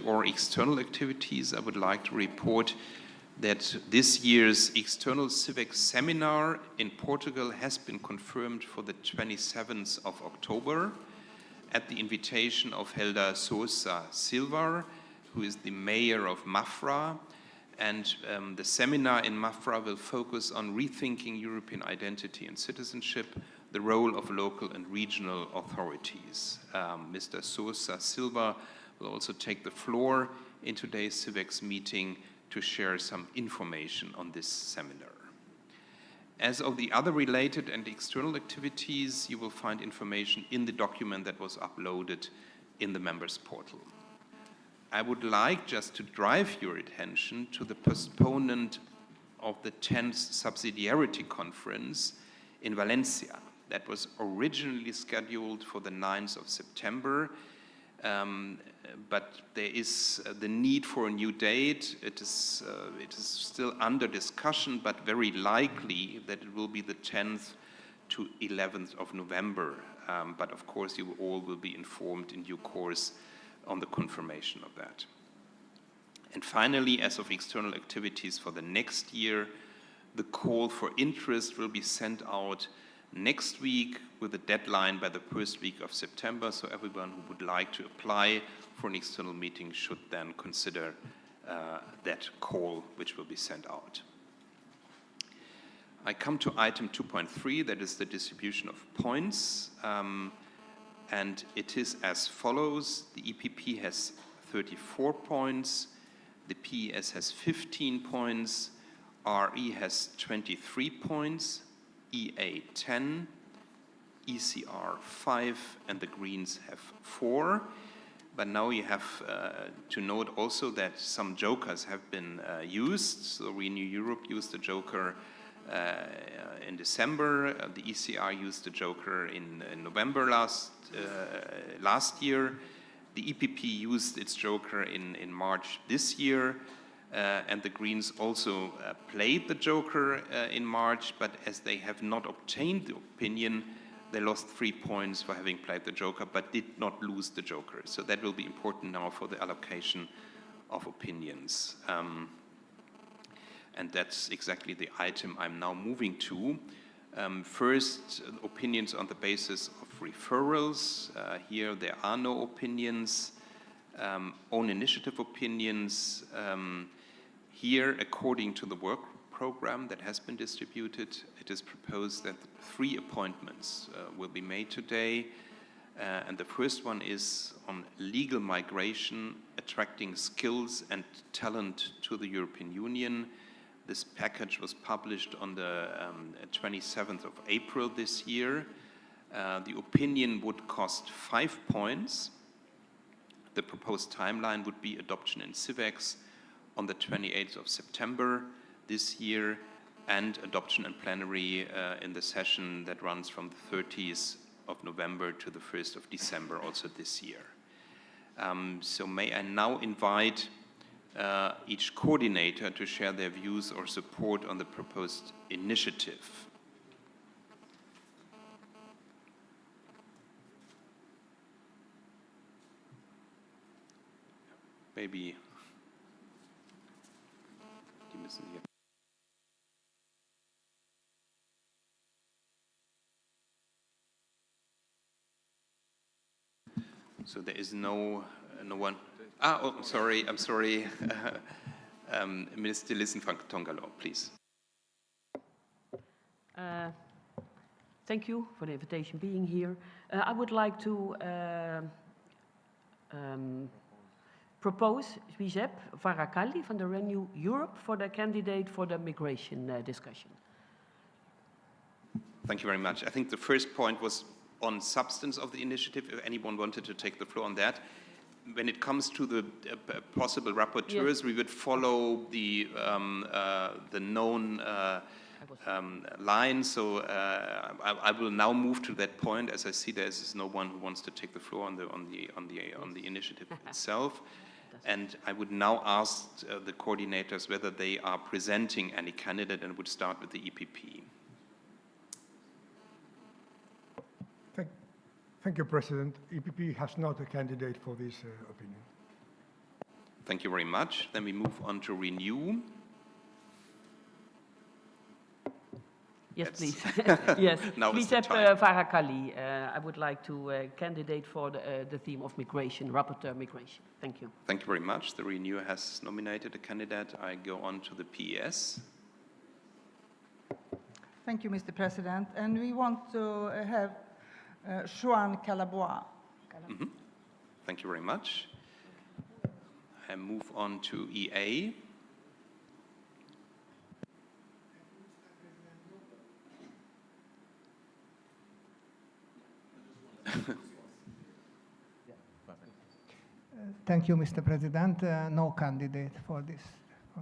or external activities, I would like to report that this year's external CIVEX seminar in Portugal has been confirmed for the 27th of October at the invitation of Helder Sousa Silva, who is the mayor of Mafra. And the seminar in Mafra will focus on rethinking European identity and citizenship, the role of local and regional authorities. Mr. Sousa Silva will also take the floor in today's CIVEX meeting to share some information on this seminar. As of the other related and external activities, you will find information in the document that was uploaded in the members portal. I would like just to drive your attention to the postponement of the 10th subsidiarity conference in Valencia. That was originally scheduled for the 9th of September, but there is the need for a new date. It is still under discussion, but very likely that it will be the 10th to 11th of November. But of course, you all will be informed in due course on the confirmation of that. And finally, as of external activities for the next year, the call for interest will be sent out next week with a deadline by the first week of September, so everyone who would like to apply for an external meeting should then consider that call which will be sent out. I come to item 2.3, that is the distribution of points, and it is as follows. The EPP has 34 points, the PES has 15 points, RE has 23 points, EA 10, ECR 5, and the Greens have 4. But now you have to note also that some jokers have been used. So Renew Europe used the joker in December. The ECR used the joker in November last year. The EPP used its joker in March this year. And the Greens also played the joker in March, but as they have not obtained the opinion, they lost 3 points for having played the joker, but did not lose the joker. So that will be important now for the allocation of opinions. And that's exactly the item I'm now moving to. First, opinions on the basis of referrals. Here there are no opinions. Own initiative opinions. Here, according to the work program that has been distributed, it is proposed that 3 appointments will be made today. And the first one is on legal migration, attracting skills and talent to the European Union. This package was published on the 27th of April this year. The opinion would cost 5 points. The proposed timeline would be adoption in CIVEX on the 28th of September this year, and adoption in plenary in the session that runs from the 30th of November to the 1st of December also this year. So may I now invite each coordinator to share their views or support on the proposed initiative. Maybe die müssen hier. So there is no one. I'm sorry. Minister Lissen van Tongalo, please. Thank you for the invitation being here. I would like to propose Giuseppe Varacalli from the Renew Europe for the candidate for the migration discussion. Thank you very much. I think the first point was on substance of the initiative, if anyone wanted to take the floor on that. When it comes to the possible rapporteurs, yes, we would follow the known line. So I will now move to that point, as I see there is no one who wants to take the floor on the initiative itself. And I would now ask the coordinators whether they are presenting any candidate, and would start with the EPP. Thank you, President. EPP has not a candidate for this opinion. Thank you very much. Then we move on to Renew. Yes, That's- please. Yes, Now is the Vizep time. Varakali. I would like to candidate for the theme of migration, rapporteur migration. Thank you. Thank you very much. The Renew has nominated a candidate. I go on to the PES. Thank you, Mr. President. And we want to have Juan Calabois. Thank you very much. I move on to EA. Thank you, Mr. President. No candidate for this.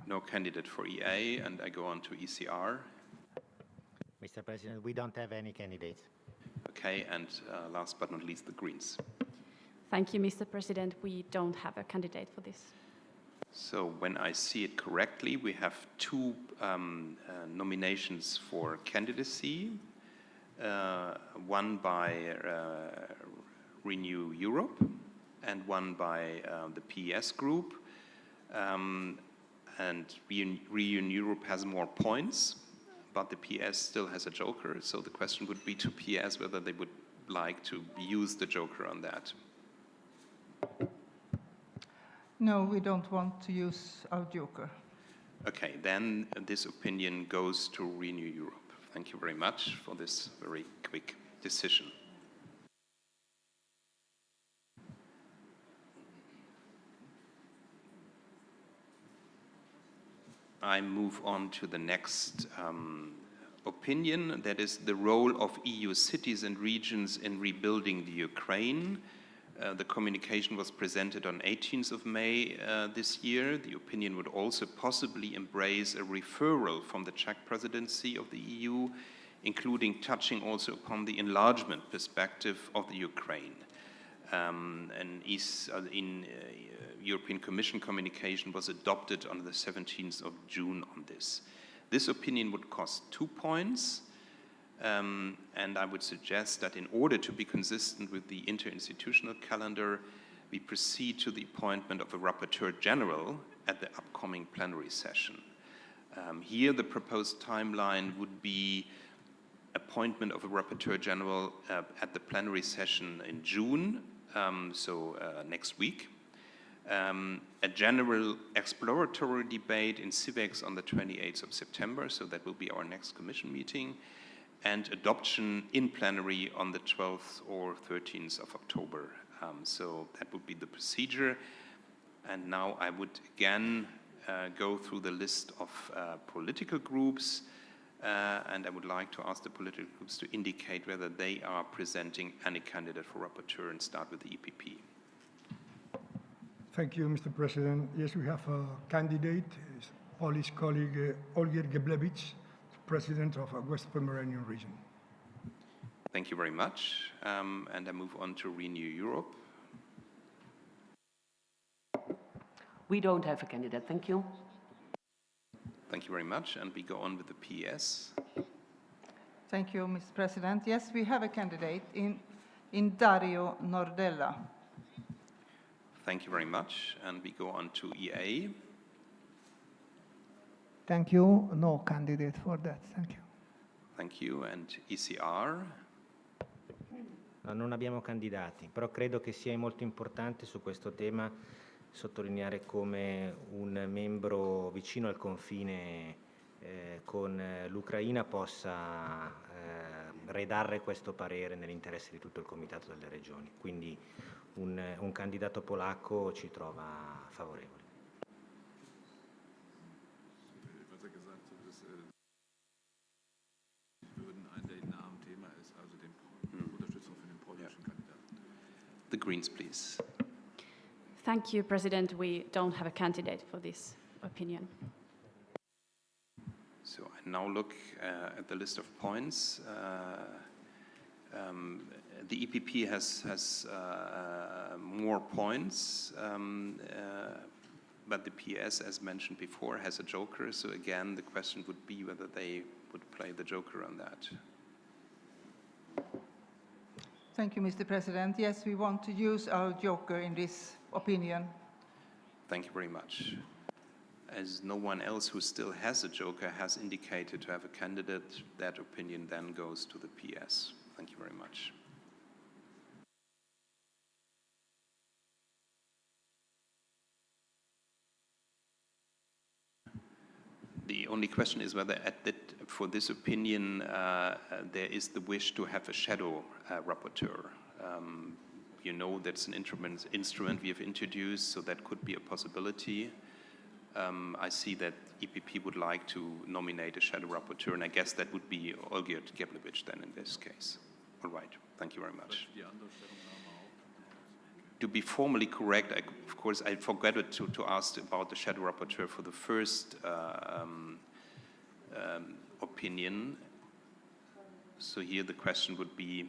No candidate for EA, and I go on to ECR. Mr. President, we don't have any candidates. Okay, and last but not least, the Greens. Thank you, Mr. President. We don't have a candidate for this. So when I see it correctly, we have two nominations for candidacy, one by Renew Europe and one by the PES group. And Renew Europe has more points, but the PES still has a joker. So the question would be to PES whether they would like to use the joker on that. No, we don't want to use our joker. Okay, then this opinion goes to Renew Europe. Thank you very much for this very quick decision. I move on to the next opinion, that is the role of EU cities and regions in rebuilding the Ukraine. The communication was presented on 18th of May this year. The opinion would also possibly embrace a referral from the Czech presidency of the EU, including touching also upon the enlargement perspective of the Ukraine. European Commission communication was adopted on the 17th of June on this. This opinion would cost 2 points. And I would suggest that in order to be consistent with the interinstitutional calendar, we proceed to the appointment of a rapporteur general at the upcoming plenary session. Here, the proposed timeline would be appointment of a rapporteur general at the plenary session in June, next week. A general exploratory debate in CIVEX on the 28th of September, so that will be our next commission meeting, and adoption in plenary on the 12th or 13th of October. So that would be the procedure. And now I would again go through the list of political groups, and I would like to ask the political groups to indicate whether they are presenting any candidate for rapporteur, and start with the EPP. Thank you, Mr. President. Yes, we have a candidate, his Polish colleague Olgier Geblewicz, President of West Pomeranian region. Thank you very much. And I move on to Renew Europe. We don't have a candidate. Thank you. Thank you very much. And we go on with the PES. Thank you, Mr. President. Yes, we have a candidate in Dario Nordella. Thank you very much. And we go on to EA. Thank you. No candidate for that. Thank you. Thank you. And ECR. No, non abbiamo candidati, però credo che sia molto importante su questo tema sottolineare come un membro vicino al confine con l'Ucraina possa redarre questo parere nell'interesse di tutto il Comitato delle Regioni. Quindi un candidato polacco ci trova favorevoli. Was gesagt hat, dass würden ein Thema ist, also den Unterstützung für den polnischen Kandidaten. The Greens, please. Thank you, President. We don't have a candidate for this opinion. So I now look at the list of points. The EPP has more points, but the PS, as mentioned before, has a joker. So again, the question would be whether they would play the joker on that. Thank you, Mr. President. Yes, we want to use our joker in this opinion. Thank you very much. As no one else who still has a joker has indicated to have a candidate, that opinion then goes to the PS. Thank you very much. The only question is whether for this opinion there is the wish to have a shadow rapporteur. You know that's an instrument we have introduced, so that could be a possibility. I see that EPP would like to nominate a shadow rapporteur, and I guess that would be Olgierd Geblewicz then in this case. All right, thank you very much. To be formally correct, of course, I forgot to ask about the shadow rapporteur for the first opinion. So here the question would be,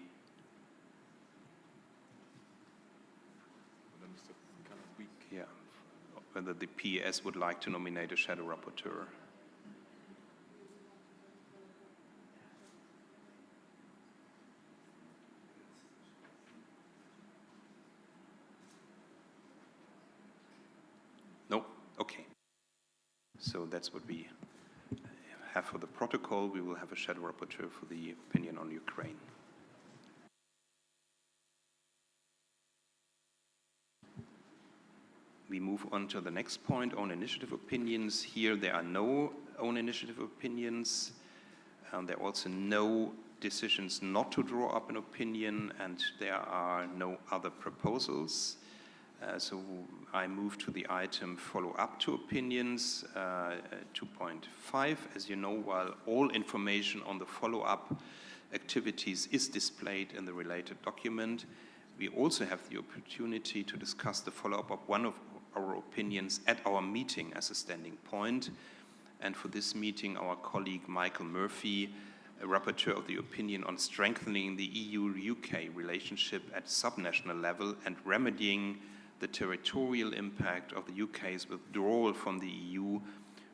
whether the PS would like to nominate a shadow rapporteur. No? Okay. So that's what we have for the protocol. We will have a shadow rapporteur for the opinion on Ukraine. We move on to the next point, own initiative opinions. Here there are no own initiative opinions. There are also no decisions not to draw up an opinion, and there are no other proposals. So I move to the item follow-up to opinions, 2.5. As you know, while all information on the follow-up activities is displayed in the related document, we also have the opportunity to discuss the follow-up of one of our opinions at our meeting as a standing point. And for this meeting, our colleague Michael Murphy, a rapporteur of the opinion on strengthening the EU-UK relationship at subnational level and remedying the territorial impact of the UK's withdrawal from the EU,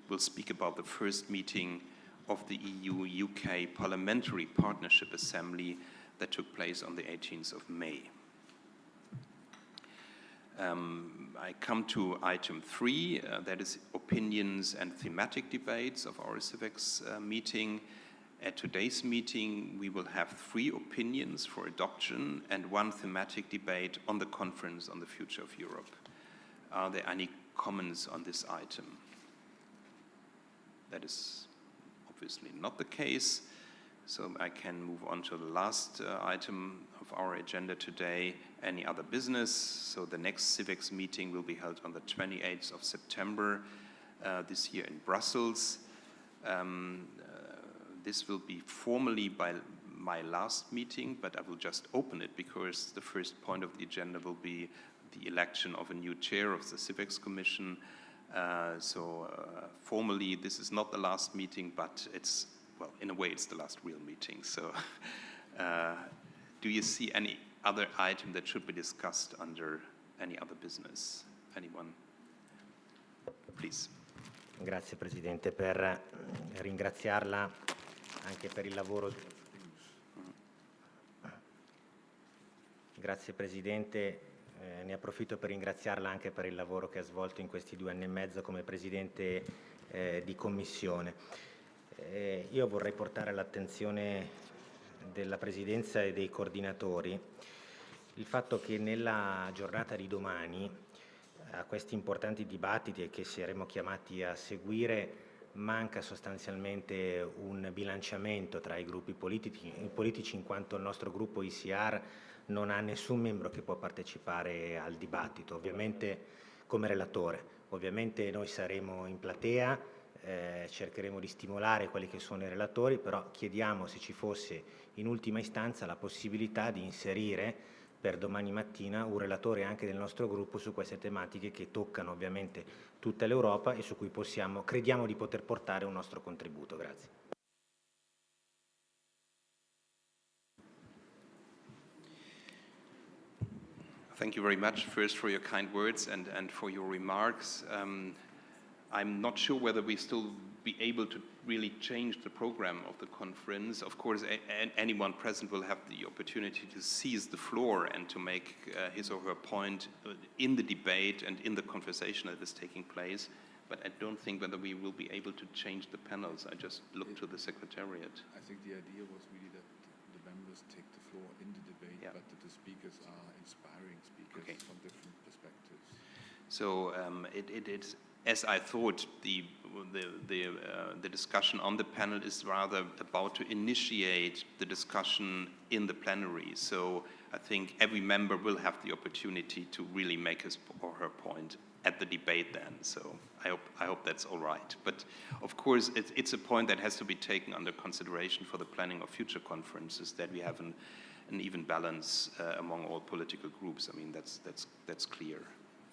will speak about the first meeting of the EU-UK Parliamentary Partnership Assembly that took place on the 18th of May. I come to item 3, that is opinions and thematic debates of our CIVEX meeting. At today's meeting, we will have 3 opinions for adoption and 1 thematic debate on the conference on the future of Europe. Are there any comments on this item? That is obviously not the case. So I can move on to the last item of our agenda today, any other business. So the next CIVEX meeting will be held on the 28th of September this year in Brussels. This will be formally by my last meeting, but I will just open it because the first point of the agenda will be the election of a new chair of the CIVEX Commission. Formally, this is not the last meeting, but it's, well, in a way, it's the last real meeting. So do you see any other item that should be discussed under any other business? Anyone? Please. Grazie Presidente, per ringraziarla anche per il lavoro. Grazie Presidente, ne approfitto per ringraziarla anche per il lavoro che ha svolto in questi 2 anni e mezzo come Presidente di Commissione. Io vorrei portare all'attenzione della Presidenza e dei coordinatori il fatto che nella giornata di domani a questi importanti dibattiti che saremo chiamati a seguire manca sostanzialmente un bilanciamento tra i gruppi politici in quanto il nostro gruppo ICR non ha nessun membro che può partecipare al dibattito, ovviamente come relatore. Ovviamente noi saremo in platea, cercheremo di stimolare quelli che sono i relatori, però chiediamo se ci fosse in ultima istanza la possibilità di inserire per domani mattina un relatore anche del nostro gruppo su queste tematiche che toccano ovviamente tutta l'Europa e su cui crediamo di poter portare un nostro contributo. Grazie. Thank you very much first for your kind words and for your remarks. I'm not sure whether we still be able to really change the program of the conference. Of course, anyone present will have the opportunity to seize the floor and to make his or her point in the debate and in the conversation that is taking place. But I don't think whether we will be able to change the panels. I just look to the Secretariat. I think the idea was really that the members take the floor in the debate, but that the speakers are inspiring speakers from different perspectives. So it's, as I thought, the discussion on the panel is rather about to initiate the discussion in the plenary. So I think every member will have the opportunity to really make his or her point at the debate then. So I hope that's all right. But of course, it's a point that has to be taken under consideration for the planning of future conferences, that we have an even balance among all political groups. I mean, that's clear.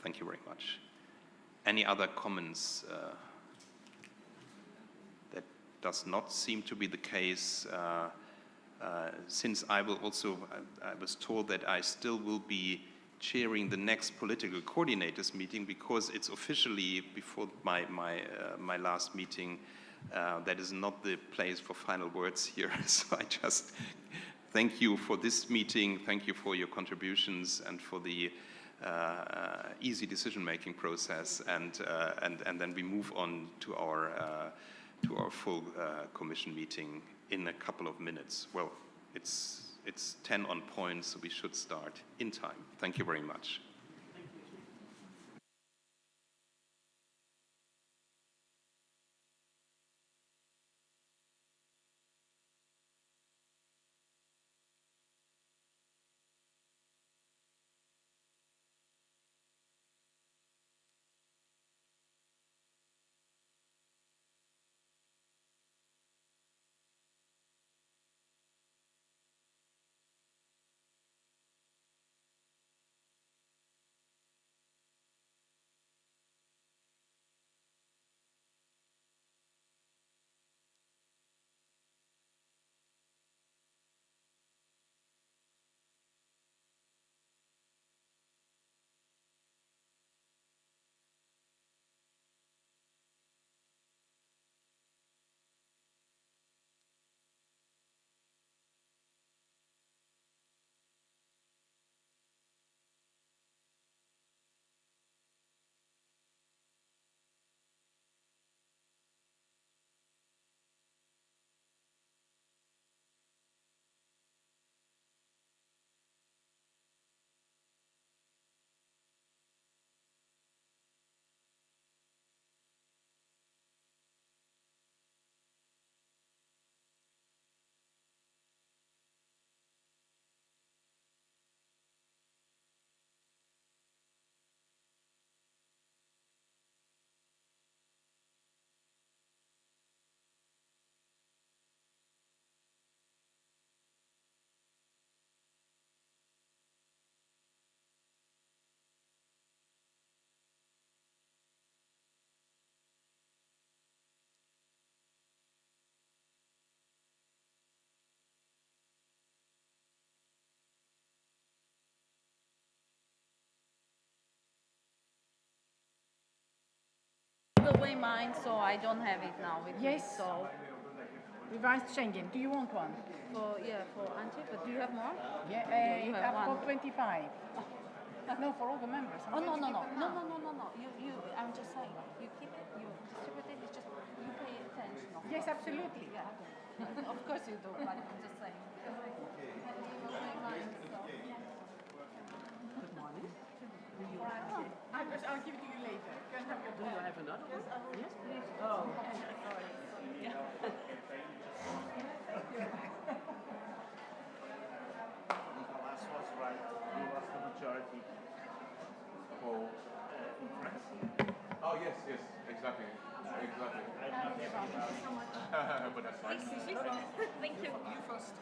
Thank you very much. Any other comments? That does not seem to be the case. Since I was told that I still will be chairing the next political coordinators meeting, because it's officially before my last meeting. That is not the place for final words here. So I just thank you for this meeting. Thank you for your contributions and for the easy decision-making process, and then we move on to our full commission meeting in a couple of minutes. Well, it's 10 on point, so we should start in time. Thank you very much. Away mine, so I don't have it now with me. So Revised Schengen. Do you want one? for Antje, but do you have more? Yeah, You you have have one. for 25. No, for all the members. Oh no. You. I'm just saying. You keep it. You distribute it. It's just you pay attention. Of Yes, course. absolutely. Yeah. Of course you do. But I'm just saying. You away mine, so. Good morning. I'll give it to you later. You can have your Do you have another one? Yes, please. Oh, Nicolas was right. He was the majority poll in France. Oh, yes, exactly. Thank you so much. But that's fine. Thank you. You first.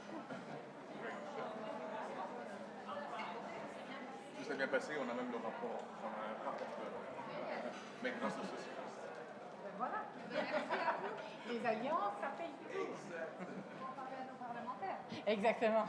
Tout s'est bien passé, on a même le rapport, on a un rapporteur. Mais grâce à ceci. Voilà. Les alliances, ça paye tout. Exactement.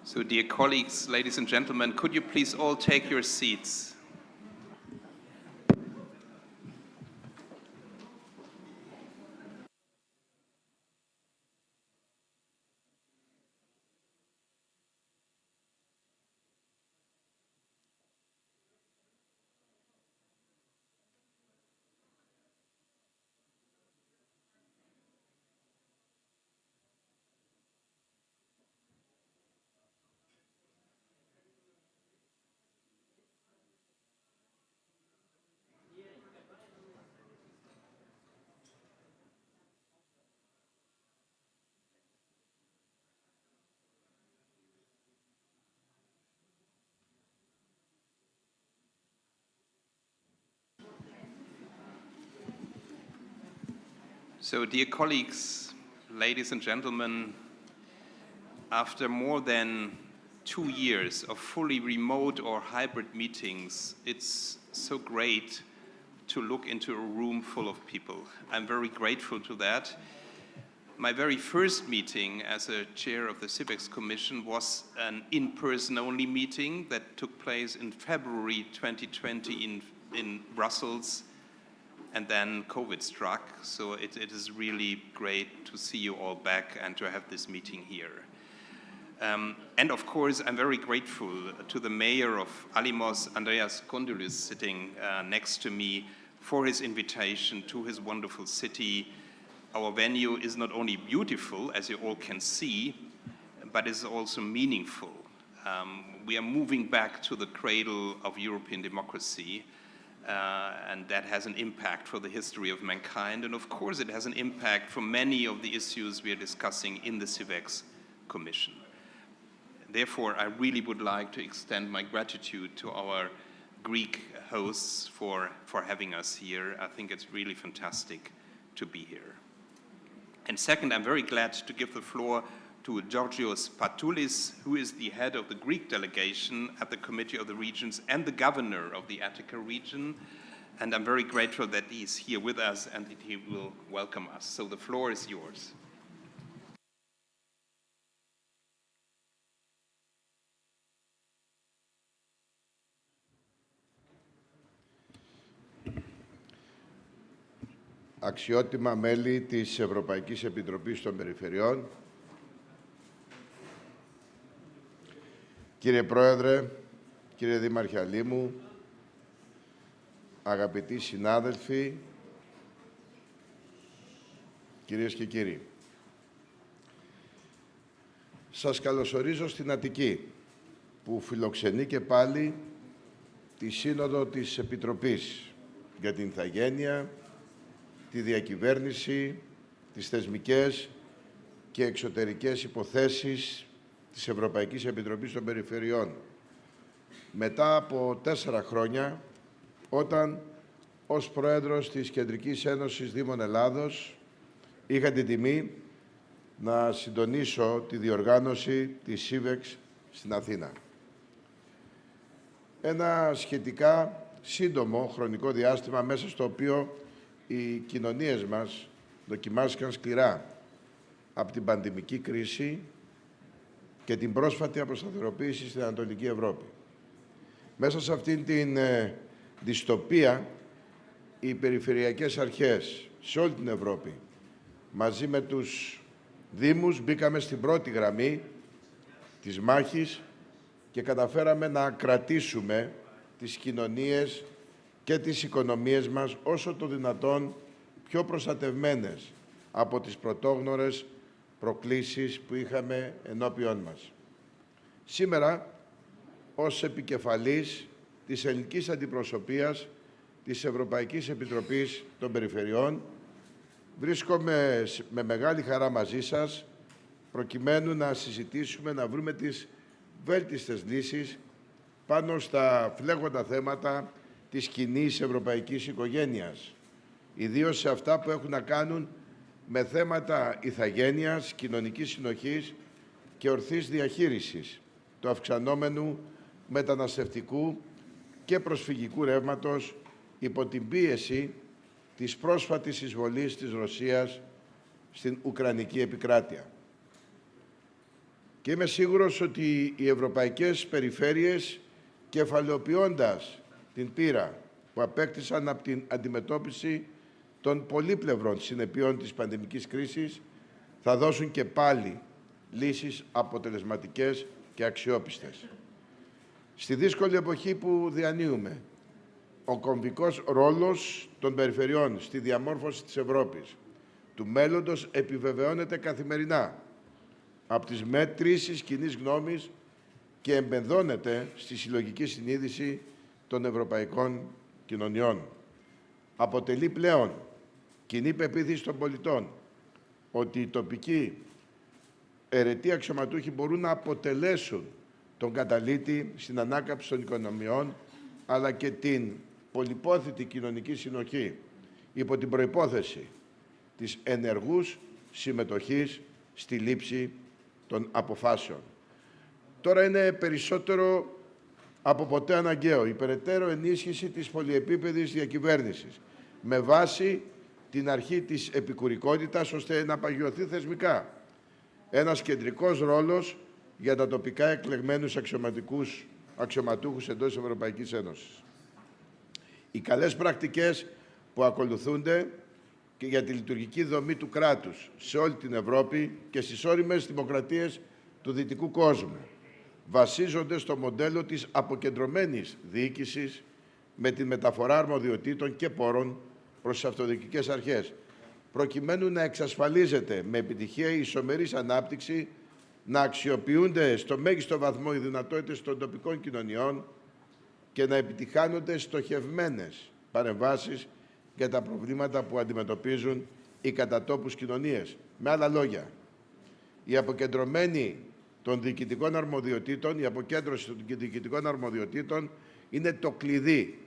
So, dear colleagues, ladies and gentlemen, could you please all take your seats? So, dear colleagues, ladies and gentlemen, after more than 2 years of fully remote or hybrid meetings, it's so great to look into a room full of people. I'm very grateful to that. My very first meeting as a chair of the CIVEX Commission was an in-person only meeting that took place in February 2020 in Brussels. And then COVID struck, so it is really great to see you all back and to have this meeting here. And of course, I'm very grateful to the mayor of Alimos, Andreas Kondylis, sitting next to me, for his invitation to his wonderful city. Our venue is not only beautiful, as you all can see, but is also meaningful. We are moving back to the cradle of European democracy. And that has an impact for the history of mankind. And of course, it has an impact for many of the issues we are discussing in the CIVEX Commission. Therefore, I really would like to extend my gratitude to our Greek hosts for having us here. I think it's really fantastic to be here. And second, I'm very glad to give the floor to Georgios Patoulis, who is the head of the Greek delegation at the Committee of the Regions and the governor of the Attica region. And I'm very grateful that he's here with us and that he will welcome us. So the floor is yours. Αξιότιμα μέλη της Ευρωπαϊκής Επιτροπής των Περιφερειών, κύριε Πρόεδρε, κύριε Δήμαρχε Αλήμου, αγαπητοί συνάδελφοι, κυρίες και κύριοι. Σας καλωσορίζω στην Αττική, που φιλοξενεί και πάλι τη Σύνοδο της Επιτροπής για την Ηθαγένεια, τη διακυβέρνηση, τις θεσμικές και εξωτερικές υποθέσεις της Ευρωπαϊκής Επιτροπής των Περιφερειών. Μετά από 4 χρόνια, όταν ως Πρόεδρος της Κεντρικής Ένωσης Δήμων Ελλάδος είχα την τιμή να συντονίσω τη διοργάνωση της CIVEX στην Αθήνα. Ένα σχετικά σύντομο χρονικό διάστημα μέσα στο οποίο οι κοινωνίες μας δοκιμάστηκαν σκληρά από την πανδημική κρίση και την πρόσφατη αποσταθεροποίηση στην Ανατολική Ευρώπη. Μέσα σε αυτήν την δυστοπία, οι περιφερειακές αρχές σε όλη την Ευρώπη, μαζί με τους Δήμους, μπήκαμε στην πρώτη γραμμή της μάχης και καταφέραμε να κρατήσουμε τις κοινωνίες και τις οικονομίες μας όσο το δυνατόν πιο προστατευμένες από τις πρωτόγνωρες προκλήσεις που είχαμε ενώπιόν μας. Σήμερα, ως επικεφαλής της ελληνικής αντιπροσωπείας της Ευρωπαϊκής Επιτροπής των Περιφερειών, βρίσκομαι με μεγάλη χαρά μαζί σας, προκειμένου να συζητήσουμε, να βρούμε τις βέλτιστες λύσεις πάνω στα φλέγοντα θέματα της κοινής ευρωπαϊκής οικογένειας, ιδίως σε αυτά που έχουν να κάνουν με θέματα ηθαγένειας, κοινωνικής συνοχής και ορθής διαχείρισης του αυξανόμενου μεταναστευτικού και προσφυγικού ρεύματος υπό την πίεση της πρόσφατης εισβολής της Ρωσίας στην Ουκρανική επικράτεια. Και είμαι σίγουρος ότι οι ευρωπαϊκές περιφέρειες, κεφαλαιοποιώντας την πείρα που απέκτησαν από την αντιμετώπιση των πολύπλευρων συνεπειών της πανδημικής κρίσης, θα δώσουν και πάλι λύσεις αποτελεσματικές και αξιόπιστες. Στη δύσκολη εποχή που διανύουμε, ο κομβικός ρόλος των περιφερειών στη διαμόρφωση της Ευρώπης του μέλλοντος επιβεβαιώνεται καθημερινά από τις μετρήσεις κοινής γνώμης και εμπεδώνεται στη συλλογική συνείδηση των ευρωπαϊκών κοινωνιών. Αποτελεί πλέον κοινή πεποίθηση των πολιτών ότι οι τοπικοί αιρετοί αξιωματούχοι μπορούν να αποτελέσουν τον καταλήτη στην ανάκαμψη των οικονομιών, αλλά και την πολυπόθητη κοινωνική συνοχή υπό την προϋπόθεση της ενεργούς συμμετοχής στη λήψη των αποφάσεων. Τώρα είναι περισσότερο από ποτέ αναγκαίο η περαιτέρω ενίσχυση της πολυεπίπεδης διακυβέρνησης με βάση την αρχή της επικουρικότητας, ώστε να παγιωθεί θεσμικά ένας κεντρικός ρόλος για τα τοπικά εκλεγμένους αξιωματούχους εντός της Ευρωπαϊκής Ένωσης. Οι καλές πρακτικές που ακολουθούνται και για τη λειτουργική δομή του κράτους σε όλη την Ευρώπη και στις όριμες δημοκρατίες του δυτικού κόσμου βασίζονται στο μοντέλο της αποκεντρωμένης διοίκησης με τη μεταφορά αρμοδιοτήτων και πόρων προς τις αυτοδιοικητικές αρχές, προκειμένου να εξασφαλίζεται με επιτυχία η ισομερής ανάπτυξη, να αξιοποιούνται στο μέγιστο βαθμό οι δυνατότητες των τοπικών κοινωνιών και να επιτυχάνονται στοχευμένες παρεμβάσεις για τα προβλήματα που αντιμετωπίζουν οι κατατόπους κοινωνίες. Με άλλα λόγια, η αποκεντρωμένη των διοικητικών αρμοδιοτήτων, η αποκέντρωση των διοικητικών αρμοδιοτήτων είναι το κλειδί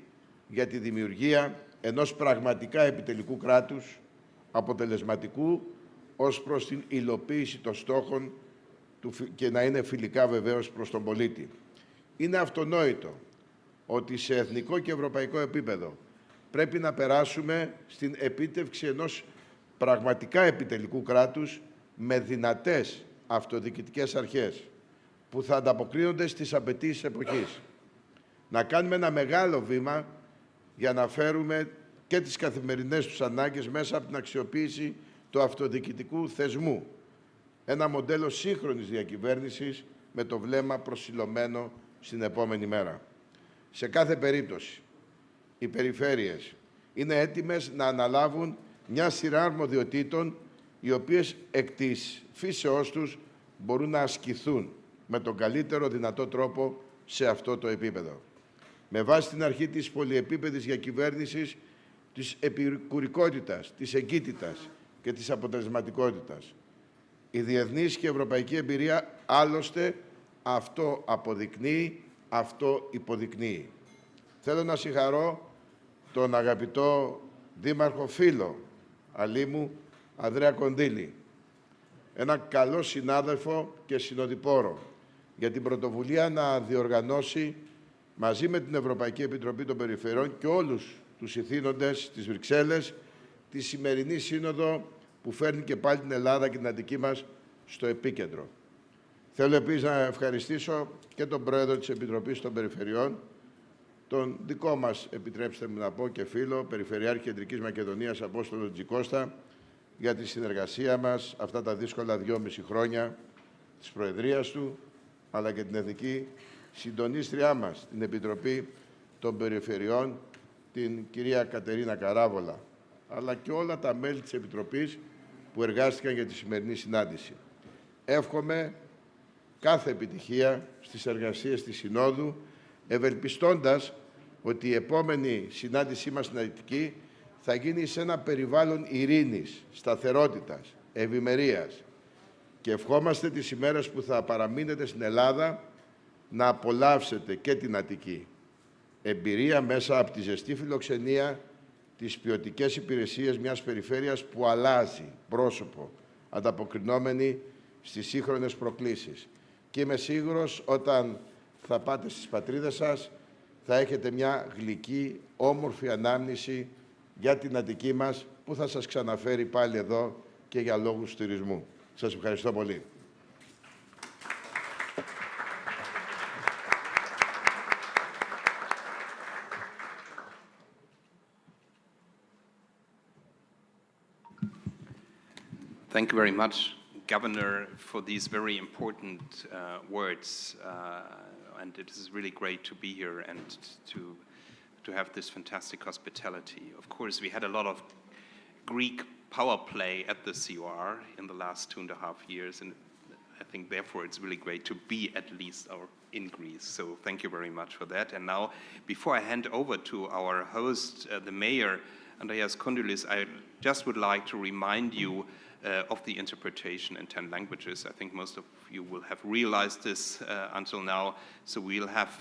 για τη δημιουργία ενός πραγματικά επιτελικού κράτους, αποτελεσματικού ως προς την υλοποίηση των στόχων και να είναι φιλικά βεβαίως προς τον πολίτη. Είναι αυτονόητο ότι σε εθνικό και ευρωπαϊκό επίπεδο πρέπει να περάσουμε στην επίτευξη ενός πραγματικά επιτελικού κράτους με δυνατές αυτοδιοικητικές αρχές που θα ανταποκρίνονται στις απαιτήσεις εποχής. Να κάνουμε ένα μεγάλο βήμα για να φέρουμε και τις καθημερινές τους ανάγκες μέσα από την αξιοποίηση του αυτοδιοικητικού θεσμού. Ένα μοντέλο σύγχρονης διακυβέρνησης με το βλέμμα προσιλωμένο στην επόμενη μέρα. Σε κάθε περίπτωση, οι περιφέρειες είναι έτοιμες να αναλάβουν μια σειρά αρμοδιοτήτων οι οποίες εκ της φύσεώς τους μπορούν να ασκηθούν με τον καλύτερο δυνατό τρόπο σε αυτό το επίπεδο. Με βάση την αρχή της πολυεπίπεδης διακυβέρνησης, της επικουρικότητας, της εγκύτητας και της αποτελεσματικότητας. Η διεθνής και ευρωπαϊκή εμπειρία άλλωστε αυτό αποδεικνύει, αυτό υποδεικνύει. Θέλω να συγχαρώ τον αγαπητό δήμαρχο φίλο Αλήμου, Ανδρέα Κονδύλη, ένα καλό συνάδελφο και συνοδοιπόρο, για την πρωτοβουλία να διοργανώσει μαζί με την Ευρωπαϊκή Επιτροπή των Περιφερειών και όλους τους ηθήνοντες της Βρυξέλλες τη σημερινή σύνοδο που φέρνει και πάλι την Ελλάδα και την Αττική μας στο επίκεντρο. Θέλω επίσης να ευχαριστήσω και τον Πρόεδρο της Επιτροπής των Περιφερειών, τον δικό μας, επιτρέψτε μου να πω και φίλο, Περιφερειάρχη Κεντρικής Μακεδονίας Απόστολο Τζικώστα, για τη συνεργασία μας αυτά τα δύσκολα 2,5 χρόνια της Προεδρίας του, αλλά και την εθνική συντονίστριά μας, την Επιτροπή των Περιφερειών, την κυρία Κατερίνα Καράβολα, αλλά και όλα τα μέλη της Επιτροπής που εργάστηκαν για τη σημερινή συνάντηση. Εύχομαι κάθε επιτυχία στις εργασίες της Συνόδου, ευελπιστώντας ότι η επόμενη συνάντησή μας στην Αττική θα γίνει σε ένα περιβάλλον ειρήνης, σταθερότητας, ευημερίας. Και ευχόμαστε τις ημέρες που θα παραμείνετε στην Ελλάδα να απολαύσετε και την Αττική. Εμπειρία μέσα από τη ζεστή φιλοξενία, τις ποιοτικές υπηρεσίες μιας περιφέρειας που αλλάζει πρόσωπο, ανταποκρινόμενη στις σύγχρονες προκλήσεις. Και είμαι σίγουρος όταν θα πάτε στις πατρίδες σας θα έχετε μια γλυκή, όμορφη ανάμνηση για την Αττική μας που θα σας ξαναφέρει πάλι εδώ και για λόγους τουρισμού. Σας ευχαριστώ πολύ. Thank you very much, Governor, for these very important words. And it is really great to be here and to have this fantastic hospitality. Of course, we had a lot of Greek power play at the COR in the last 2.5 years, and I think therefore it's really great to be at least in Greece. So thank you very much for that. And now, before I hand over to our host, the Mayor, Andreas Kondylis, I just would like to remind you of the interpretation in 10 languages. I think most of you will have realized this until now. So we'll have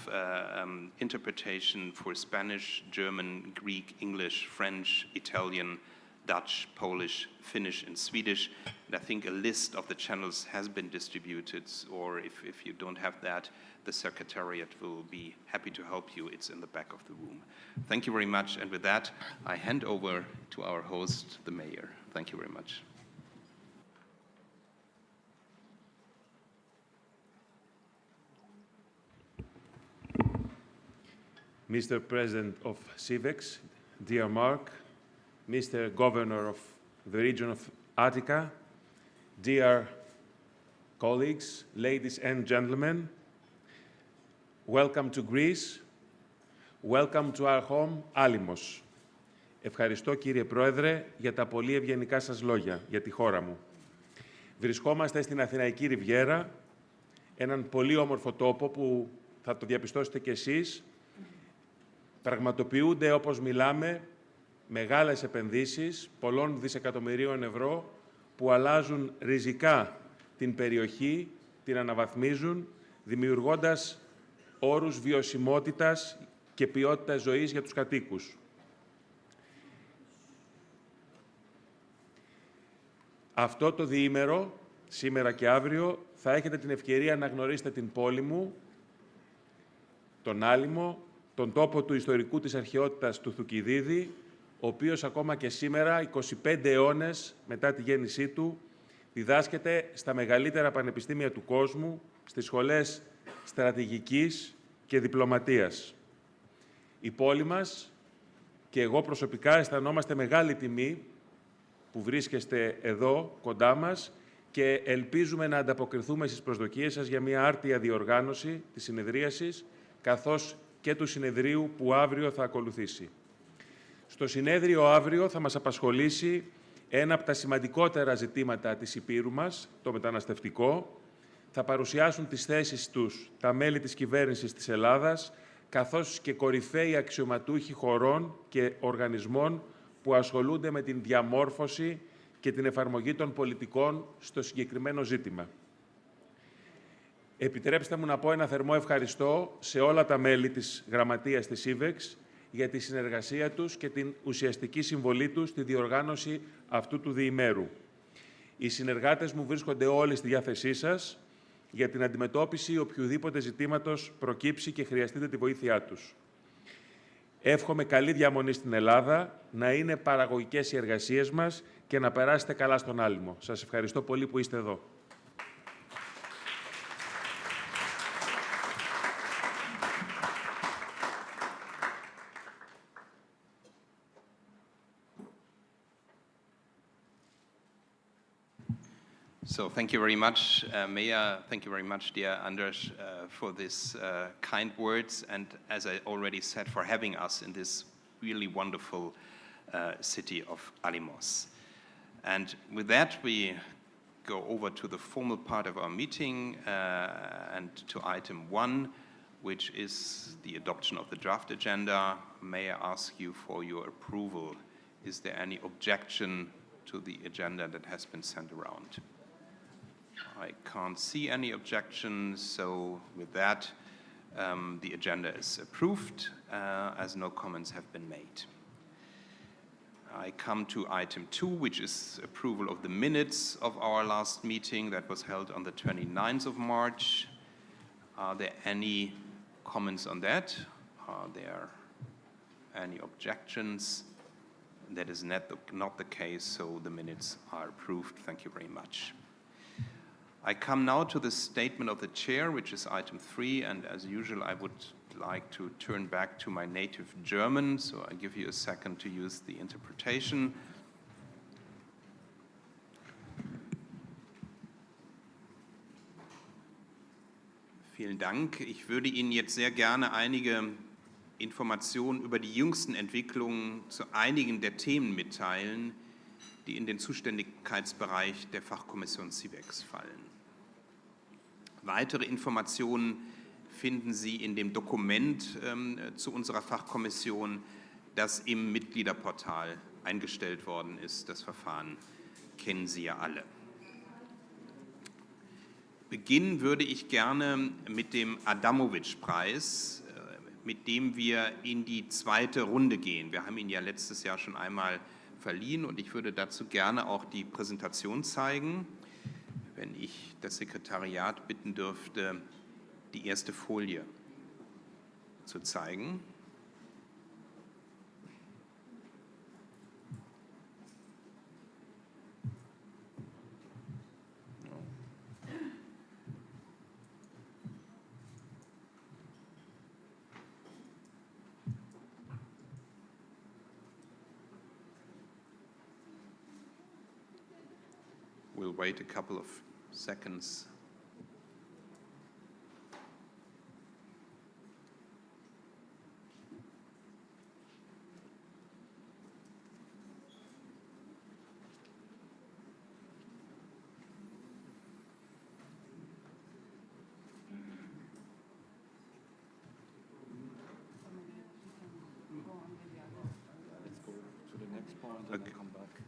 interpretation for Spanish, German, Greek, English, French, Italian, Dutch, Polish, Finnish, and Swedish. And I think a list of the channels has been distributed, or if you don't have that, the Secretariat will be happy to help you. It's in the back of the room. Thank you very much. And with that, I hand over to our host, the Mayor. Thank you very much. Mr. President of CIVEX, dear Mark, Mr. Governor of the region of Attica, dear colleagues, ladies and gentlemen, welcome to Greece, welcome to our home, Alimos. Ευχαριστώ κύριε Πρόεδρε για τα πολύ ευγενικά σας λόγια για τη χώρα μου. Βρισκόμαστε στην Αθηναϊκή Ριβιέρα, έναν πολύ όμορφο τόπο που θα το διαπιστώσετε κι εσείς. Πραγματοποιούνται, όπως μιλάμε, μεγάλες επενδύσεις πολλών δισεκατομμυρίων ευρώ που αλλάζουν ριζικά την περιοχή, την αναβαθμίζουν, δημιουργώντας όρους βιωσιμότητας και ποιότητας ζωής για τους κατοίκους. Αυτό το διήμερο, σήμερα και αύριο, θα έχετε την ευκαιρία να γνωρίσετε την πόλη μου, τον Άλυμο, τον τόπο του ιστορικού της αρχαιότητας του Θουκυδίδη, ο οποίος ακόμα και σήμερα, 25 αιώνες μετά τη γέννησή του, διδάσκεται στα μεγαλύτερα πανεπιστήμια του κόσμου, στις σχολές στρατηγικής και διπλωματίας. Η πόλη μας και εγώ προσωπικά αισθανόμαστε μεγάλη τιμή που βρίσκεστε εδώ κοντά μας και ελπίζουμε να ανταποκριθούμε στις προσδοκίες σας για μια άρτια διοργάνωση της συνεδρίασης, καθώς και του συνεδρίου που αύριο θα ακολουθήσει. Στο συνέδριο αύριο θα μας απασχολήσει ένα από τα σημαντικότερα ζητήματα της Υπήρου μας, το μεταναστευτικό. Θα παρουσιάσουν τις θέσεις τους τα μέλη της κυβέρνησης της Ελλάδας, καθώς και κορυφαίοι αξιωματούχοι χωρών και οργανισμών που ασχολούνται με την διαμόρφωση και την εφαρμογή των πολιτικών στο συγκεκριμένο ζήτημα. Επιτρέψτε μου να πω ένα θερμό ευχαριστώ σε όλα τα μέλη της Γραμματείας της CIVEX για τη συνεργασία τους και την ουσιαστική συμβολή τους στη διοργάνωση αυτού του διημέρου. Οι συνεργάτες μου βρίσκονται όλοι στη διάθεσή σας για την αντιμετώπιση οποιοδήποτε ζητήματος προκύψει και χρειαστείτε τη βοήθειά τους. Εύχομαι καλή διαμονή στην Ελλάδα, να είναι παραγωγικές οι εργασίες μας και να περάσετε καλά στον Άλυμο. Σας ευχαριστώ πολύ που είστε εδώ. So thank you very much, Mayor. Thank you very much, dear Andreas, for this kind words, and as I already said, for having us in this really wonderful city of Alimos. And with that, we go over to the formal part of our meeting and to item 1, which is the adoption of the draft agenda. May I ask you for your approval? Is there any objection to the agenda that has been sent around? I can't see any objections, so with that, the agenda is approved, as no comments have been made. I come to item 2, which is approval of the minutes of our last meeting that was held on the 29th of March. Are there any comments on that? Are there any objections? That is not the case, so the minutes are approved. Thank you very much. I come now to the statement of the chair, which is item 3, and as usual, I would like to turn back to my native German, so I give you a second to use the interpretation. Vielen Dank. Ich würde Ihnen jetzt sehr gerne einige Informationen über die jüngsten Entwicklungen zu einigen der Themen mitteilen, die in den Zuständigkeitsbereich der Fachkommission CIVEX fallen. Weitere Informationen finden Sie in dem Dokument zu unserer Fachkommission, das im Mitgliederportal eingestellt worden ist. Das Verfahren kennen Sie ja alle. Beginnen würde ich gerne mit dem Adamovich-Preis, mit dem wir in die zweite Runde gehen. Wir haben ihn ja letztes Jahr schon einmal verliehen und ich würde dazu gerne auch die Präsentation zeigen, wenn ich das Sekretariat bitten dürfte, die erste Folie zu zeigen. We'll wait a couple of seconds.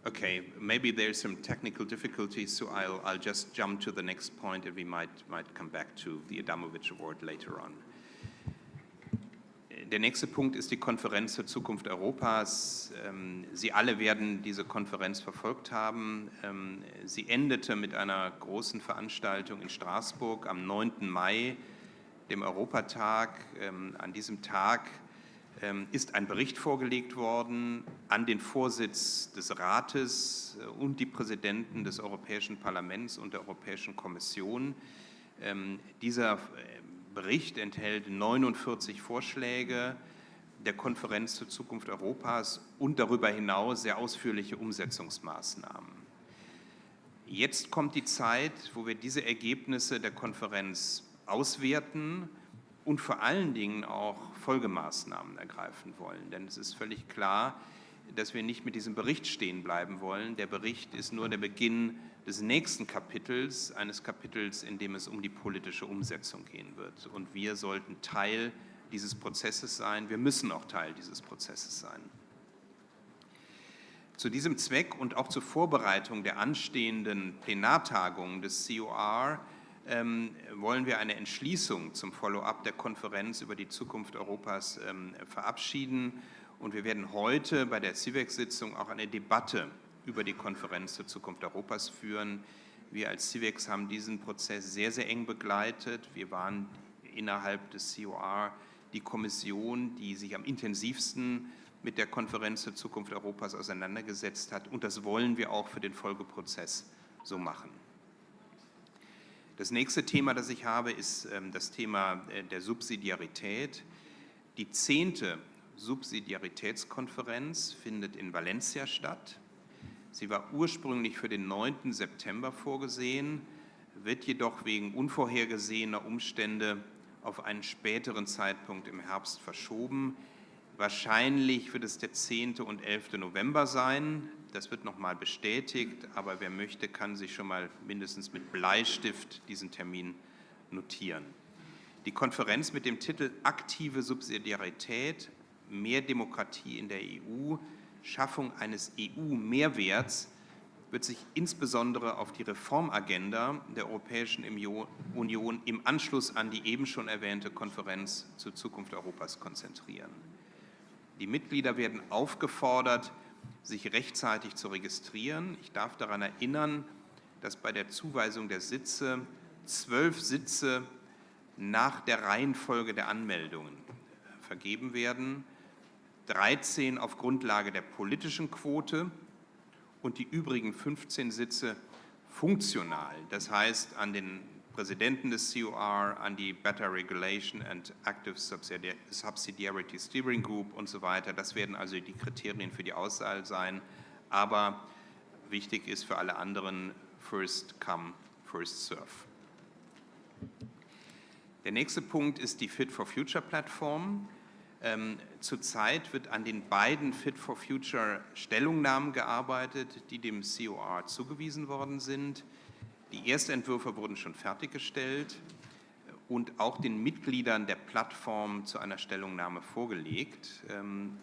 Okay, maybe there's some technical difficulties, so I'll just jump to the next point and we might come back to the Adamovich Award later on. Der nächste Punkt ist die Konferenz zur Zukunft Europas. Sie alle werden diese Konferenz verfolgt haben. Sie endete mit einer großen Veranstaltung in Straßburg am 9. Mai, dem Europatag. An diesem Tag ist ein Bericht vorgelegt worden an den Vorsitz des Rates und die Präsidenten des Europäischen Parlaments und der Europäischen Kommission. Dieser Bericht enthält 49 Vorschläge der Konferenz zur Zukunft Europas und darüber hinaus sehr ausführliche Umsetzungsmaßnahmen. Jetzt kommt die Zeit, wo wir diese Ergebnisse der Konferenz auswerten und vor allen Dingen auch Folgemaßnahmen ergreifen wollen. Denn es ist völlig klar, dass wir nicht mit diesem Bericht stehen bleiben wollen. Der Bericht ist nur der Beginn des nächsten Kapitels, eines Kapitels, in dem es um die politische Umsetzung gehen wird. Und wir sollten Teil dieses Prozesses sein. Wir müssen auch Teil dieses Prozesses sein. Zu diesem Zweck und auch zur Vorbereitung der anstehenden Plenartagungen des COR wollen wir eine Entschließung zum Follow-up der Konferenz über die Zukunft Europas verabschieden. Und wir werden heute bei der CIVEX-Sitzung auch eine Debatte über die Konferenz zur Zukunft Europas führen. Wir als CIVEX haben diesen Prozess sehr, sehr eng begleitet. Wir waren innerhalb des COR die Kommission, die sich am intensivsten mit der Konferenz zur Zukunft Europas auseinandergesetzt hat. Und das wollen wir auch für den Folgeprozess so machen. Das nächste Thema, das ich habe, ist das Thema der Subsidiarität. Die 10. Subsidiaritätskonferenz findet in Valencia statt. Sie war ursprünglich für den 9. September vorgesehen, wird jedoch wegen unvorhergesehener Umstände auf einen späteren Zeitpunkt im Herbst verschoben. Wahrscheinlich wird es der 10. und 11. November sein. Das wird nochmal bestätigt, aber wer möchte, kann sich schon mal mindestens mit Bleistift diesen Termin notieren. Die Konferenz mit dem Titel Aktive Subsidiarität, mehr Demokratie in der EU, Schaffung eines EU-Mehrwerts wird sich insbesondere auf die Reformagenda der Europäischen Union im Anschluss an die eben schon erwähnte Konferenz zur Zukunft Europas konzentrieren. Die Mitglieder werden aufgefordert, sich rechtzeitig zu registrieren. Ich darf daran erinnern, dass bei der Zuweisung der Sitze 12 Sitze nach der Reihenfolge der Anmeldungen vergeben werden, 13 auf Grundlage der politischen Quote und die übrigen 15 Sitze funktional, das heißt an den Präsidenten des COR, an die Better Regulation and Active Subsidiarity Steering Group und so weiter. Das werden also die Kriterien für die Auswahl sein. Aber wichtig ist für alle anderen First Come, First Serve. Der nächste Punkt ist die Fit for Future Plattform. Zurzeit wird an den beiden Fit for Future Stellungnahmen gearbeitet, die dem COR zugewiesen worden sind. Die Erstentwürfe wurden schon fertiggestellt und auch den Mitgliedern der Plattform zu einer Stellungnahme vorgelegt.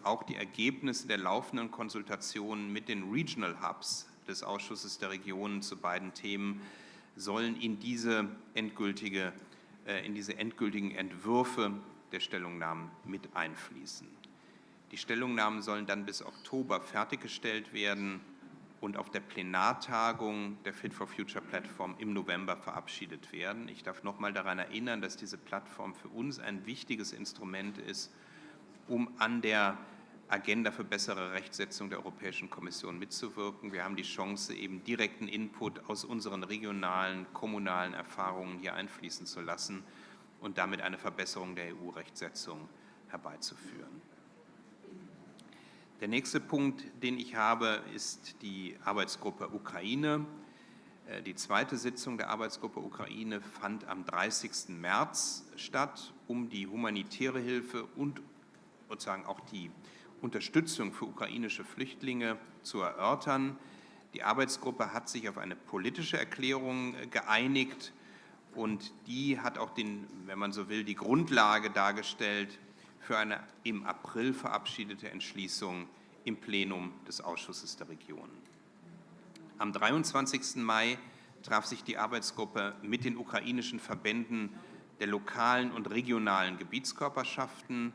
Auch die Ergebnisse der laufenden Konsultationen mit den Regional Hubs des Ausschusses der Regionen zu beiden Themen sollen in diese endgültigen Entwürfe der Stellungnahmen mit einfließen. Die Stellungnahmen sollen dann bis Oktober fertiggestellt werden und auf der Plenartagung der Fit for Future Plattform im November verabschiedet werden. Ich darf noch mal daran erinnern, dass diese Plattform für uns ein wichtiges Instrument ist, um an der Agenda für bessere Rechtsetzung der Europäischen Kommission mitzuwirken. Wir haben die Chance, eben direkten Input aus unseren regionalen, kommunalen Erfahrungen hier einfließen zu lassen und damit eine Verbesserung der EU-Rechtsetzung herbeizuführen. Der nächste Punkt, den ich habe, ist die Arbeitsgruppe Ukraine. Die zweite Sitzung der Arbeitsgruppe Ukraine fand am 30. März statt, um die humanitäre Hilfe und sozusagen auch die Unterstützung für ukrainische Flüchtlinge zu erörtern. Die Arbeitsgruppe hat sich auf eine politische Erklärung geeinigt und die hat auch wenn man so will, die Grundlage dargestellt für eine im April verabschiedete Entschließung im Plenum des Ausschusses der Regionen. Am 23. Mai traf sich die Arbeitsgruppe mit den ukrainischen Verbänden der lokalen und regionalen Gebietskörperschaften,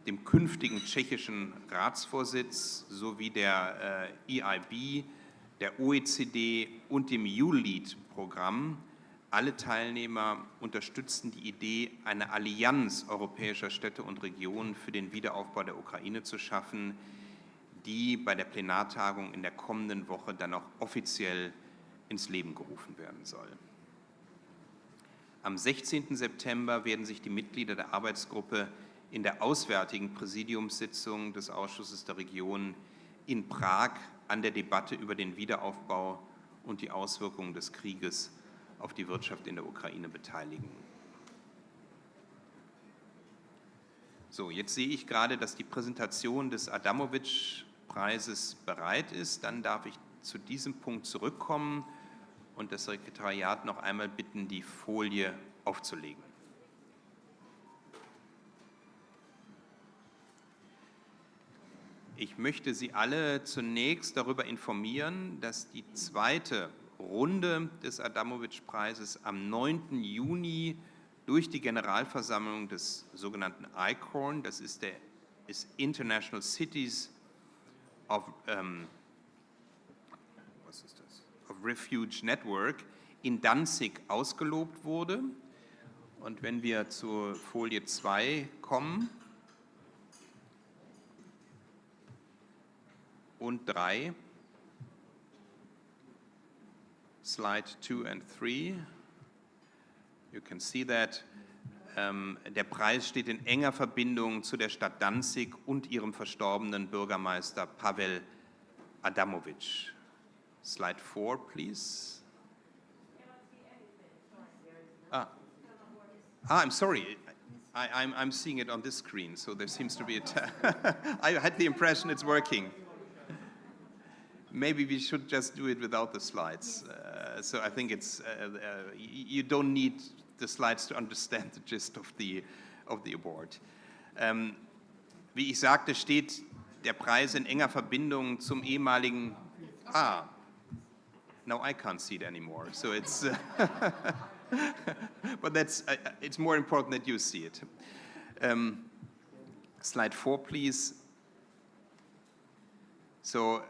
dem künftigen tschechischen Ratsvorsitz sowie der EIB, der OECD und dem ULEAD-Programm. Alle Teilnehmer unterstützten die Idee, eine Allianz europäischer Städte und Regionen für den Wiederaufbau der Ukraine zu schaffen, die bei der Plenartagung in der kommenden Woche dann auch offiziell ins Leben gerufen werden soll. Am 16. September werden sich die Mitglieder der Arbeitsgruppe in der auswärtigen Präsidiumssitzung des Ausschusses der Regionen in Prag an der Debatte über den Wiederaufbau und die Auswirkungen des Krieges auf die Wirtschaft in der Ukraine beteiligen. So, jetzt sehe ich gerade, dass die Präsentation des Adamowitsch-Preises bereit ist. Dann darf ich zu diesem Punkt zurückkommen und das Sekretariat noch einmal bitten, die Folie aufzulegen. Ich möchte Sie alle zunächst darüber informieren, dass die zweite Runde des Adamowitsch-Preises am 9. Juni durch die Generalversammlung des sogenannten ICORN, das ist International Cities of Refuge Network, in Danzig ausgelobt wurde. Und wenn wir zur Folie 2 kommen und 3, Slide 2 and 3. You can see that. Der Preis steht in enger Verbindung zu der Stadt Danzig und ihrem verstorbenen Bürgermeister Pavel Adamowitsch. Slide 4, please. I'm sorry. I'm seeing it on this screen, so there seems to be I had the impression it's working. Maybe we should just do it without the slides. So I think you don't need the slides to understand the gist of the award. Wie ich sagte, steht der Preis in enger Verbindung zum ehemaligen. Now I can't see it anymore. So it's, but it's more important that you see it. Slide 4, please. So.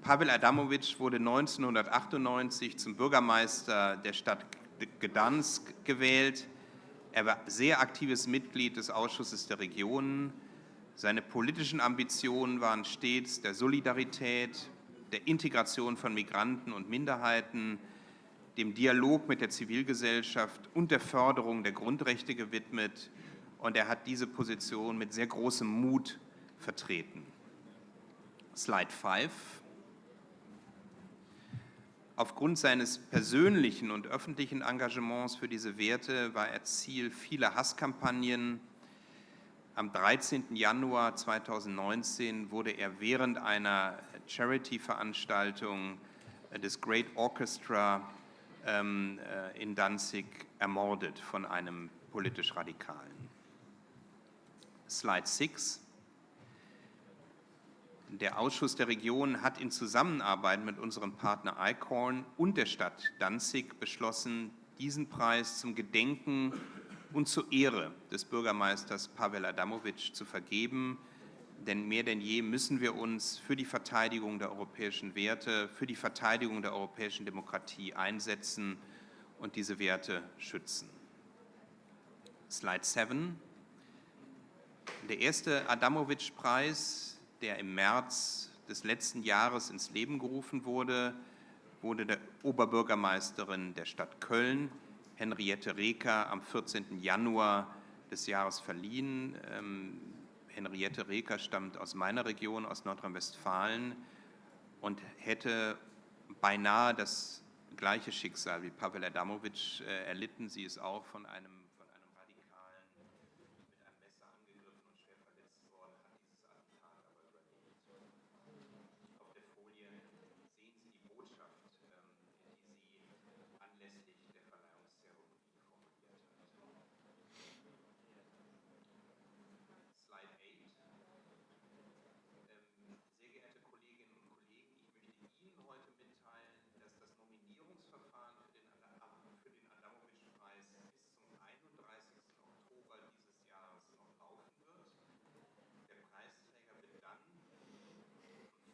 Pavel Adamowitsch wurde 1998 zum Bürgermeister der Stadt Gdansk gewählt. Er war sehr aktives Mitglied des Ausschusses der Regionen. Seine politischen Ambitionen waren stets der Solidarität, der Integration von Migranten und Minderheiten, dem Dialog mit der Zivilgesellschaft und der Förderung der Grundrechte gewidmet. Und er hat diese Position mit sehr großem Mut vertreten. Slide 5. Aufgrund seines persönlichen und öffentlichen Engagements für diese Werte war er Ziel vieler Hasskampagnen. Am 13. Januar 2019 wurde er während einer Charity-Veranstaltung des Great Orchestra in Danzig ermordet von einem politisch Radikalen. Slide 6. Der Ausschuss der Region hat in Zusammenarbeit mit unserem Partner ICORN und der Stadt Danzig beschlossen, diesen Preis zum Gedenken und zur Ehre des Bürgermeisters Pavel Adamovic zu vergeben. Denn mehr denn je müssen wir uns für die Verteidigung der europäischen Werte, für die Verteidigung der europäischen Demokratie einsetzen und diese Werte schützen. Slide 7. Der erste Adamovic-Preis, der im März des letzten Jahres ins Leben gerufen wurde, wurde der Oberbürgermeisterin der Stadt Köln, Henriette Reker, am 14. Januar des Jahres verliehen. Henriette Reker stammt aus meiner Region, aus Nordrhein-Westfalen, und hätte beinahe das gleiche Schicksal wie Pavel Adamovic erlitten. Sie ist auch von einem Radikalen mit einem Messer angegriffen und schwer verletzt worden, hat dieses Attentat aber überlebt. Auf der Folie sehen Sie die Botschaft, die sie anlässlich der Verleihungszeremonie formuliert hat. Slide 8. Sehr geehrte Kolleginnen und Kollegen, ich möchte Ihnen heute mitteilen, dass das Nominierungsverfahren für den Adamovic-Preis bis zum 31. Oktober dieses Jahres noch laufen wird. Der Preisträger wird dann am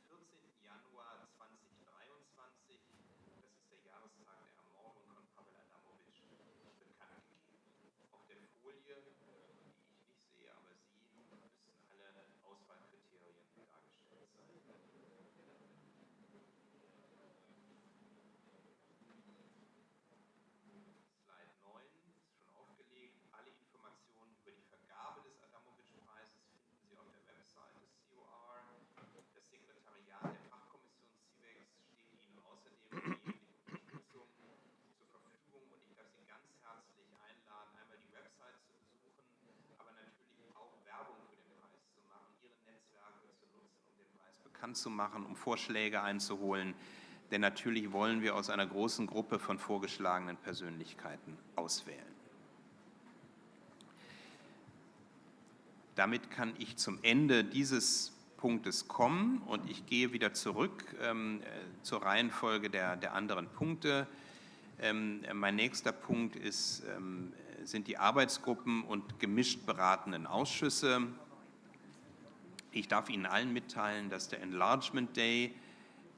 14. Januar 2023, das ist der Jahrestag der Ermordung von Pavel Adamovic, bekannt gegeben. Auf der Folie, die ich nicht sehe, aber Sie, müssten alle Auswahlkriterien dargestellt sein. Slide 9 ist schon aufgelegt. Alle Informationen über die Vergabe des Adamovic-Preises finden Sie auf der Website des COR. Das Sekretariat der Fachkommission CIVEX steht Ihnen außerdem für jegliche Unterstützung zur Verfügung, und ich darf Sie ganz herzlich einladen, einmal die Website zu besuchen, aber natürlich auch Werbung für den Preis zu machen, Ihre Netzwerke zu nutzen, um den Preis bekannt zu machen, um Vorschläge einzuholen. Denn natürlich wollen wir aus einer großen Gruppe von vorgeschlagenen Persönlichkeiten auswählen. Damit kann ich zum Ende dieses Punktes kommen und ich gehe wieder zurück zur Reihenfolge der anderen Punkte. Mein nächster Punkt sind die Arbeitsgruppen und gemischt beratenden Ausschüsse. Ich darf Ihnen allen mitteilen, dass der Enlargement Day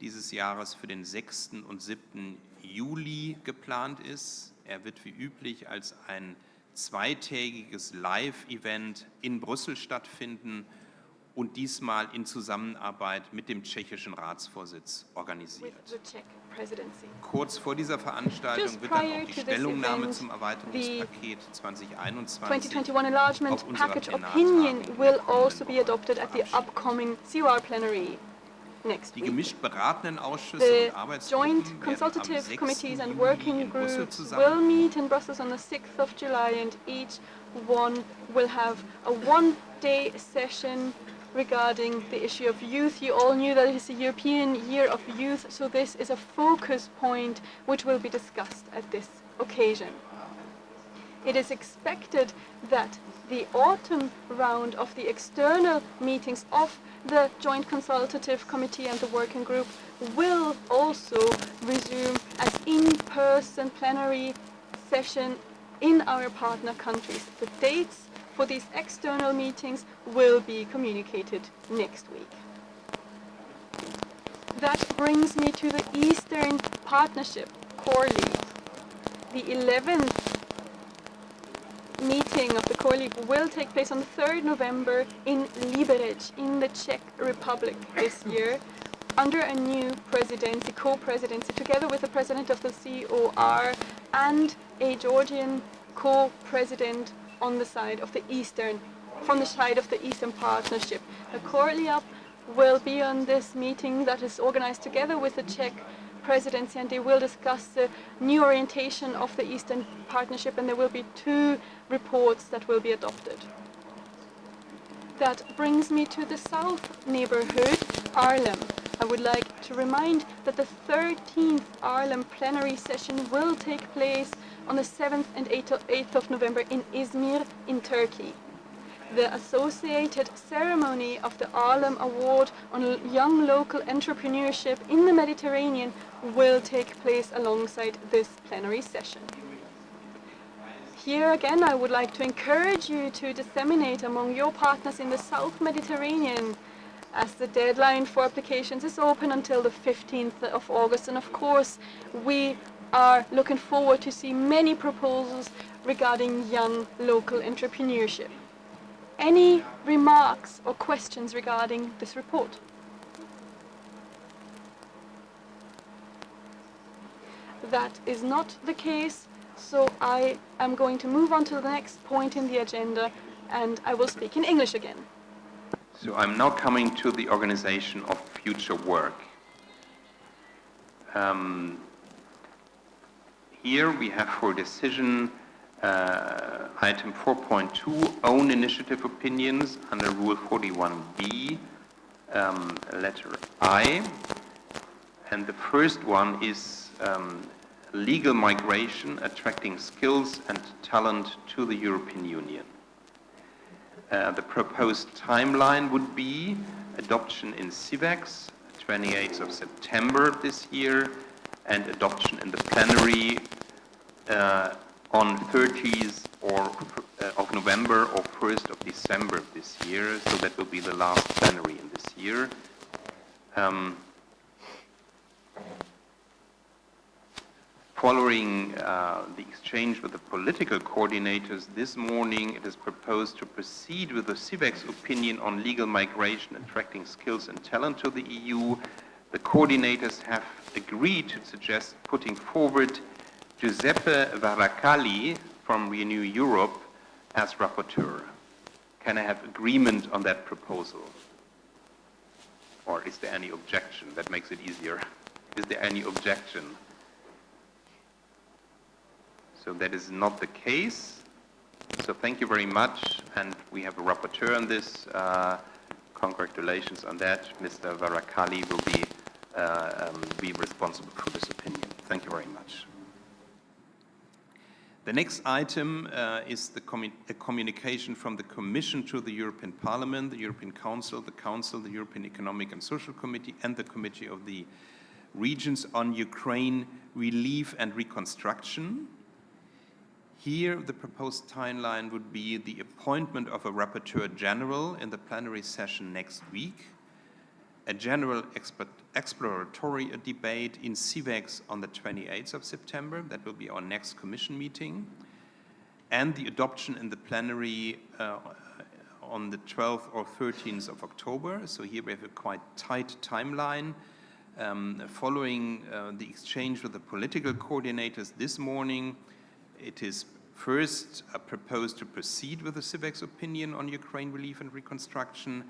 dieses Jahres für den 6. und 7. Juli geplant ist. Er wird wie üblich als ein zweitägiges Live-Event in Brüssel stattfinden und diesmal in Zusammenarbeit mit dem tschechischen Ratsvorsitz organisiert. Kurz vor dieser Veranstaltung wird dann auch die Stellungnahme zum Erweiterungspaket 2021 auf unserer Plenartagung will also be adopted at the upcoming COR plenary. Die gemischt beratenden Ausschüsse und Arbeitsgruppen joint consultative committees and working groups will meet in Brussels on the 6th of July, and each one will have a one-day session regarding the issue of youth. You all knew that it is the European Year of Youth, so this is a focus point which will be discussed at this occasion. It is expected that the autumn round of the external meetings of the Joint Consultative Committee and the Working Group will also resume as in-person plenary session in our partner countries. The dates for these external meetings will be communicated next week. That brings me to the Eastern Partnership Core League. The 11th meeting of the Core League will take place on the 3rd November in Liberec in the Czech Republic this year under a new presidency, co-presidency, together with the president of the COR and a Georgian co-president on the side of the Eastern, from the side of the Eastern Partnership. The Core League will be on this meeting that is organized together with the Czech presidency, and they will discuss the new orientation of the Eastern Partnership, and there will be 2 reports that will be adopted. That brings me to the south neighbourhood, Arlem. I would like to remind that the 13th Arlem plenary session will take place on the 7th and 8th of November in Izmir in Turkey. The associated ceremony of the Arlem Award on Young Local Entrepreneurship in the Mediterranean will take place alongside this plenary session. Here again, I would like to encourage you to disseminate among your partners in the South Mediterranean, as the deadline for applications is open until the 15th of August. And of course, we are looking forward to see many proposals regarding young local entrepreneurship. Any remarks or questions regarding this report? That is not the case, so I am going to move on to the next point in the agenda, and I will speak in English again. So I'm now coming to the organization of future work. Here we have for decision item 4.2, own initiative opinions under Rule 41B, letter I. And the first one is legal migration, attracting skills and talent to the European Union. The proposed timeline would be adoption in CIVEX, 28th of September this year, and adoption in the plenary on 30th of November or 1st of December this year, so that will be the last plenary in this year. Following the exchange with the political coordinators this morning, it is proposed to proceed with the CIVEX opinion on legal migration, attracting skills and talent to the EU. The coordinators have agreed to suggest putting forward Giuseppe Varacalli from Renew Europe as rapporteur. Can I have agreement on that proposal? Or is there any objection? That makes it easier. Is there any objection? So that is not the case. So thank you very much. And we have a rapporteur on this. Congratulations on that. Mr. Varacalli will be responsible for this opinion. Thank you very much. The next item is the communication from the Commission to the European Parliament, the European Council, the European Economic and Social Committee, and the Committee of the Regions on Ukraine relief and reconstruction. Here, the proposed timeline would be the appointment of a rapporteur general in the plenary session next week, a general exploratory debate in CIVEX on the 28th of September, that will be our next Commission meeting, and the adoption in the plenary on the 12th or 13th of October. So here we have a quite tight timeline. Following the exchange with the political coordinators this morning, it is first proposed to proceed with the CIVEX opinion on Ukraine relief and reconstruction,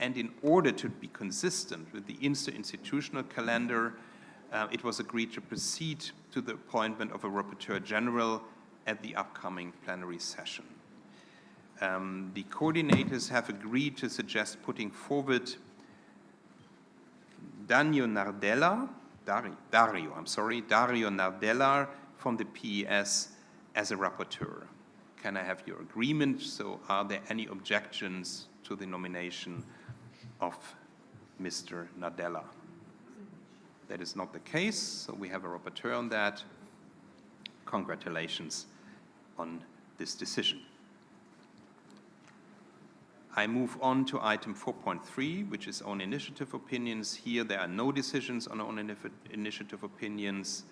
and in order to be consistent with the interinstitutional calendar, it was agreed to proceed to the appointment of a rapporteur general at the upcoming plenary session. The coordinators have agreed to suggest putting forward Dario Nardella from the PES as a rapporteur. Can I have your agreement? So are there any objections to the nomination of Mr. Nardella? That is not the case, so we have a rapporteur on that. Congratulations on this decision. I move on to item 4.3, which is own initiative opinions. Here there are no decisions on own initiative opinions.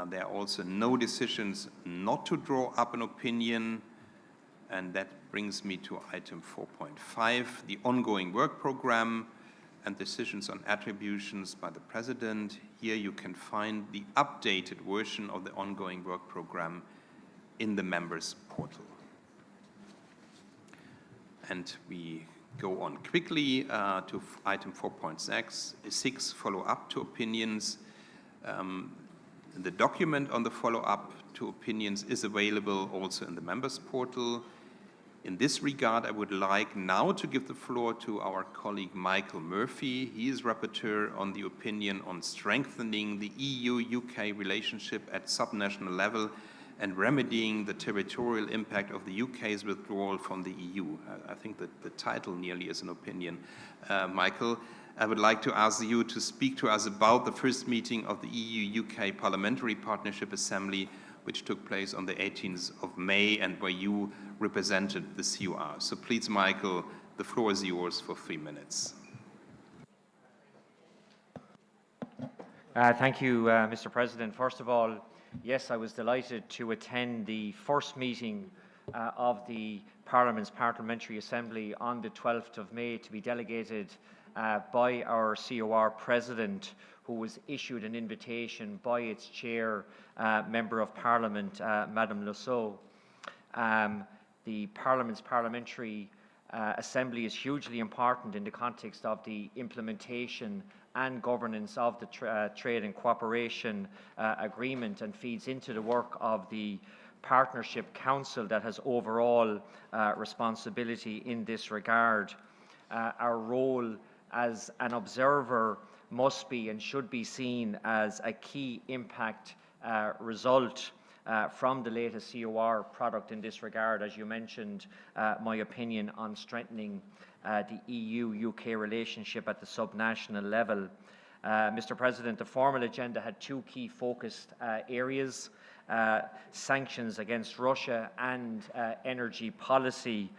There are also no decisions not to draw up an opinion, and that brings me to item 4.5, the ongoing work program and decisions on attributions by the President. Here you can find the updated version of the ongoing work program in the members' portal. And we go on quickly to item 4.6, follow-up to opinions. The document on the follow-up to opinions is available also in the members portal. In this regard, I would like now to give the floor to our colleague Michael Murphy. He is rapporteur on the opinion on strengthening the EU-UK relationship at subnational level and remedying the territorial impact of the UK's withdrawal from the EU. I think that the title nearly is an opinion. Michael, I would like to ask you to speak to us about the first meeting of the EU-UK Parliamentary Partnership Assembly, which took place on the 18th of May and where you represented the CUR. So please, Michael, the floor is yours for 3 minutes. Thank you, Mr. President. First of all, yes, I was delighted to attend the first meeting of the Parliament's Parliamentary Assembly on the 12th of May to be delegated by our COR President, who was issued an invitation by its chair, Member of Parliament, Madame Lusseau. The Parliament's Parliamentary Assembly is hugely important in the context of the implementation and governance of the Trade and Cooperation Agreement and feeds into the work of the Partnership Council that has overall responsibility in this regard. Our role as an observer must be and should be seen as a key impact result from the latest COR product in this regard. As you mentioned, my opinion on strengthening the EU-UK relationship at the subnational level. Mr. President, the formal agenda had two key focused areas, sanctions against Russia and energy policy.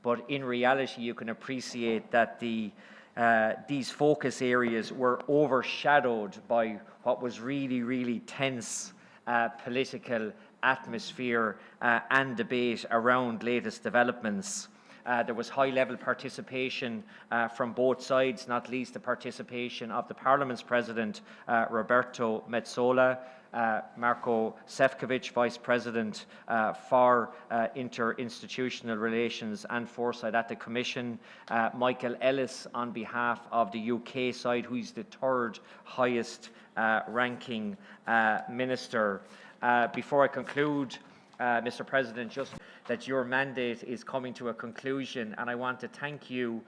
But in reality, you can appreciate that these focus areas were overshadowed by what was really tense political atmosphere and debate around latest developments. There was high-level participation from both sides, not least the participation of the Parliament's President, Roberto Metsola, Marko Šefčovič, Vice President for Interinstitutional Relations and Foresight at the Commission, Michael Ellis on behalf of the UK side, who is the third highest ranking minister. Before I conclude, Mr. President, just that your mandate is coming to a conclusion, and I want to thank you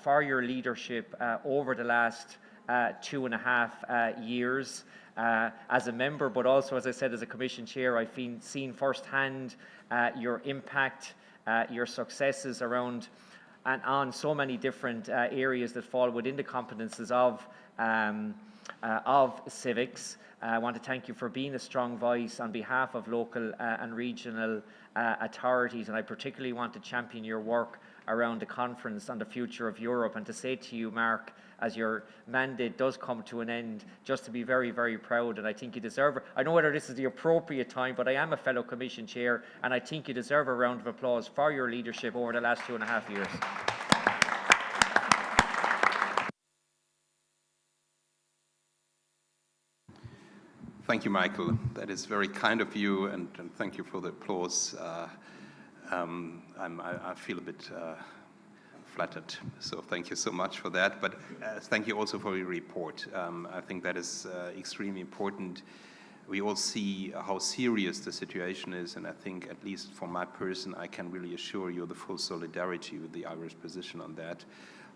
for your leadership over the last 2.5 years. As a member, but also, as I said, as a Commission Chair, I've seen firsthand your impact, your successes around and on so many different areas that fall within the competences of CIVEX. I want to thank you for being a strong voice on behalf of local and regional authorities, and I particularly want to champion your work around the conference on the future of Europe, and to say to you, Mark, as your mandate does come to an end, just to be very proud, and I think you deserve it. I know whether this is the appropriate time, but I am a fellow Commission Chair, and I think you deserve a round of applause for your leadership over the last 2.5 years. Thank you, Michael. That is very kind of you, and thank you for the applause. I feel a bit flattered, so thank you so much for that. But thank you also for your report. I think that is extremely important. We all see how serious the situation is, and I think, at least for my person, I can really assure you the full solidarity with the Irish position on that.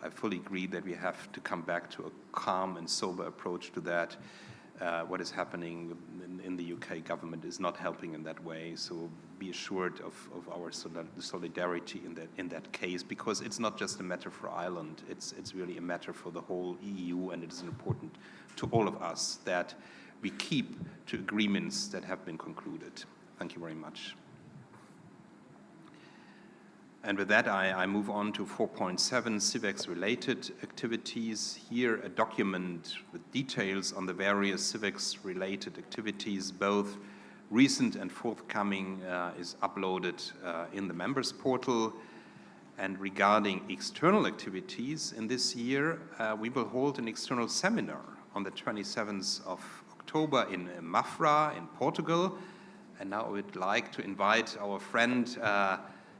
I fully agree that we have to come back to a calm and sober approach to that. What is happening in the UK government is not helping in that way, so be assured of our solidarity in that case, because it's not just a matter for Ireland, it's really a matter for the whole EU, and it is important to all of us that we keep to agreements that have been concluded. Thank you very much. And with that, I move on to 4.7, CIVEX-related activities. Here, a document with details on the various CIVEX-related activities, both recent and forthcoming, is uploaded in the members portal. And regarding external activities in this year, we will hold an external seminar on the 27th of October in Mafra in Portugal. And now I would like to invite our friend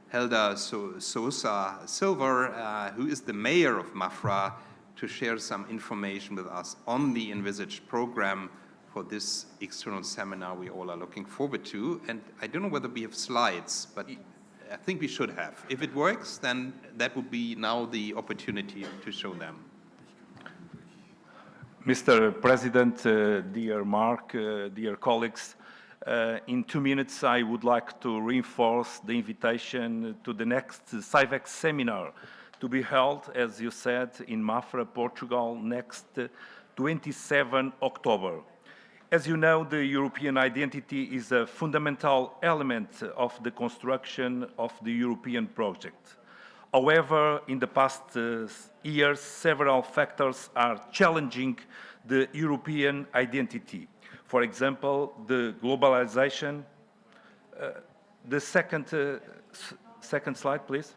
Helder Sousa Silva, who is the mayor of Mafra, to share some information with us on the envisaged program for this external seminar we all are looking forward to. And I don't know whether we have slides, but I think we should have. If it works, then that would be now the opportunity to show them. Mr. President, dear Mark, dear colleagues, in 2 minutes I would like to reinforce the invitation to the next CIVEX seminar to be held, as you said, in Mafra, Portugal, next 27 October. As you know, the European identity is a fundamental element of the construction of the European project. However, in the past years, several factors are challenging the European identity. For example, the globalization. The second slide, please.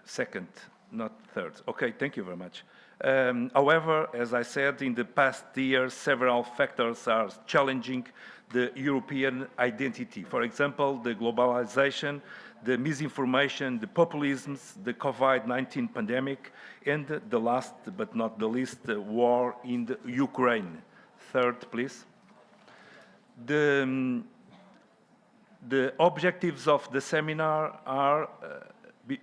Second, not third. Okay, thank you very much. However, as I said, in the past years, several factors are challenging the European identity. For example, the globalization, the misinformation, the populisms, the COVID-19 pandemic, and the last but not the least, the war in the Ukraine. Third, please. The objectives of the seminar are,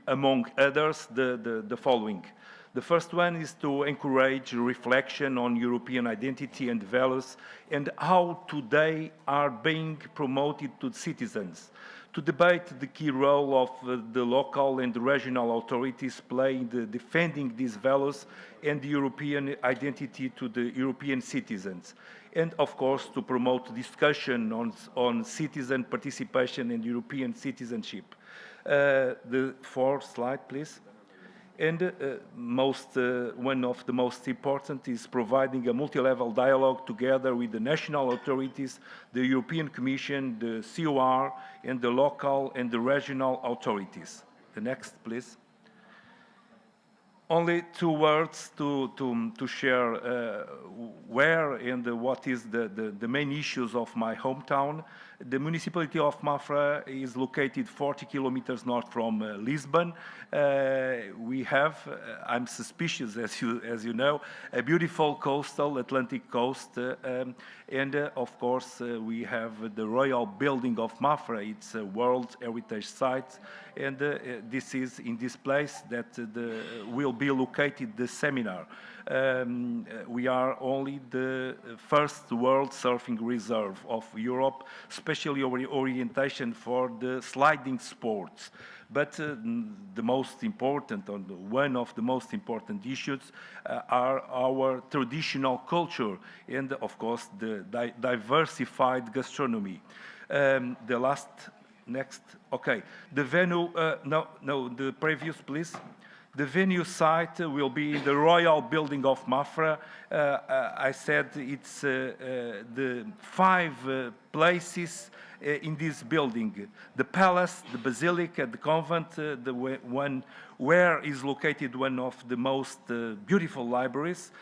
among others, the following. The first one is to encourage reflection on European identity and values and how today are being promoted to citizens, to debate the key role of the local and regional authorities play in the defending these values and the European identity to the European citizens, and of course to promote discussion on citizen participation and European citizenship. The fourth slide, please. And one of the most important is providing a multi-level dialogue together with the national authorities, the European Commission, the COR, and the local and the regional authorities. The next, please. Only 2 words to share where and what is the main issues of my hometown. The municipality of Mafra is located 40 kilometers north from Lisbon. We have, I'm suspicious as you know, a beautiful coastal Atlantic coast, and of course we have the Royal Building of Mafra. It's a World Heritage Site, and this is in this place that will be located the seminar. We are only the first world surfing reserve of Europe, especially orientation for the sliding sports. But the most important, or one of the most important issues are our traditional culture and, of course, the diversified gastronomy. The last, next, okay. The venue, no, the previous, please. The venue site will be the Royal Building of Mafra. I said it's the 5 places in this building. The palace, the basilica, the convent, the one where is located one of the most beautiful libraries,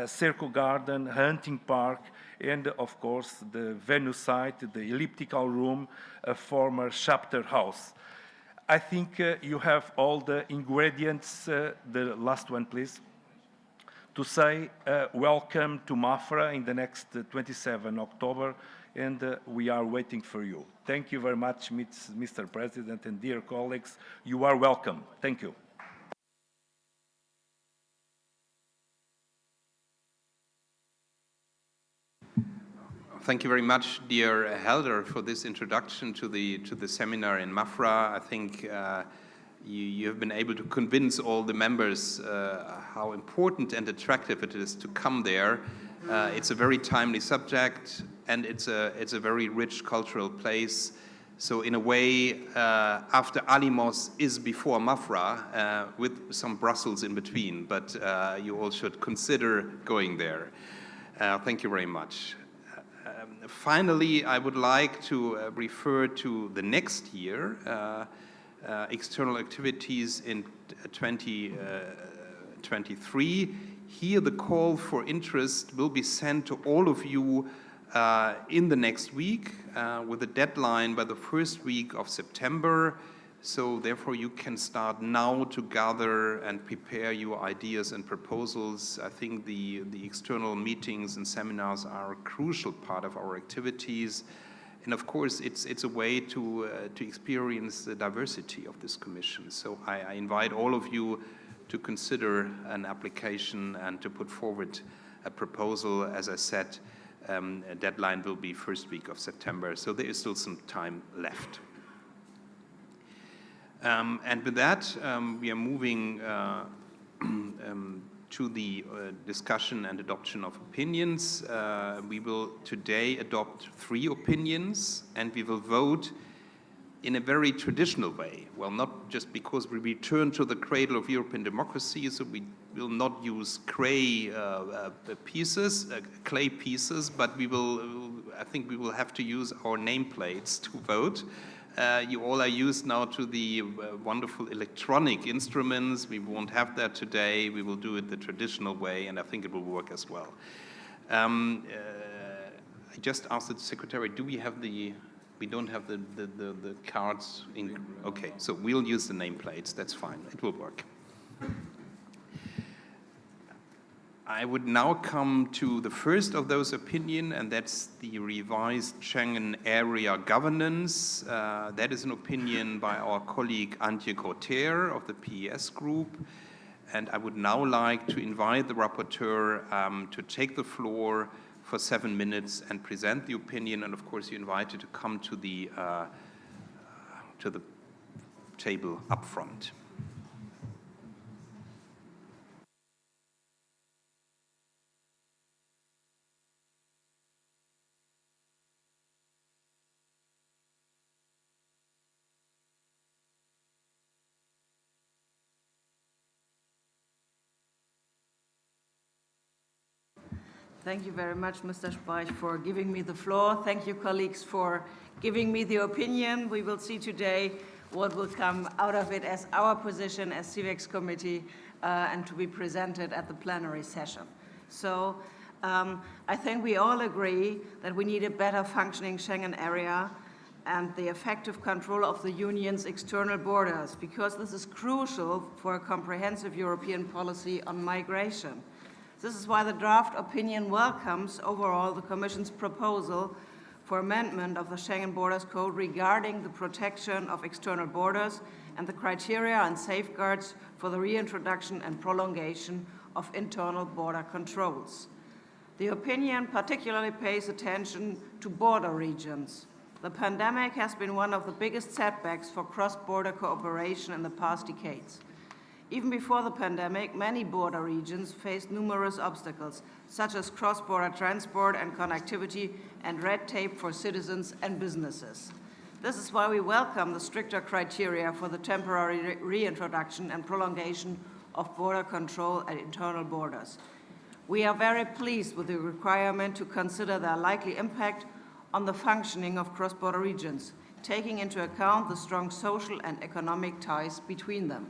Circle Garden, Hunting Park, and of course the venue site, the elliptical room, a former chapter house. I think you have all the ingredients, the last one please, to say welcome to Mafra in the next 27 October, and we are waiting for you. Thank you very much, Mr. President and dear colleagues. You are welcome. Thank you. Thank you very much, dear Helder, for this introduction to the seminar in Mafra. I think you have been able to convince all the members how important and attractive it is to come there. It's a very timely subject, and it's a very rich cultural place. So in a way, after Alimos is before Mafra, with some Brussels in between, but you all should consider going there. Thank you very much. Finally, I would like to refer to the next year, external activities in 2023. Here, the call for interest will be sent to all of you in the next week, with a deadline by the first week of September. So therefore, you can start now to gather and prepare your ideas and proposals. I think the external meetings and seminars are a crucial part of our activities. And of course, it's a way to experience the diversity of this commission. So I invite all of you to consider an application and to put forward a proposal. As I said, a deadline will be first week of September, so there is still some time left. And with that, we are moving to the discussion and adoption of opinions. We will today adopt 3 opinions, and we will vote in a very traditional way. Well, not just because we return to the cradle of European democracy, so we will not use clay pieces, but we will, I think we will have to use our nameplates to vote. You all are used now to the wonderful electronic instruments. We won't have that today. We will do it the traditional way, and I think it will work as well. I just asked the secretary, do we have we don't have the cards in, okay, so we'll use the nameplates, that's fine, it will work. I would now come to the first of those opinions, and that's the revised Schengen area governance. That is an opinion by our colleague Antje Grotter of the PES group. And I would now like to invite the rapporteur to take the floor for 7 minutes and present the opinion. And of course, you're invited to come to the table up front. Thank you very much, Mr. Speich, for giving me the floor. Thank you, colleagues, for giving me the opinion. We will see today what will come out of it as our position as CIVEX committee and to be presented at the plenary session. So I think we all agree that we need a better functioning Schengen area and the effective control of the Union's external borders, because this is crucial for a comprehensive European policy on migration. This is why the draft opinion welcomes overall the Commission's proposal for amendment of the Schengen Borders Code regarding the protection of external borders and the criteria and safeguards for the reintroduction and prolongation of internal border controls. The opinion particularly pays attention to border regions. The pandemic has been one of the biggest setbacks for cross-border cooperation in the past decades. Even before the pandemic, many border regions faced numerous obstacles, such as cross-border transport and connectivity and red tape for citizens and businesses. This is why we welcome the stricter criteria for the temporary reintroduction and prolongation of border control at internal borders. We are very pleased with the requirement to consider their likely impact on the functioning of cross-border regions, taking into account the strong social and economic ties between them.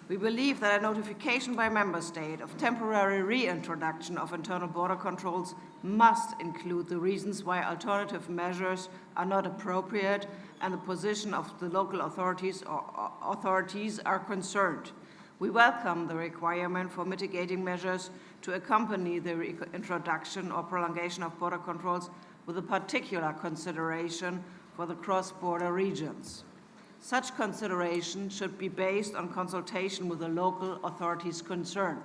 We believe that a notification by member state of temporary reintroduction of internal border controls must include the reasons why alternative measures are not appropriate and the position of the local authorities are concerned. We welcome the requirement for mitigating measures to accompany the introduction or prolongation of border controls with a particular consideration for the cross-border regions. Such consideration should be based on consultation with the local authorities concerned.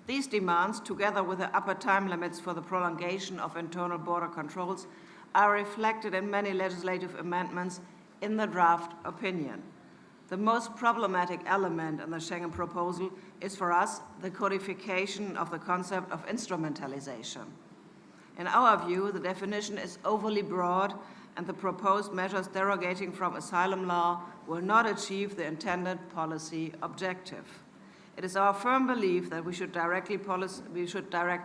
These demands, together with the upper time limits for the prolongation of internal border controls, are reflected in many legislative amendments in the draft opinion. The most problematic element in the Schengen proposal is for us the codification of the concept of instrumentalization. In our view, the definition is overly broad, and the proposed measures derogating from asylum law will not achieve the intended policy objective. It is our firm belief that we should direct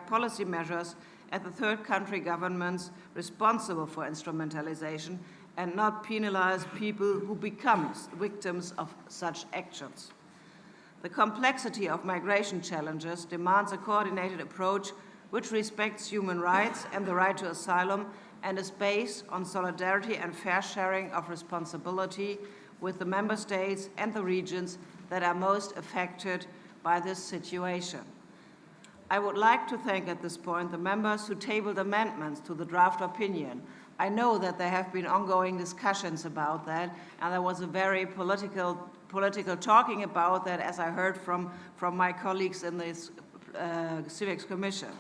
policy measures at the third country governments responsible for instrumentalization and not penalize people who become victims of such actions. The complexity of migration challenges demands a coordinated approach which respects human rights and the right to asylum and is based on solidarity and fair sharing of responsibility with the member states and the regions that are most affected by this situation. I would like to thank at this point the members who tabled amendments to the draft opinion. I know that there have been ongoing discussions about that, and there was a very political talking about that, as I heard from my colleagues in this CIVEX Commission.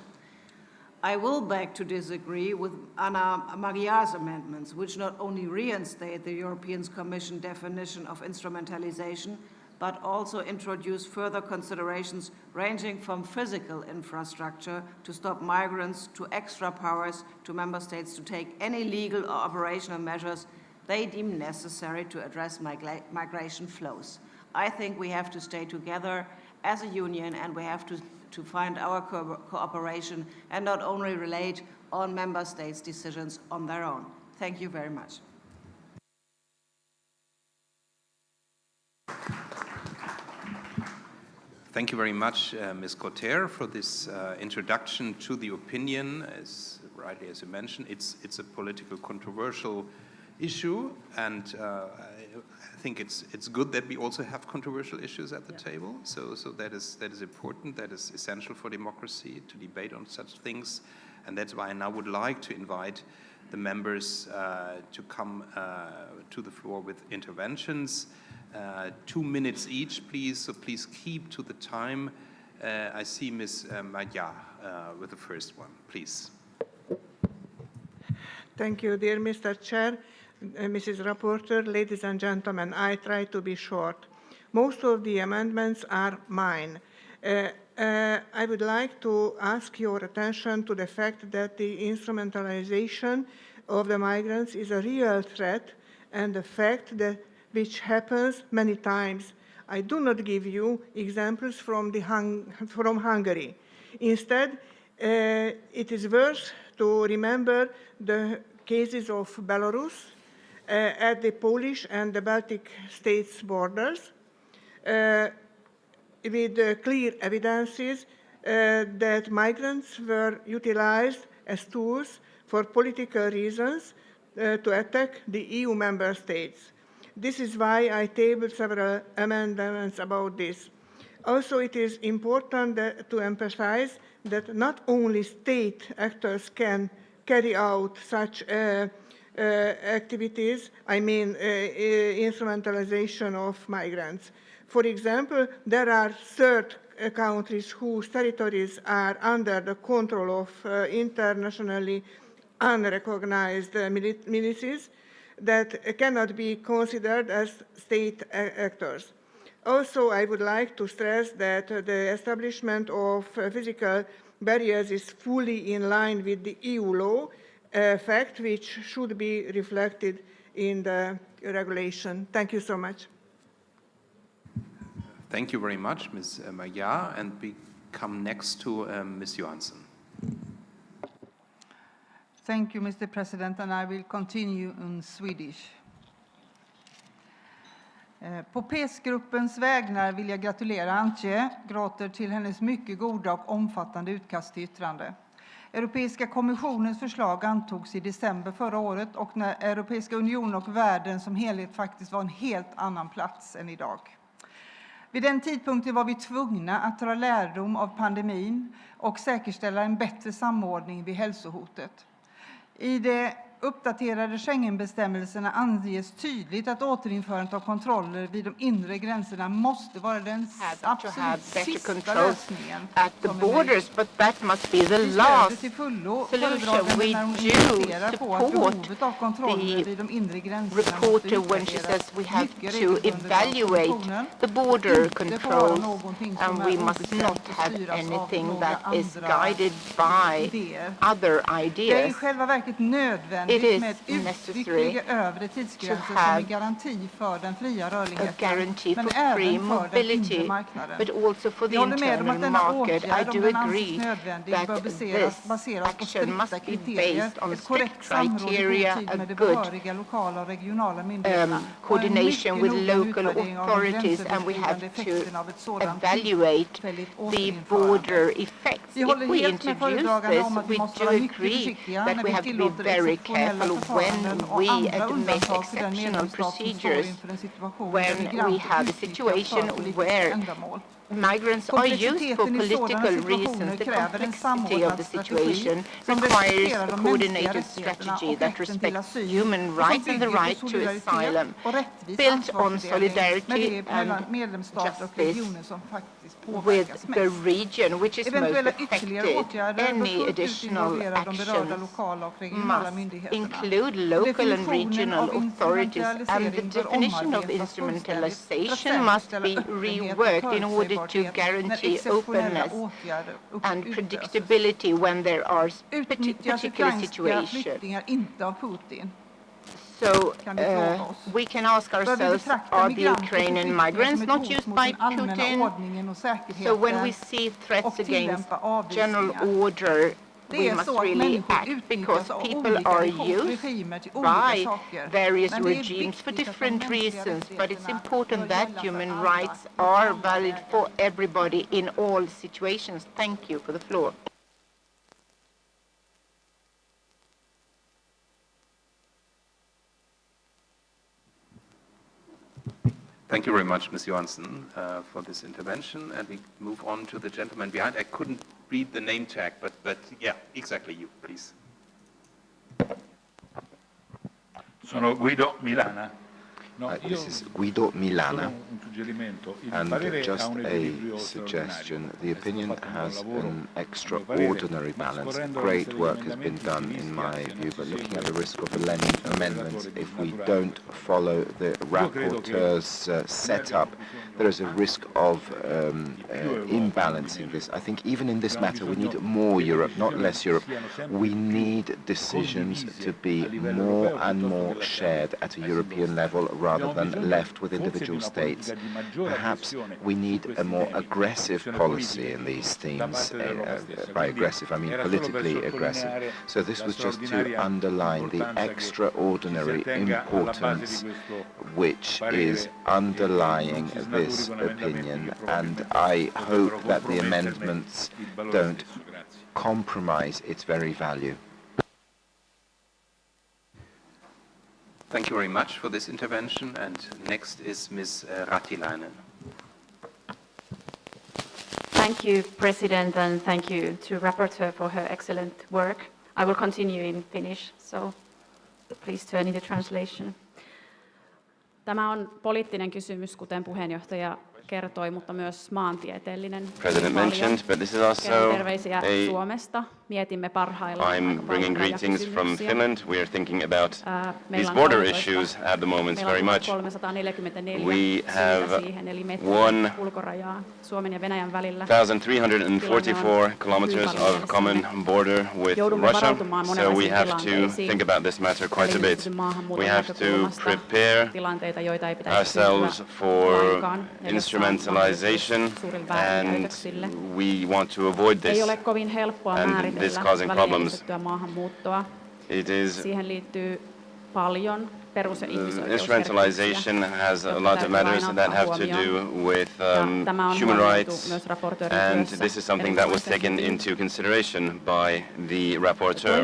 I will beg to disagree with Anna Maria's amendments, which not only reinstate the European Commission definition of instrumentalization, but also introduce further considerations ranging from physical infrastructure to stop migrants to extra powers to member states to take any legal or operational measures they deem necessary to address migration flows. I think we have to stay together as a union, and we have to find our cooperation and not only relate on member states' decisions on their own. Thank you very much. Thank you very much, Ms. Cotter, for this introduction to the opinion. As rightly as you mentioned, it's a political controversial issue, and I think it's good that we also have controversial issues at the table. So that is important. That is essential for democracy, to debate on such things, and that's why I now would like to invite the members to come to the floor with interventions. 2 minutes each, please. So please keep to the time. I see Ms. Maya with the first one, please. Thank you, dear Mr. Chair, Mrs. Rapporteur, ladies and gentlemen. I try to be short. Most of the amendments are mine. I would like to ask your attention to the fact that the instrumentalization of the migrants is a real threat, and the fact that which happens many times. I do not give you examples from Hungary. Instead, it is worth to remember the cases of Belarus at the Polish and the Baltic states borders, with clear evidences that migrants were utilized as tools for political reasons to attack the EU member states. This is why I tabled several amendments about this. Also, it is important to emphasize that not only state actors can carry out such activities, I mean instrumentalization of migrants. For example, there are third countries whose territories are under the control of internationally unrecognized militias that cannot be considered as state actors. Also, I would like to stress that the establishment of physical barriers is fully in line with the EU law, a fact which should be reflected in the regulation. Thank you so much. Thank you very much, Ms. Maya, and we come next to Ms. Johansson. Thank you, Mr. President, and I will continue in Swedish. På PES-gruppens vägnar vill jag gratulera Antje Grotter till hennes mycket goda och omfattande utkast till yttrande. Europeiska kommissionens förslag antogs i december förra året, och när Europeiska unionen och världen som helhet faktiskt var en helt annan plats än idag. Vid den tidpunkten var vi tvungna att dra lärdom av pandemin och säkerställa en bättre samordning vid hälsohotet. I de uppdaterade Schengenbestämmelserna anges tydligt att återinförandet av kontroller vid de inre gränserna måste vara den absolut sista lösningen at the borders, but that must be the last solution. We do support the reporter when she says we have to evaluate the border controls, and we must not have anything that is guided by other ideas. It is necessary to have a guarantee for free mobility, but also for the internal market. I do agree that this action must be based on strict criteria, a good coordination with local authorities, and we have to evaluate the border effects if we introduce this, we do agree that we have to be very careful when we admit exceptional procedures when we have a situation where migrants are used for political reasons. The complexity of the situation requires a coordinated strategy that respects human rights and the right to asylum, built on solidarity and justice with the region which is most affected. Any additional actions must include local and regional authorities, and the definition of instrumentalization must be reworked in order to guarantee openness and predictability when there are particular situations. So we can ask ourselves, are the Ukrainian migrants not used by Putin? So when we see threats against general order, we must really act, because people are used by various regimes for different reasons, but it's important that human rights are valid for everybody in all situations. Thank you for the floor. Thank you very much, Ms. Johansson, for this intervention. And we move on to the gentleman behind. I couldn't read the name tag, but yeah, exactly you, please. Sono Guido Milana. This is Guido Milana, and just a suggestion. The opinion has an extraordinary balance. Great work has been done, in my view, but looking at the risk of amendments, if we don't follow the rapporteur's setup, there is a risk of imbalancing this. I think even in this matter, we need more Europe, not less Europe. We need decisions to be more and more shared at a European level, rather than left with individual states. Perhaps we need a more aggressive policy in these themes. By aggressive, I mean politically aggressive. So this was just to underline the extraordinary importance which is underlying this opinion, and I hope that the amendments don't compromise its very value. Thank you very much for this intervention. And next is Ms. Ratilainen. Thank you, President, and thank you to Rapporteur for her excellent work. I will continue in Finnish, so please turn in the translation. Tämä on poliittinen kysymys, kuten puheenjohtaja kertoi, mutta myös maantieteellinen. President mentioned, but this is also terveisiä Suomesta. Mietimme parhaillaan. I'm bringing greetings from Finland. We are thinking about these border issues at the moment very much. We have 1,344 kilometers of common border with Russia, so we have to think about this matter quite a bit. We have to prepare ourselves for instrumentalization, and we want to avoid this, and this causing problems. It is instrumentalization has a lot of matters that have to do with human rights, and this is something that was taken into consideration by the rapporteur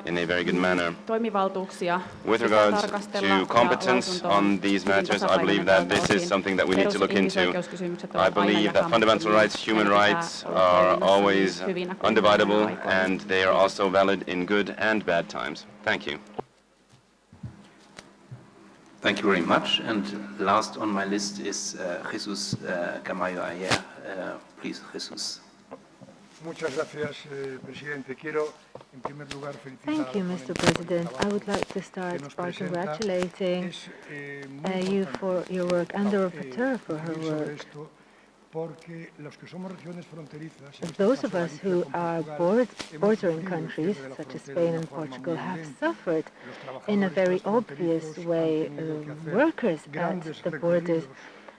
in a very good manner. With regards to competence on these matters, I believe that this is something that we need to look into. I believe that fundamental rights, human rights, are always undividable, and they are also valid in good and bad times. Thank you. Thank you very much. And last on my list is Jesus Camayo Ayer. Please, Jesus. Muchas gracias, presidente. Quiero, en primer lugar, felicitar. Thank you, Mr. President. I would like to start by congratulating you for your work and the rapporteur for her work. Those of us who are bordering countries, such as Spain and Portugal, have suffered in a very obvious way. Workers at the borders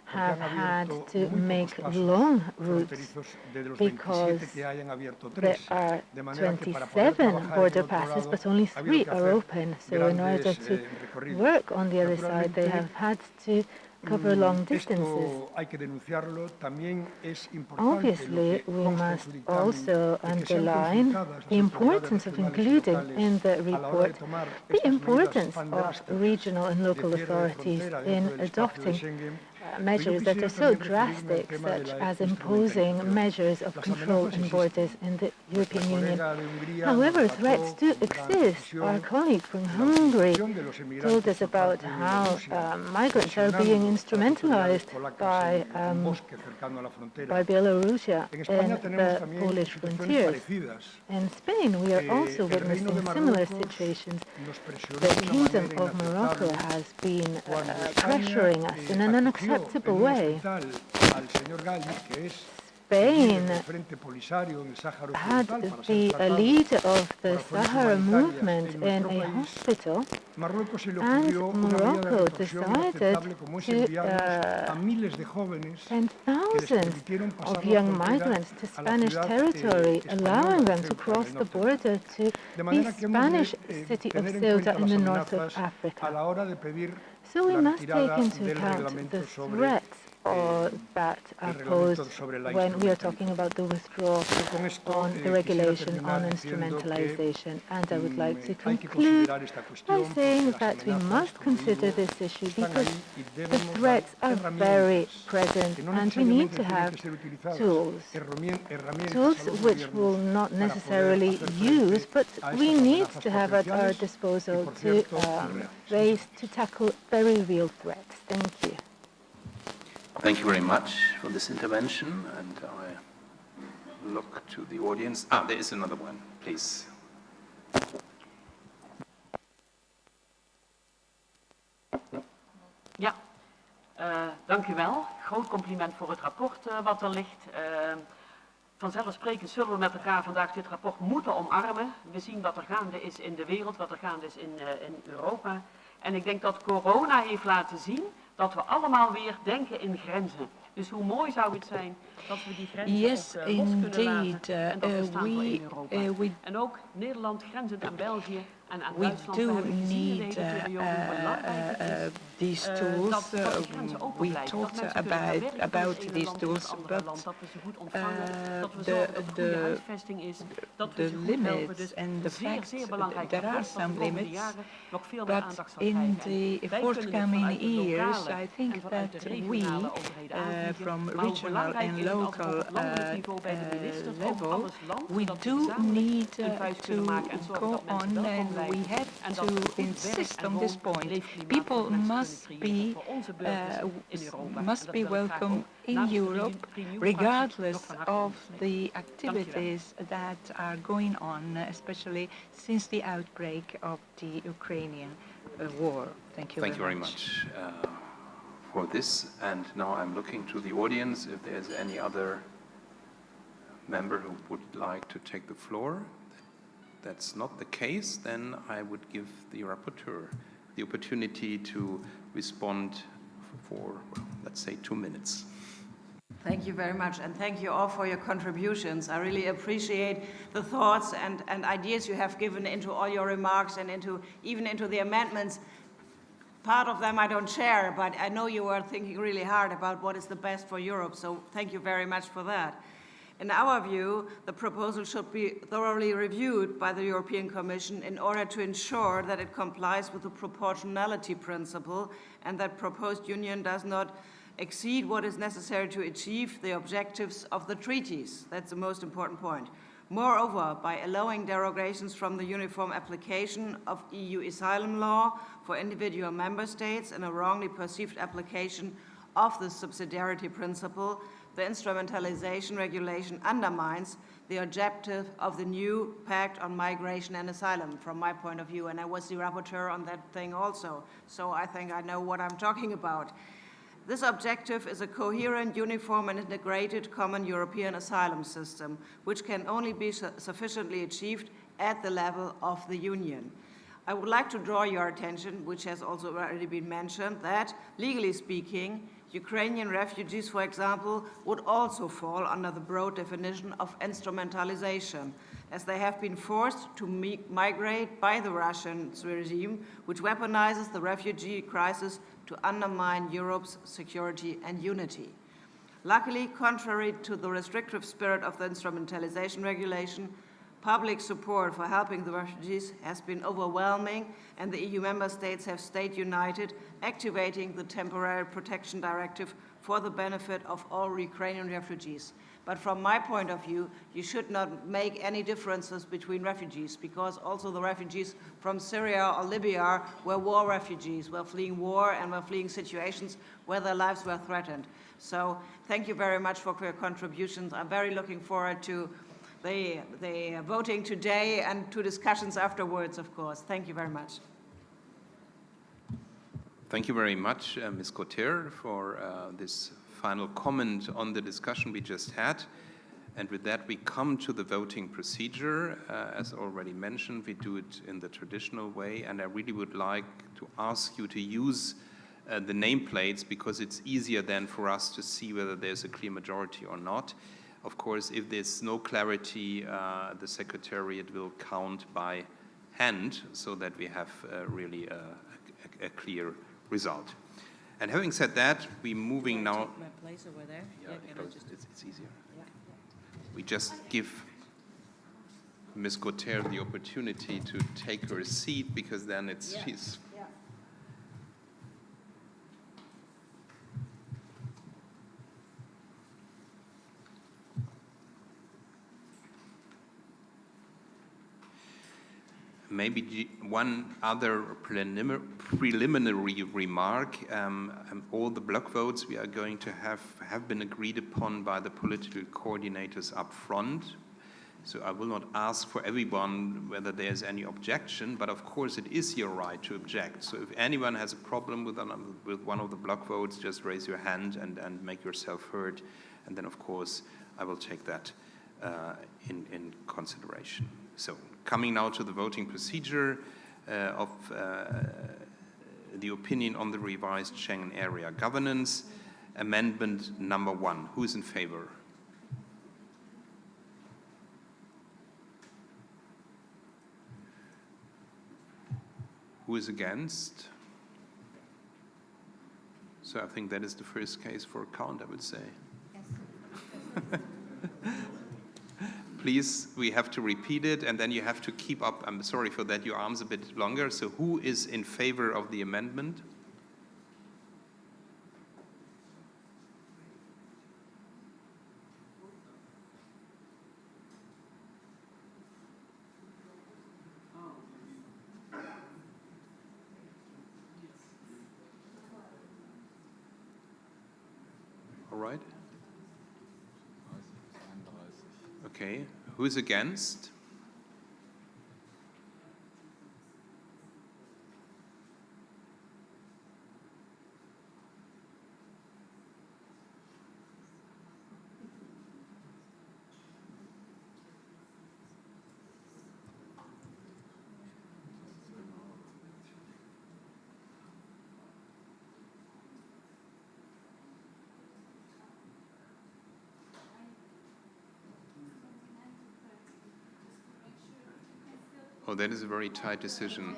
have had to make long routes because there are 27 border passes, but only 3 are open. So in order to work on the other side, they have had to cover long distances. Esto hay que denunciarlo. También es importante Obviously, lo que we consta en must su dictamen, also de que sean underline consultadas the las autoridades importance of regionales y including locales in the a la hora de report tomar the estas medidas importance tan of drásticas regional and de local cierre de authorities frontera in dentro del espacio de adopting Schengen. measures that are so drastic, such as imposing measures of control and borders in the European Union. However, threats do exist. Our colleague from Hungary told us about how migrants are being instrumentalized by Belarusia in the Polish frontiers. In Spain, we are also witnessing similar situations. The Kingdom of Morocco has been pressuring us in an unacceptable way. Spain had the leader of the Sahara movement in a hospital, and Morocco decided to send thousands of young migrants to Spanish territory, allowing them to cross the border to the Spanish city of Ceuta in the north of Africa. So we must take into account the threats that are posed when we are talking about the withdrawal on the regulation on instrumentalization. And I would like to conclude by saying that we must consider this issue because the threats are very present and we need to have tools which we'll not necessarily use, but we need to have at our disposal to tackle very real threats. Thank you. Thank you very much for this intervention, and I look to the audience. There is another one, please. Ja, dank u wel. Groot compliment voor het rapport wat er ligt. Vanzelfsprekend zullen we met elkaar vandaag dit rapport moeten omarmen. We zien wat er gaande is in de wereld, wat er gaande is in Europa. En ik denk dat corona heeft laten zien dat we allemaal weer denken in grenzen. Dus hoe mooi zou het zijn dat we die grenzen los kunnen laten en dat we staan voor in Europa. En ook Nederland grenzend aan België en aan Duitsland. We hebben gezien in deze periode hoe belangrijk het is these tools. dat de grenzen open We blijven. Dat talked mensen kunnen gaan werken about in een these land, in tools, een andere but land, dat we ze goed ontvangen, dat we zorgen dat er goede huisvesting is, dat we ze goed helpen. Dus and the zeer, fact zeer belangrijk there are rapport dat de some komende limits, jaren nog veel meer but aandacht zal in krijgen. the Wij forthcoming years, lokale I think en vanuit that de we, regionale overheden aanvliegen. from Maar hoe regional belangrijk and is het als we local op landelijk niveau bij de ministers over level, alles land, we dat we do gezamenlijk need een vuist kunnen to maken en zorgen go dat mensen on, welkom and blijven. we have En dat we to goed werk insist en on this woon- point. leefklimaat People voor mensen must kunnen creëren be voor onze burgers in Europa. En must dat be wil ik graag welcome ook in namens de Europe, Renew-fractie regardless nog van harte of onderstrepen. the activities that are going on, especially since the outbreak of the Ukrainian war. Thank you very much. For this, and now I'm looking to the audience if there's any other member who would like to take the floor. That's not the case, then I would give the rapporteur the opportunity to respond for, well, let's say 2 minutes. Thank you very much, and thank you all for your contributions. I really appreciate the thoughts and ideas you have given into all your remarks and even into the amendments. Part of them I don't share, but I know you are thinking really hard about what is the best for Europe, so thank you very much for that. In our view, the proposal should be thoroughly reviewed by the European Commission in order to ensure that it complies with the proportionality principle and that proposed union does not exceed what is necessary to achieve the objectives of the treaties. That's the most important point. Moreover, by allowing derogations from the uniform application of EU asylum law for individual member states and a wrongly perceived application of the subsidiarity principle, the instrumentalization regulation undermines the objective of the new Pact on Migration and Asylum, from my point of view, and I was the rapporteur on that thing also, so I think I know what I'm talking about. This objective is a coherent, uniform and integrated common European asylum system, which can only be sufficiently achieved at the level of the Union. I would like to draw your attention, which has also already been mentioned, that, legally speaking, Ukrainian refugees, for example, would also fall under the broad definition of instrumentalization, as they have been forced to migrate by the Russian regime, which weaponizes the refugee crisis to undermine Europe's security and unity. Luckily, contrary to the restrictive spirit of the instrumentalization regulation, public support for helping the refugees has been overwhelming, and the EU member states have stayed united, activating the Temporary Protection Directive for the benefit of all Ukrainian refugees. But from my point of view, you should not make any differences between refugees, because also the refugees from Syria or Libya were war refugees, were fleeing war and were fleeing situations where their lives were threatened. So thank you very much for your contributions. I'm very looking forward to the voting today and to discussions afterwards, of course. Thank you very much. Thank you very much, Ms. Cotter, for this final comment on the discussion we just had. And with that, we come to the voting procedure. As already mentioned, we do it in the traditional way, and I really would like to ask you to use the nameplates, because it's easier then for us to see whether there's a clear majority or not. Of course, if there's no clarity, the Secretariat will count by hand so that we have really a clear result. And having said that, we're moving now. My place over there. It's easier. We just give Ms. Cotter the opportunity to take her seat, because then she's. Maybe one other preliminary remark. All the block votes we are going to have been agreed upon by the political coordinators up front. So I will not ask for everyone whether there's any objection, but of course it is your right to object. So if anyone has a problem with one of the block votes, just raise your hand and make yourself heard. And then of course I will take that in consideration. So coming now to the voting procedure of the opinion on the revised Schengen area governance, amendment number 1. Who is in favor? Who is against? So I think that is the first case for a count, I would say. Yes. Please, we have to repeat it, and then you have to keep up, I'm sorry for that, your arms a bit longer. So who is in favor of the amendment? All right. Okay, who is against? Oh, that is a very tight decision.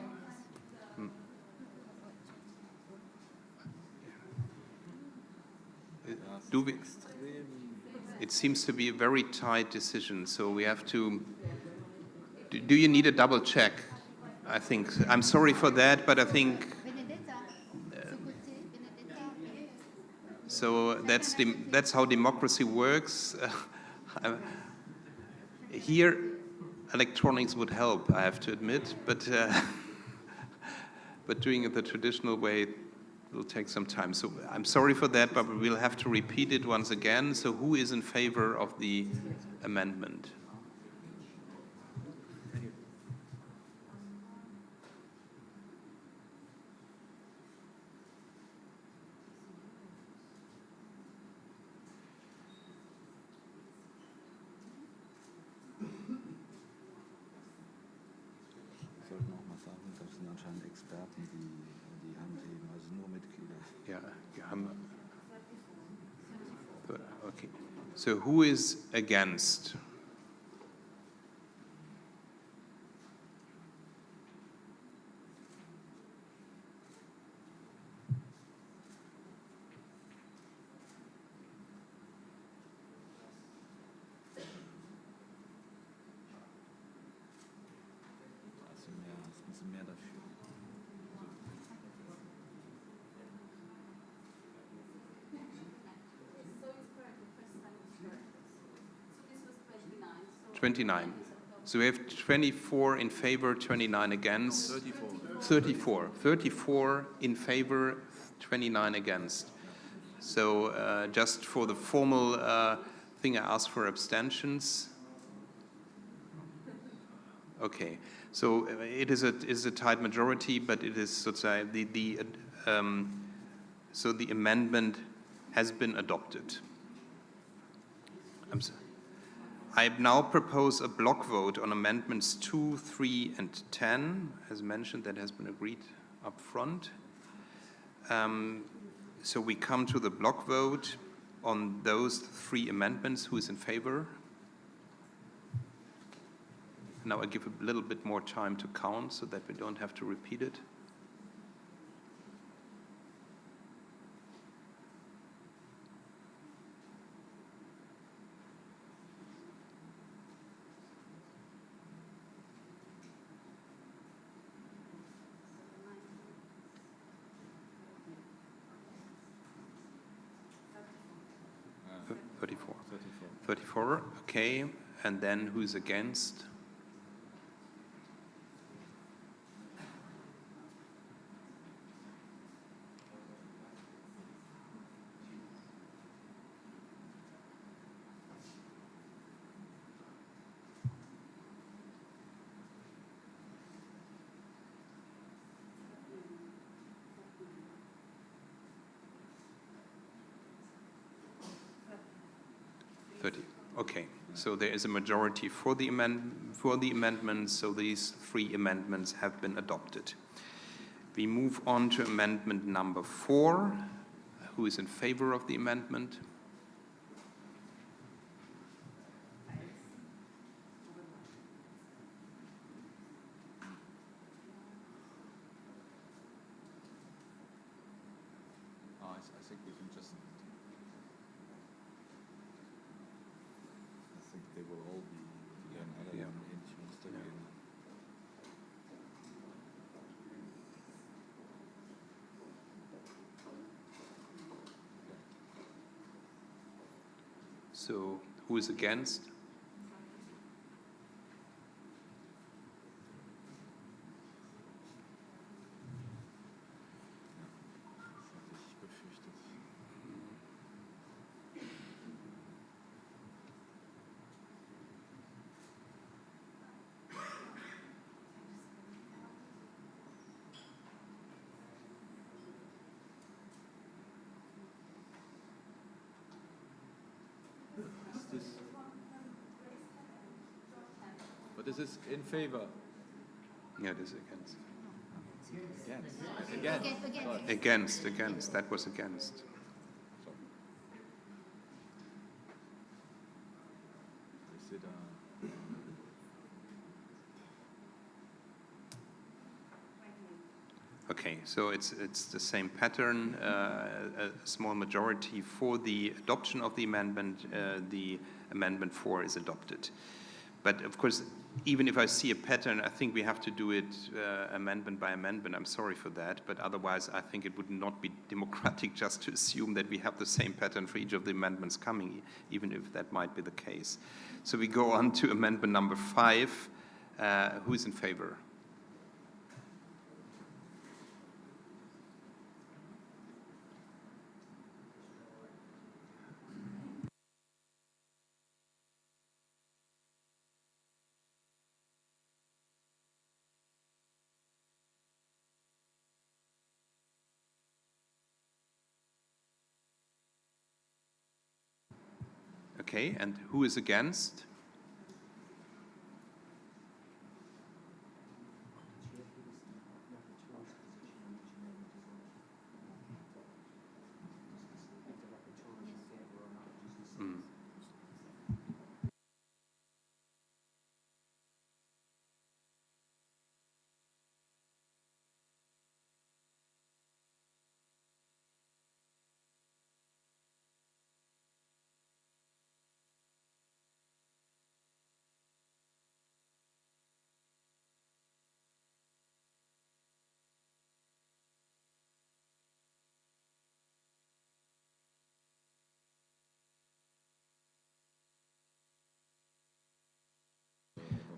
It seems to be a very tight decision, so we have to. Do you need a double check? I think. I'm sorry for that, but I think. So that's how democracy works. Here. Electronics would help, I have to admit, but doing it the traditional way will take some time. So I'm sorry for that, but we'll have to repeat it once again. So who is in favor of the amendment? Okay. So who is against? 29. So we have 24 in favor, 29 against. 34. 34 in favor, 29 against. So just for the formal thing, I ask for abstentions. Okay. So it is a tight majority, but it is so to say so the amendment has been adopted. I now propose a block vote on amendments 2, 3, and 10. As mentioned, that has been agreed up front. So we come to the block vote on those 3 amendments. Who is in favor? Now I give a little bit more time to count so that we don't have to repeat it. Uh, 34. 34, okay. And then who's against? Okay, so there is a majority for the amendments, so these 3 amendments have been adopted. We move on to amendment number 4. Who is in favor of the amendment? I think we can just. I think they will all be again. So who is against? But this is in favor. Yeah, this is against. Against. That was against. Is it, Okay, so it's the same pattern. A small majority for the adoption of the amendment. The amendment 4 is adopted. But of course, even if I see a pattern, I think we have to do it amendment by amendment. I'm sorry for that, but otherwise I think it would not be democratic just to assume that we have the same pattern for each of the amendments coming, even if that might be the case. So we go on to amendment number 5. Who is in favor? Okay, and who is against?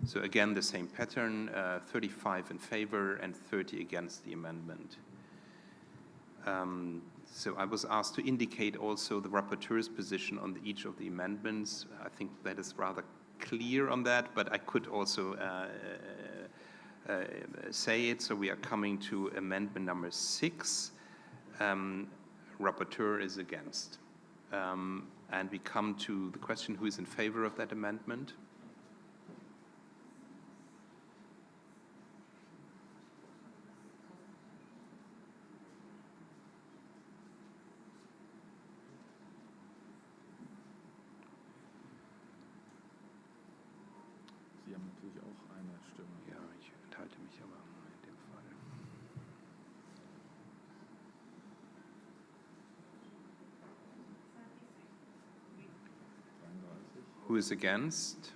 So again, the same pattern, 35 in favor and 30 against the amendment. So I was asked to indicate also the rapporteur's position on each of the amendments. I think that is rather clear on that, but I could also say it. So we are coming to amendment number 6. Rapporteur is against. And we come to the question, who is in favor of that amendment? Sie haben natürlich auch eine Stimme. Ja, ich enthalte mich aber in dem Fall. Who is against?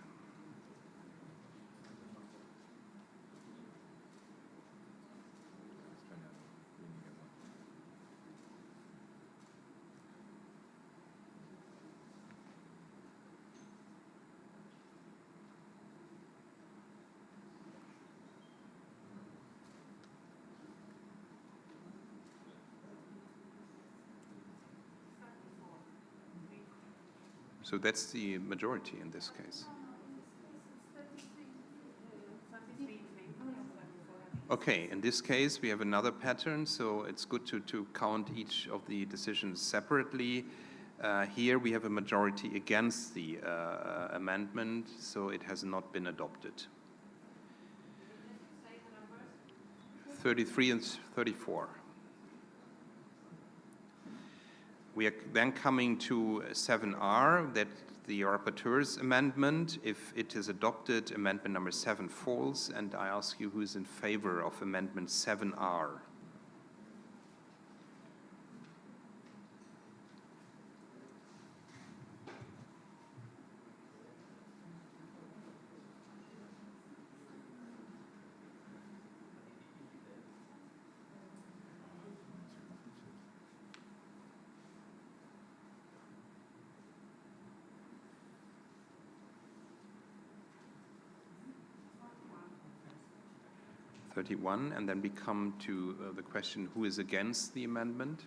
So that's the majority in this case. Okay, in this case, we have another pattern, so it's good to count each of the decisions separately. Here we have a majority against the amendment, so it has not been adopted. 33 and 34. We are then coming to 7R, that the rapporteur's amendment. If it is adopted, amendment number 7 falls, and I ask you who is in favor of amendment 7R. And then we come to the question, who is against the amendment?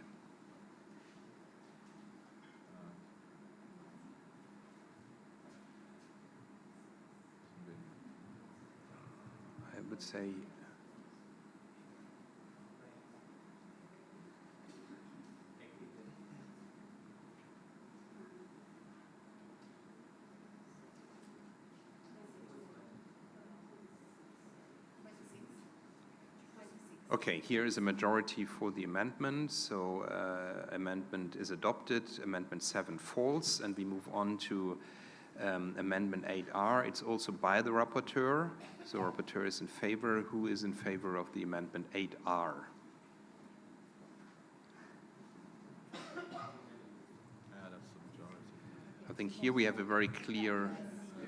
I would say okay, here is a majority for the amendment, so amendment is adopted, amendment 7 falls, and we move on to amendment 8R. It's also by the rapporteur, so rapporteur is in favor. Who is in favor of the amendment 8R? I think here we have a very clear,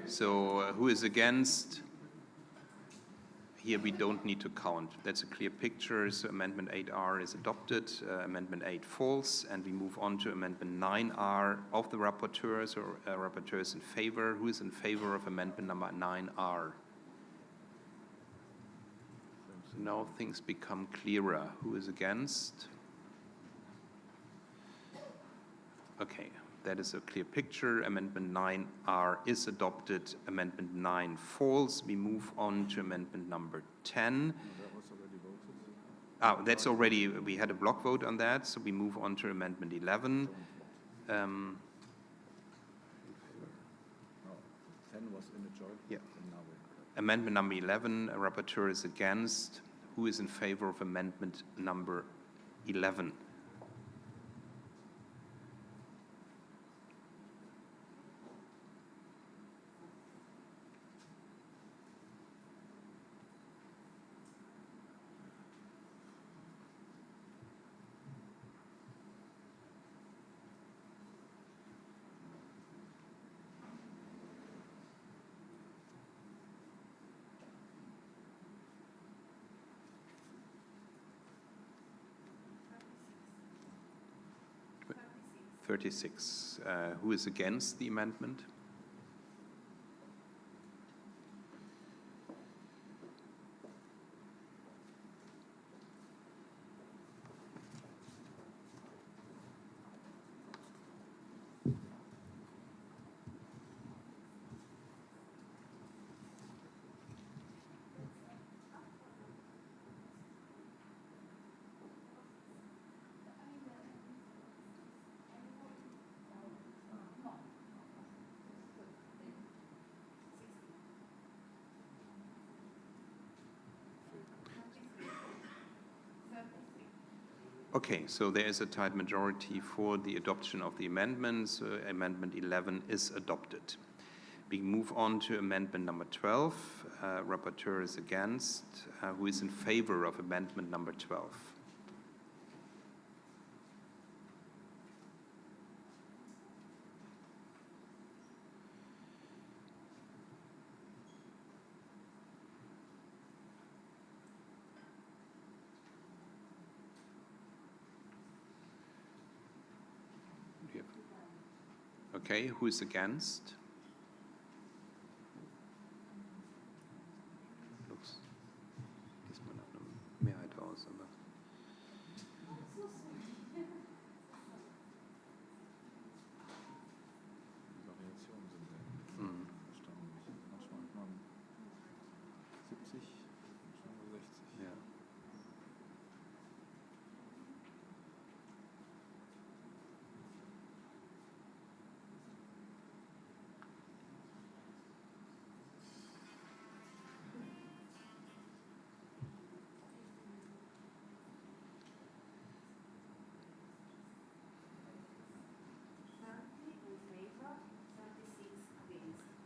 so who is against? Here we don't need to count. That's a clear picture. So amendment 8R is adopted, amendment 8 falls, and we move on to amendment 9R of the rapporteur. So rapporteur is in favor. Who is in favor of amendment number 9R? So now things become clearer. Who is against? Okay. That is a clear picture. Amendment 9R is adopted. Amendment 9 falls. We move on to amendment number 10. That's already, we had a block vote on that, so we move on to amendment 11. 10 was in majority. Yeah. Amendment number 11, rapporteur is against. Who is in favor of amendment number 11? Who is against the amendment? Okay, so there is a tight majority for the adoption of the amendments. Amendment 11 is adopted. We move on to amendment number 12. Rapporteur is against. Who is in favor of amendment number 12? Okay, who is against? Looks diesmal nach einer Mehrheit aus, aber Variationen sind erstaunlich. Manchmal hat man 70, manchmal nur 60. ja.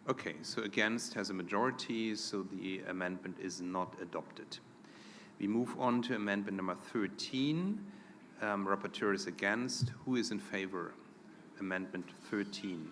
Okay, so against has a majority, so the amendment is not adopted. We move on to amendment number 13. Rapporteur is against. Who is in favor? Amendment 13.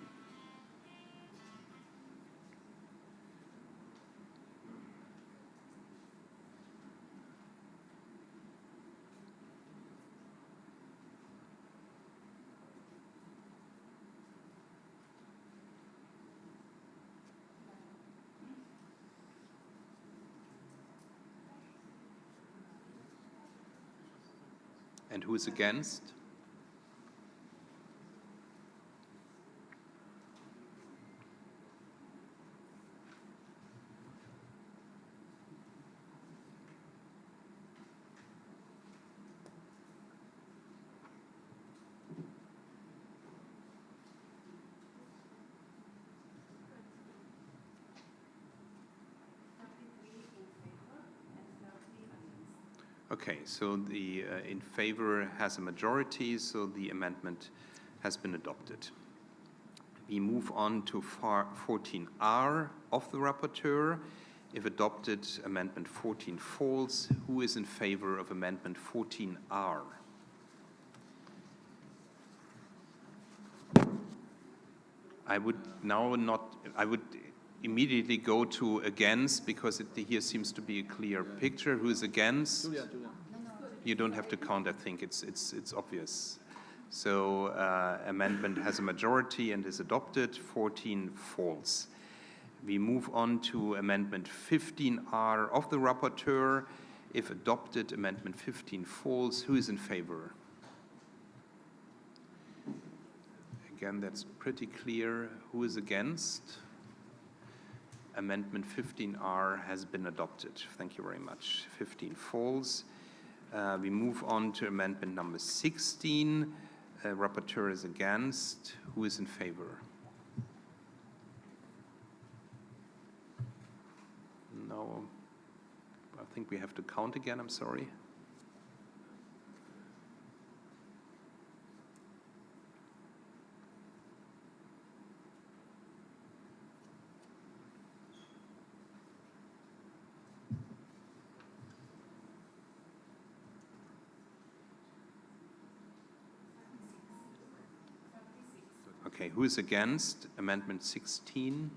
And who is against? Okay, so the in favor has a majority, so the amendment has been adopted. We move on to 14R of the rapporteur. If adopted, amendment 14 falls. Who is in favor of amendment 14R? I would immediately go to against, because here seems to be a clear picture. Who is against? Julia. You don't have to count, I think it's obvious. So amendment has a majority and is adopted. 14 falls. We move on to amendment 15R of the rapporteur. If adopted, amendment 15 falls. Who is in favor? Again, that's pretty clear. Who is against? Amendment 15R has been adopted. Thank you very much. 15 falls. We move on to amendment number 16. Rapporteur is against. Who is in favor? No. I think we have to count again. I'm sorry. Okay, who is against amendment 16?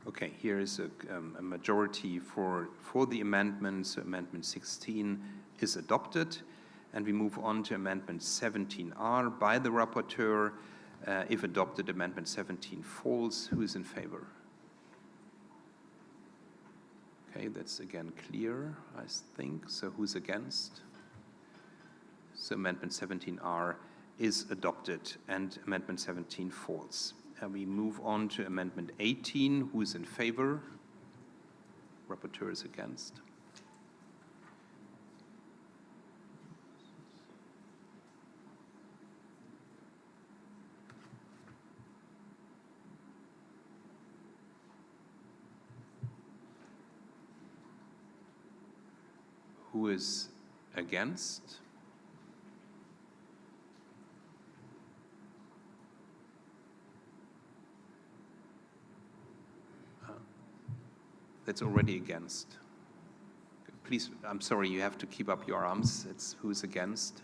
Okay, here is a majority for the amendment, so amendment 16 is adopted. And we move on to amendment 17R by the rapporteur. If adopted, amendment 17 falls. Who is in favor? Okay, that's again clear, I think. So who's against? So amendment 17R is adopted and amendment 17 falls. We move on to Amendment 18. Who is in favor? Rapporteur is against. Who is against? That's already against. Please, I'm sorry, you have to keep up your arms. It's who's against.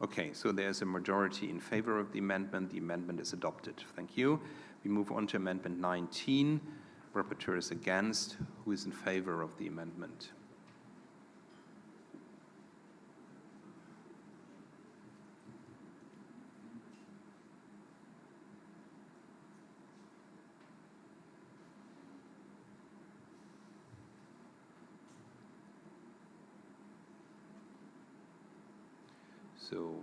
Okay, so there's a majority in favor of the amendment. The amendment is adopted. Thank you. We move on to Amendment 19. Rapporteur is against. Who is in favor of the amendment? So,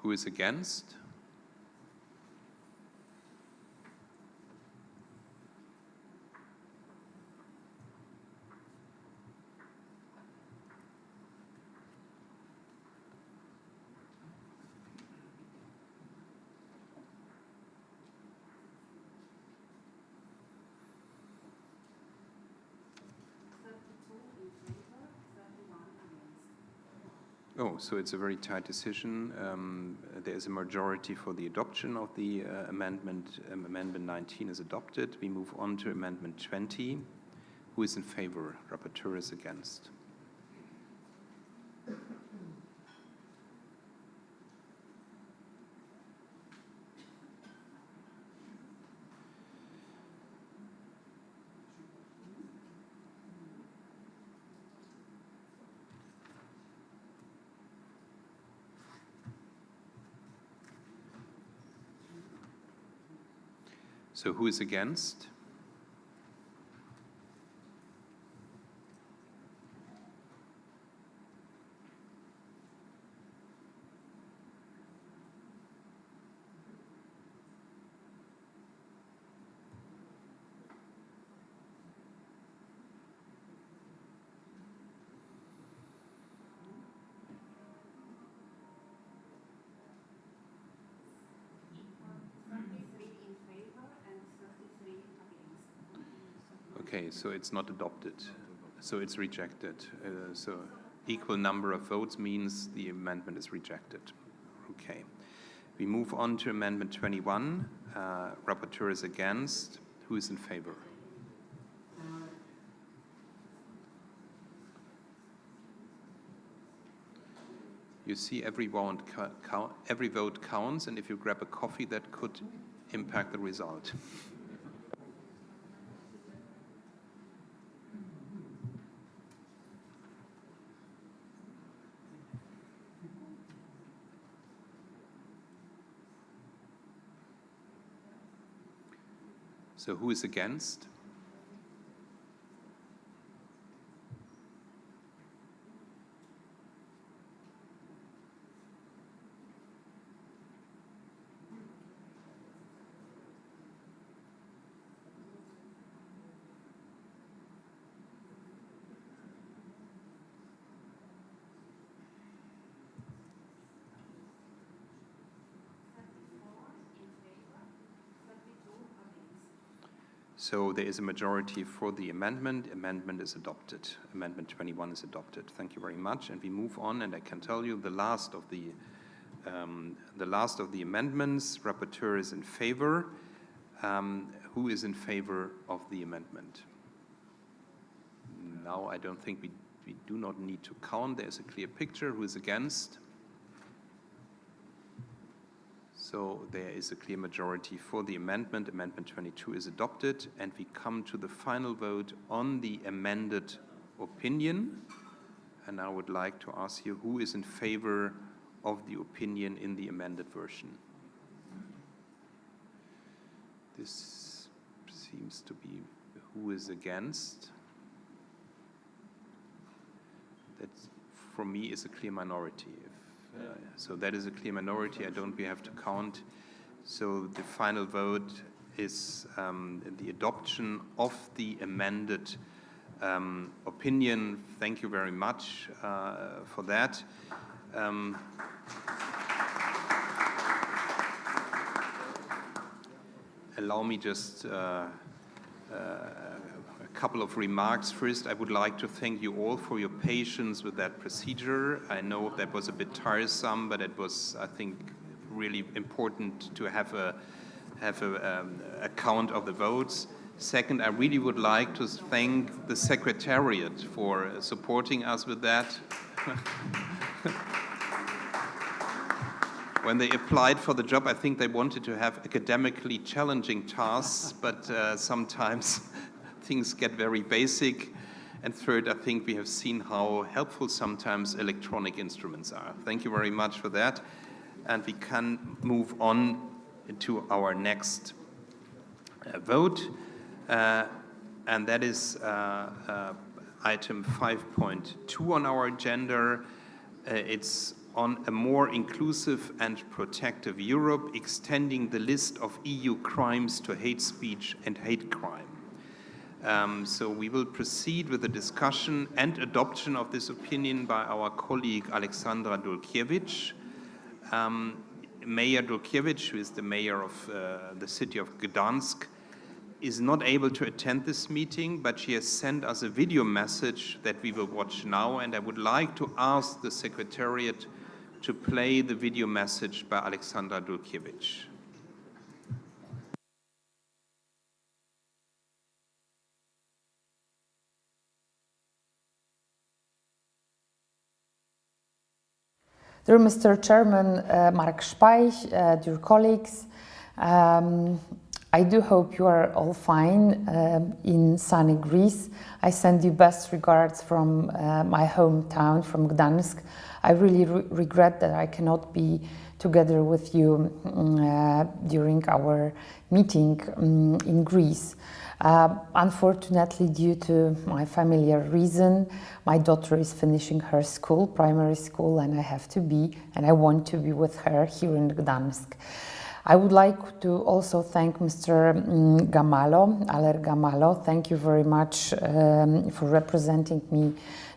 who is against? Oh, so it's a very tight decision. There is a majority for the adoption of the amendment. Amendment 19 is adopted. We move on to Amendment 20. Who is in favor? Rapporteur is against. So who is against? Okay, so it's not adopted, so it's rejected. So equal number of votes means the amendment is rejected. Okay, we move on to Amendment 21. Rapporteur is against. Who is in favor? You see, every vote counts, and if you grab a coffee, that could impact the result. So who is against? So there is a majority for the amendment. Amendment is adopted. Amendment 21 is adopted. Thank you very much. And we move on, and I can tell you the last of the amendments. Rapporteur is in favor. Who is in favor of the amendment? Now I don't think we do not need to count. There's a clear picture. Who is against? So there is a clear majority for the amendment. Amendment 22 is adopted, and we come to the final vote on the amended opinion. And I would like to ask you who is in favor of the opinion in the amended version. This seems to be who is against. That, for me, is a clear minority. So that is a clear minority. We have to count. So the final vote is the adoption of the amended opinion. Thank you very much for that. Allow me just a couple of remarks. First, I would like to thank you all for your patience with that procedure. I know that was a bit tiresome, but it was, I think, really important to have a count of the votes. Second, I really would like to thank the Secretariat for supporting us with that. When they applied for the job, I think they wanted to have academically challenging tasks, but sometimes things get very basic. And third, I think we have seen how helpful sometimes electronic instruments are. Thank you very much for that. And we can move on to our next vote. And that is item 5.2 on our agenda. It's on a more inclusive and protective Europe, extending the list of EU crimes to hate speech and hate crime. So we will proceed with the discussion and adoption of this opinion by our colleague Alexandra Dulkiewicz. Mayor Dulkiewicz, who is the mayor of the city of Gdansk, is not able to attend this meeting, but she has sent us a video message that we will watch now, and I would like to ask the Secretariat to play the video message by Alexandra Dulkiewicz. Dear Mr. Chairman, Marek Spajch, dear colleagues, I do hope you are all fine in sunny Greece. I send you best regards from my hometown, from Gdansk. I really regret that I cannot be together with you during our meeting in Greece. Unfortunately, due to my familiar reason, my daughter is finishing her school, primary school, and I have to be, and I want to be with her here in Gdansk. I would like to also thank Mr. Gamallo, Aller Gamallo. Thank you very much for representing me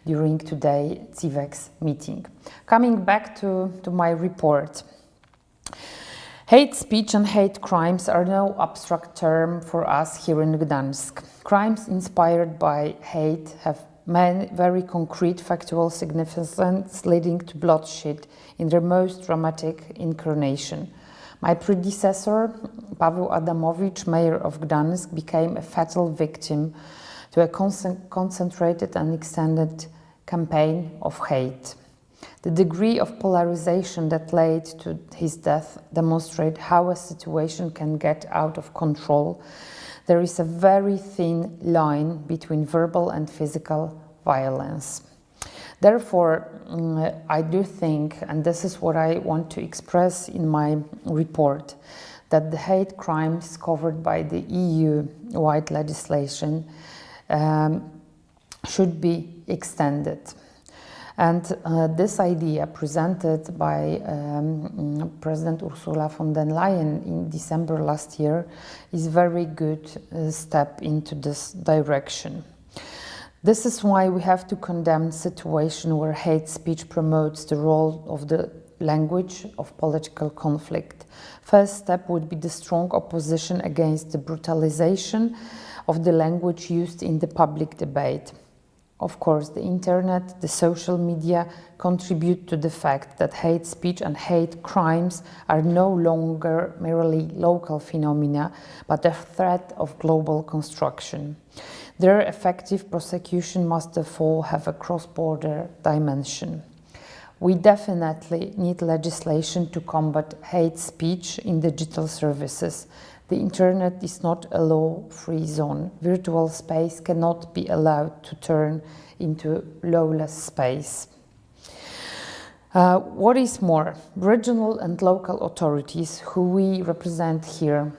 during today's CIVEX meeting. Coming back to my report. Hate speech and hate crimes are no abstract term for us here in Gdansk. Crimes inspired by hate have many very concrete factual significance, leading to bloodshed in their most dramatic incarnation. My predecessor, Paweł Adamowicz, mayor of Gdansk, became a fatal victim to a concentrated and extended campaign of hate. The degree of polarization that led to his death demonstrates how a situation can get out of control. There is a very thin line between verbal and physical violence. Therefore, I do think, and this is what I want to express in my report, that the hate crimes covered by the EU-wide legislation should be extended. And this idea presented by President Ursula von der Leyen in December last year is a very good step into this direction. This is why we have to condemn a situation where hate speech promotes the role of the language of political conflict. First step would be the strong opposition against the brutalization of the language used in the public debate. Of course, the internet, the social media contribute to the fact that hate speech and hate crimes are no longer merely local phenomena, but a threat of global construction. Their effective prosecution must therefore have a cross-border dimension. We definitely need legislation to combat hate speech in digital services. The internet is not a law-free zone. Virtual space cannot be allowed to turn into lawless space. What is more, regional and local authorities who we represent here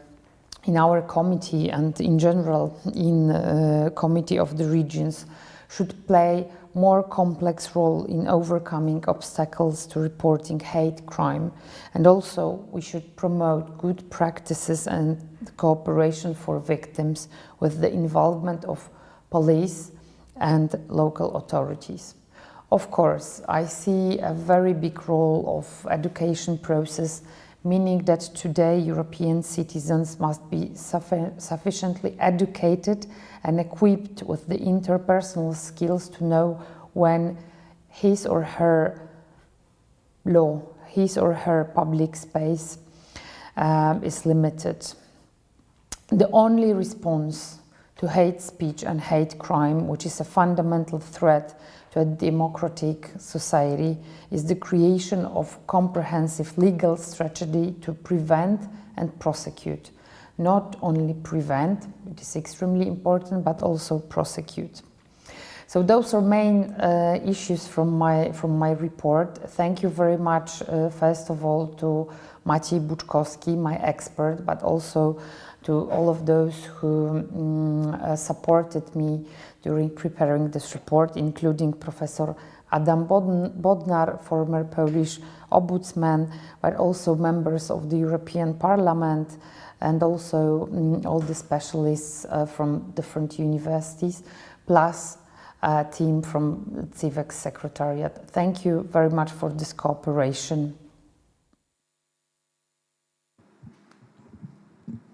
in our committee and in general in Committee of the Regions should play more complex role in overcoming obstacles to reporting hate crime, and also we should promote good practices and cooperation for victims with the involvement of police and local authorities. Of course, I see a very big role of education process, meaning that today European citizens must be sufficiently educated and equipped with the interpersonal skills to know when his or her law, his or her public space is limited. The only response to hate speech and hate crime, which is a fundamental threat to a democratic society, is the creation of comprehensive legal strategy to prevent and prosecute. Not only prevent, it is extremely important, but also prosecute. So those are main issues from my report. Thank you very much, first of all, to Maciej Buczkowski, my expert, but also to all of those who supported me during preparing this report, including Professor Adam Bodnar, former Polish ombudsman, but also members of the European Parliament, and also all the specialists from different universities, plus a team from CIVEX Secretariat. Thank you very much for this cooperation.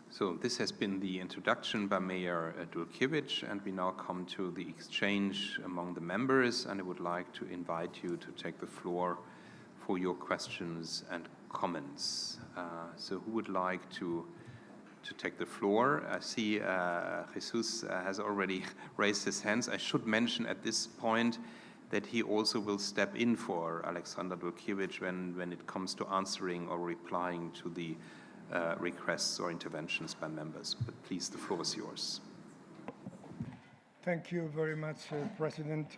So this has been the introduction by Mayor Dulkiewicz, and we now come to the exchange among the members, and I would like to invite you to take the floor for your questions and comments. So who would like to take the floor? I see Jesus has already raised his hands. I should mention at this point that he also will step in for Alexander Dulkiewicz when it comes to answering or replying to the requests or interventions by members. But please, the floor is yours. Thank you very much, President.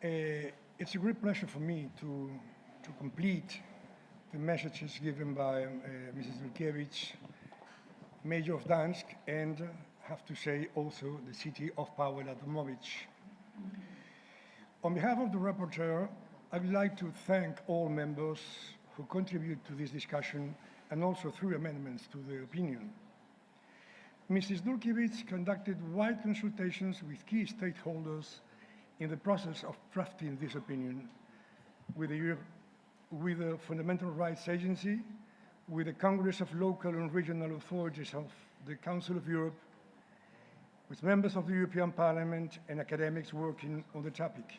It's a great pleasure for me to complete the messages given by Mrs. Dulkiewicz, Mayor of Gdańsk, and have to say also the city of Paweł Adamowicz. On behalf of the rapporteur, I would like to thank all members who contribute to this discussion and also through amendments to the opinion. Mrs. Dulkiewicz conducted wide consultations with key stakeholders in the process of drafting this opinion with the Fundamental Rights Agency, with the Congress of Local and Regional Authorities of the Council of Europe, with members of the European Parliament and academics working on the topic.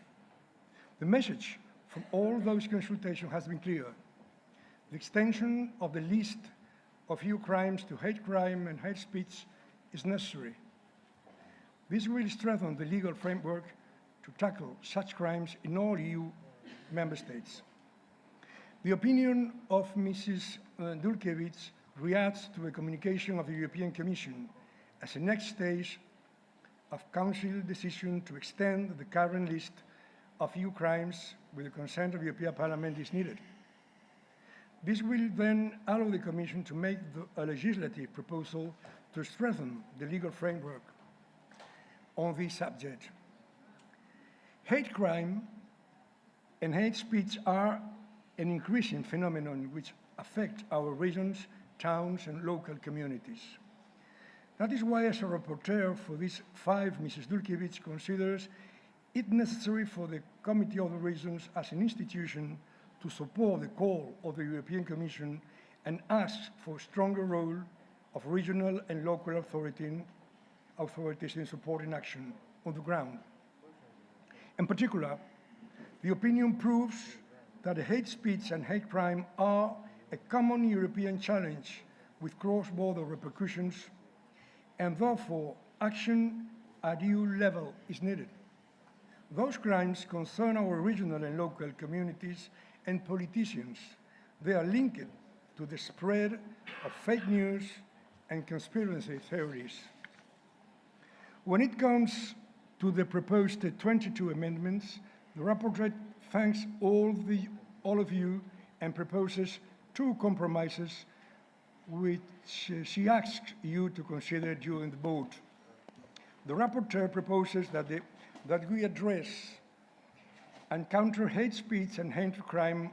The message from all those consultations has been clear. The extension of the list of EU crimes to hate crime and hate speech is necessary. This will strengthen the legal framework to tackle such crimes in all EU member states. The opinion of Mrs. Dulkiewicz reacts to a communication of the European Commission as a next stage of Council decision to extend the current list of EU crimes with the consent of the European Parliament is needed. This will then allow the Commission to make a legislative proposal to strengthen the legal framework on this subject. Hate crime and hate speech are an increasing phenomenon which affect our regions, towns, and local communities. That is why, as a rapporteur for these five, Mrs. Dulkiewicz considers it necessary for the Committee of the Regions as an institution to support the call of the European Commission and ask for a stronger role of regional and local authorities in supporting action on the ground. In particular, the opinion proves that hate speech and hate crime are a common European challenge with cross-border repercussions, and therefore action at EU level is needed. Those crimes concern our regional and local communities and politicians. They are linked to the spread of fake news and conspiracy theories. When it comes to the proposed 22 amendments, the rapporteur thanks all of you and proposes 2 compromises which she asks you to consider during the vote. The rapporteur proposes that we address and counter hate speech and hate crime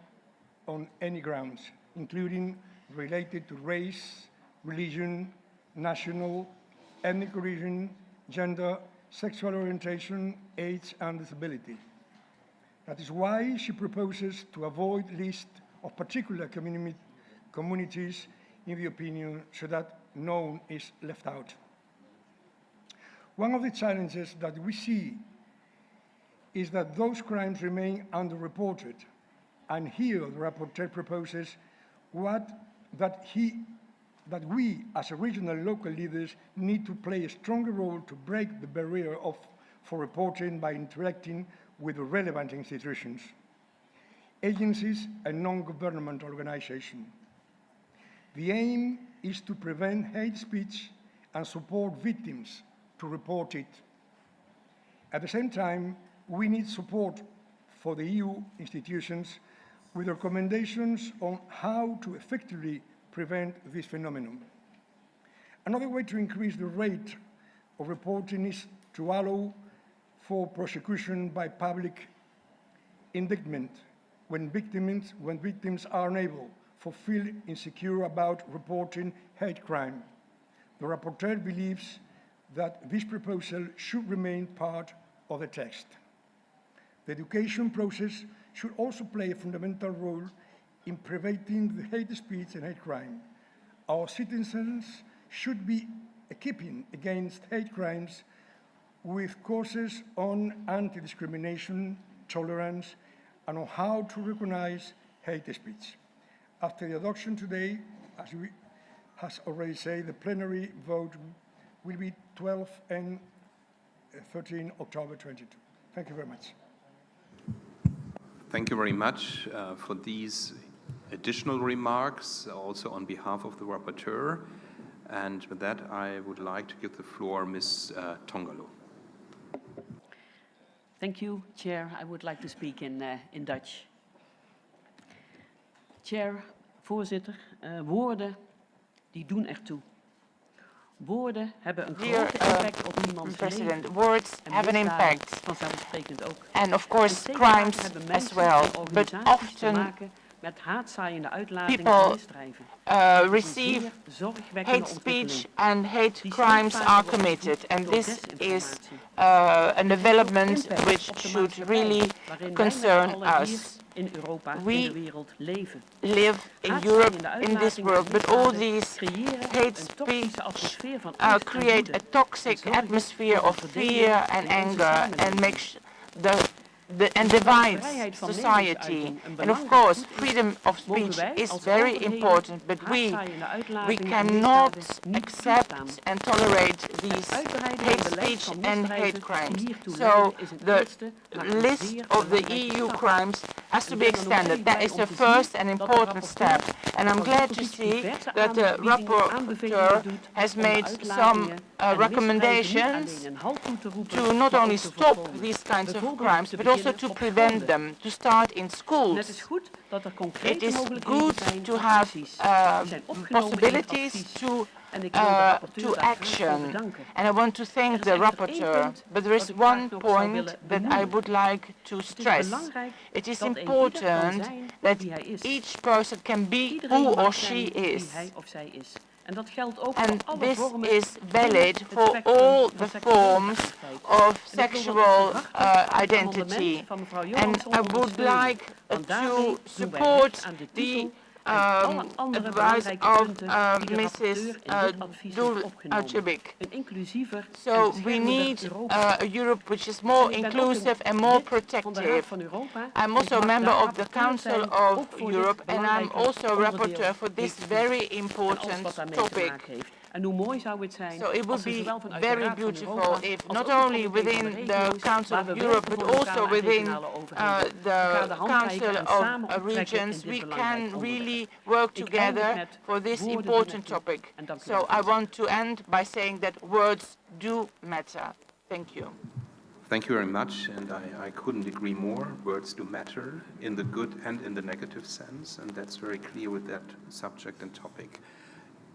on any grounds, including related to race, religion, national, ethnic origin, gender, sexual orientation, age, and disability. That is why she proposes to avoid lists of particular communities in the opinion so that no one is left out. One of the challenges that we see is that those crimes remain underreported, and here the rapporteur proposes that we as a regional local leaders need to play a stronger role to break the barrier for reporting by interacting with the relevant institutions, agencies and non-governmental organizations. The aim is to prevent hate speech and support victims to report it. At the same time, we need support for the EU institutions with recommendations on how to effectively prevent this phenomenon. Another way to increase the rate of reporting is to allow for prosecution by public indictment when victims are unable or feel insecure about reporting hate crime. The rapporteur believes that this proposal should remain part of the text. The education process should also play a fundamental role in preventing the hate speech and hate crime. Our citizens should be equipping against hate crimes with courses on anti-discrimination, tolerance, and on how to recognize hate speech. After the adoption today, as we has already said, the plenary vote will be 12 and 13 October 22. Thank you very much. Thank you very much for these additional remarks, also on behalf of the rapporteur. And with that, I would like to give the floor Ms. Tongalo. Thank you, Chair. I would like to speak in Dutch. Chair, voorzitter, woorden die doen ertoe. Woorden hebben een grote impact op iemands leven. Words have an impact, Vanzelfsprekend ook. and of course crimes as well. But often people receive hate speech and hate crimes are committed, and this is a development which should really concern us. We live in Europe, in this world, but all these hate speech create a toxic atmosphere of fear and anger and makes and divides society. And of course, freedom of speech is very important, but we cannot accept and tolerate these hate speech and hate crimes. So the list of the EU crimes has to be extended. That is the first and important step. And I'm glad to see that the rapporteur has made some recommendations to not only stop these kinds of crimes, but also to prevent them, to start in schools. It is good to have possibilities to action, and I want to thank the rapporteur, but there is one point that I would like to stress. It is important that each person can be who or she is. And this is valid for all the forms of sexual identity. And I would like to support the advice of Mrs. Dulcibik. So we need a Europe which is more inclusive and more protective. I'm also a member of the Council of Europe, and I'm also a rapporteur for this very important topic. En hoe mooi zou het zijn So it would als er be zowel vanuit very de Raad van beautiful Europa if als not ook only bijvoorbeeld within van de the regio's, Council waar of we Europe, werken but voor also lokale en within regionale overheden, the elkaar de hand Council reiken en of samen optrekken in Regions, dit we belangrijk can onderwerp. really work Ik together eindig met for this woorden die important met u. topic. En dank u So wel, I voorzitter. want to end by saying that words do matter. Thank you. Thank you very much, and I couldn't agree more. Words do matter in the good and in the negative sense, and that's very clear with that subject and topic.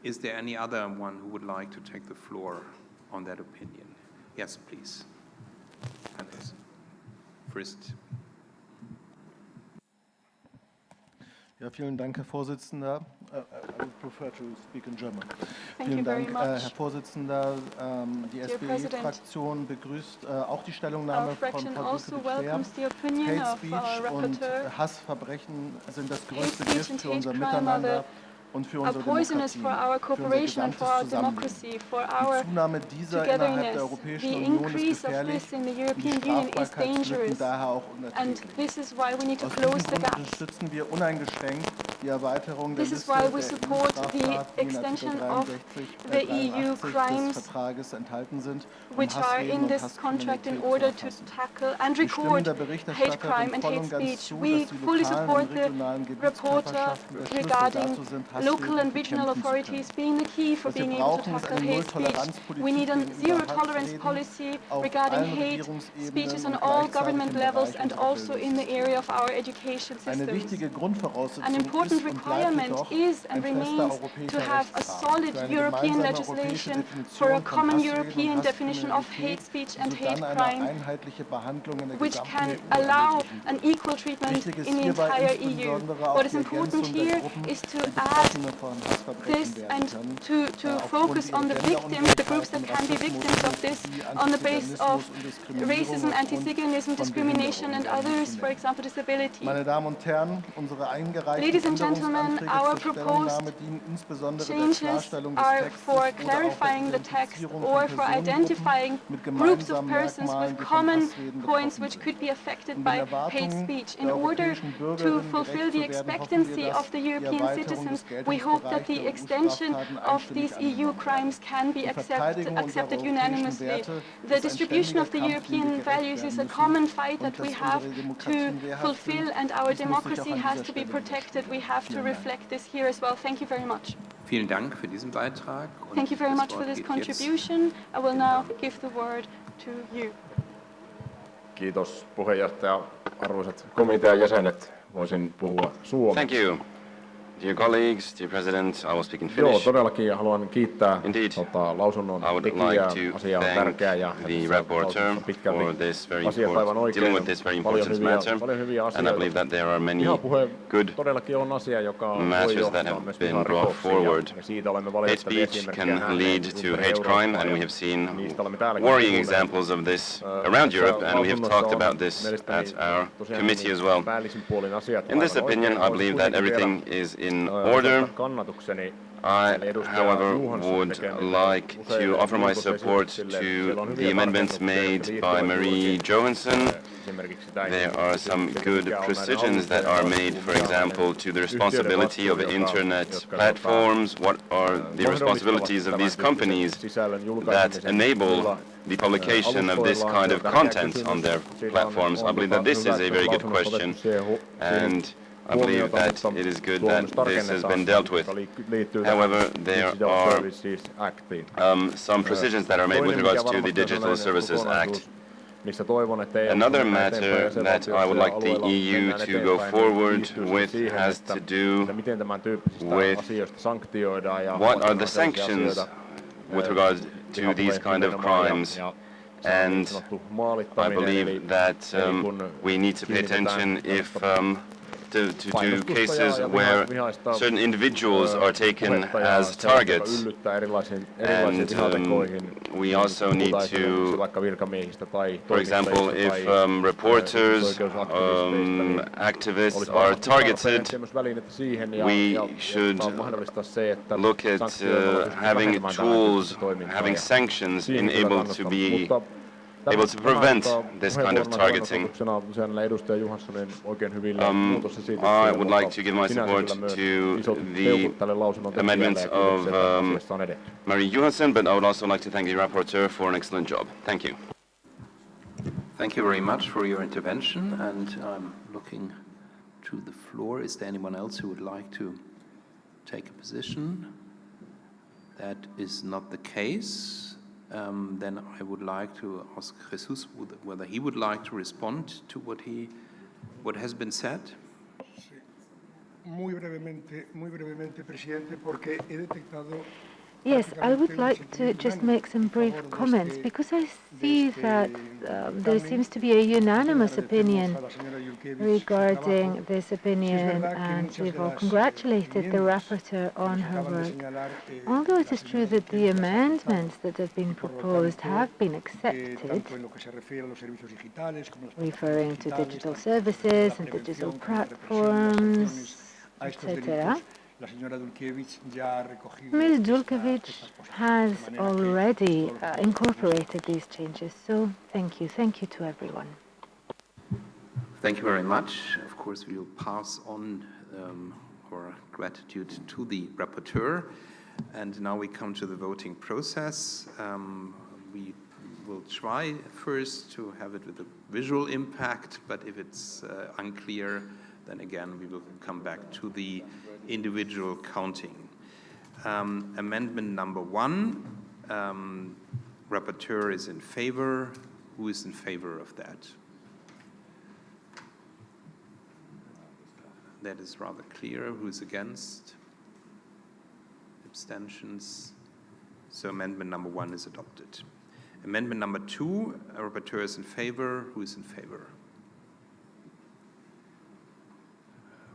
Is there any other one who would like to take the floor on that opinion? Yes, please. Andreas. First. Ja, vielen Dank, Herr Vorsitzender. I would prefer to speak in German. Thank Vielen you very Dank, much. Herr Vorsitzender. Die SPE-Fraktion begrüßt auch die Stellungnahme Our von fraction Frau also Duque-de-Clerc. welcomes the opinion Hate of Speech our und rapporteur. Hassverbrechen sind das Hate größte speech Gift and für hate unser crime are Miteinander und für are unsere poisonous Demokratie, for our für unser cooperation and for our gesamtes Zusammenleben. democracy, for Die our Zunahme dieser innerhalb der togetherness. Europäischen The Union ist increase of gefährlich this in the und die European Union is Strafbarkeitslücken dangerous. daher auch And unerträglich. this is why we need to Aus close diesem the Grund gaps. unterstützen wir uneingeschränkt die Erweiterung der This is Liste why der we support the EU-Straftaten, die in extension Artikel of 83 the EU des crimes Vertrages enthalten sind, which are Hassreden in und this contract in Hasskriminalität order zu to erfassen. tackle and Wir stimmen record der hate Berichterstatterin crime and voll hate und ganz speech. zu, We dass die fully lokalen support und the regionalen reporter Gebietskörperschaften der Schlüssel regarding dazu sind, local and Hassreden regional bekämpfen zu können. authorities being the key for Was wir being able to brauchen, ist tackle eine hate speech. We Null-Toleranz-Politik need a gegenüber zero-tolerance Hassreden policy auf regarding allen hate Regierungsebenen speeches on und all gleichzeitig government im levels Bereich and unserer also in the area of our education Eine systems. wichtige Grundvoraussetzung An important ist und bleibt requirement jedoch is and ein fester remains to europäischer have a Rechtsrahmen. solid Für eine European gemeinsame legislation europäische for a Definition von common Hassreden European und definition of Hasskriminalität hate speech und and hate sodann eine crime, einheitliche Behandlung in der which gesamten can EU allow ermöglichen. an equal treatment Wichtig ist in the hierbei entire EU. insbesondere auch What is die important Ergänzung der here Gruppen, is to die add Betroffene von Hassverbrechen this werden and können, to aufgrund focus ihrer on the victims, the groups that can be Genderungleichheit, victims of this, Homophobie, on the basis of Antiziganismus und Diskriminierung racism, aufgrund anti-Ziganism, von discrimination, and Behinderung others, werden for example, disability. Meine Damen und Herren, unsere eingereichten Ladies and gentlemen, Änderungsanträge our zur proposed Stellungnahme dienen insbesondere der changes Klarstellung des are Textes for oder auch clarifying der the text Identifizierung or von for Personengruppen identifying mit groups of gemeinsamen persons Merkmalen, with die von common Hassreden points betroffen which sind. could be affected Um by den hate Erwartungen speech. In der order europäischen to Bürgerinnen fulfill gerecht the zu werden, hoffen wir, expectancy dass of the die European Erweiterung citizens, des we hope that Geltungsbereichs the der extension EU-Straftaten of einstimmig these EU angenommen crimes can be Die Verteidigung unserer accepted europäischen unanimously. Werte The ist ein distribution of the ständiger Kampf, dem wir European gerecht values is werden a müssen common fight und that we dass have unsere to Demokratien wehrhaft fulfill sind. and our Dies muss sich auch democracy an has dieser to be Stelle protected. We have to Vielen Dank. reflect this here as well. Thank you very much. Vielen Dank für diesen Beitrag. Und Thank you very das much for Wort this geht jetzt contribution. I will now give the word to you. Kiitos puheenjohtaja, arvoisat komitean jäsenet. Voisin puhua suomeksi. Thank you. Dear colleagues, dear President, I will speak in Joo, Finnish. todellakin haluan kiittää lausunnon I would tekijää. like to Asia on thank tärkeä ja the rapporteur for this very important, dealing with this very important matter, and I believe that there are many good todellakin on asia, joka matters that have been brought forward. Hate speech can lead to hate crime, and we have seen worrying examples of this around Europe, and we have talked about this at our committee as well. In this opinion, I believe that everything is in order. I, however, would like to offer my support to the amendments made by Marie Johansson. There are some good precisions that are made, for example, to the responsibility of internet platforms. What are the responsibilities of these companies that enable the publication of this kind of content on their platforms? I believe that this is a very good question, and I believe that it is good that this has been dealt with. However, there are some precisions that are made with regards to the Digital Services Act. Another matter that I would like the EU to go forward with has to do with what are the sanctions with regard to these kind of crimes. And I believe that we need to pay attention if to cases where certain individuals are taken as targets, and we also need to, for example, if reporters, activists are targeted, we should look at having tools, having sanctions able to be able to prevent this kind of targeting. I would like to give my support to the amendment of Marie Johansson, but I would also like to thank the rapporteur for an excellent job. Thank you. Thank you very much for your intervention, and I'm looking to the floor. Is there anyone else who would like to take a position? That is not the case. Then I would like to ask Jesus whether he would like to respond to what has been said. Muy brevemente, presidente, porque he detectado. Yes, I would like to just make some brief comments because I see that there seems to be a unanimous opinion regarding this opinion, and we've all congratulated the rapporteur on her work. Although it is true that the amendments that have been proposed have been accepted, referring to digital services and digital platforms, etc., Ms. Dulkevich has already incorporated these changes, so thank you to everyone. Thank you very much. Of course, we will pass on our gratitude to the rapporteur. And now we come to the voting process. We will try first to have it with a visual impact, but if it's unclear, then again, we will come back to the individual counting. Amendment number 1, rapporteur is in favor. Who is in favor of that? That is rather clear. Who is against? Abstentions? So amendment number 1 is adopted. Amendment number 2, rapporteur is in favor. Who is in favor?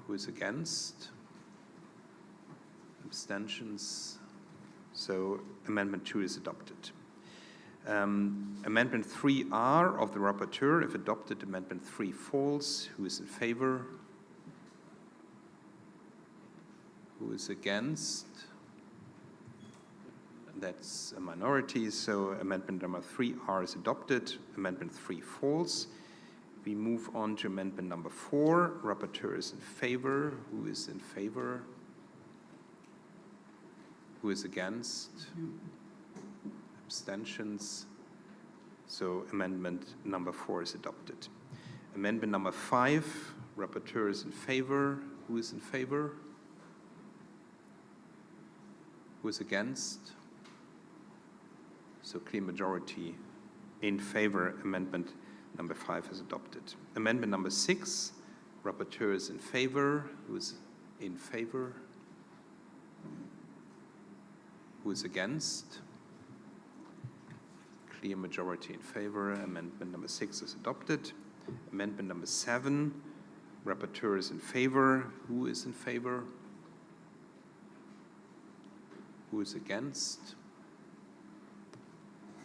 Who is against? Abstentions? So amendment 2 is adopted. Amendment 3R of the rapporteur, if adopted, amendment 3 falls. Who is in favor? Who is against? That's a minority, so amendment number 3R is adopted. Amendment 3 falls. We move on to amendment number 4. Rapporteur is in favor. Who is in favor? Who is against? Abstentions? So amendment number 4 is adopted. Amendment number 5. Rapporteur is in favor. Who is in favor? Who is against? So clear majority in favor. Amendment number 5 is adopted. Amendment number 6, rapporteur is in favor. Who is in favor? Who is against? Clear majority in favor. Amendment number 6 is adopted. Amendment number 7, rapporteur is in favor. Who is in favor? Who is against?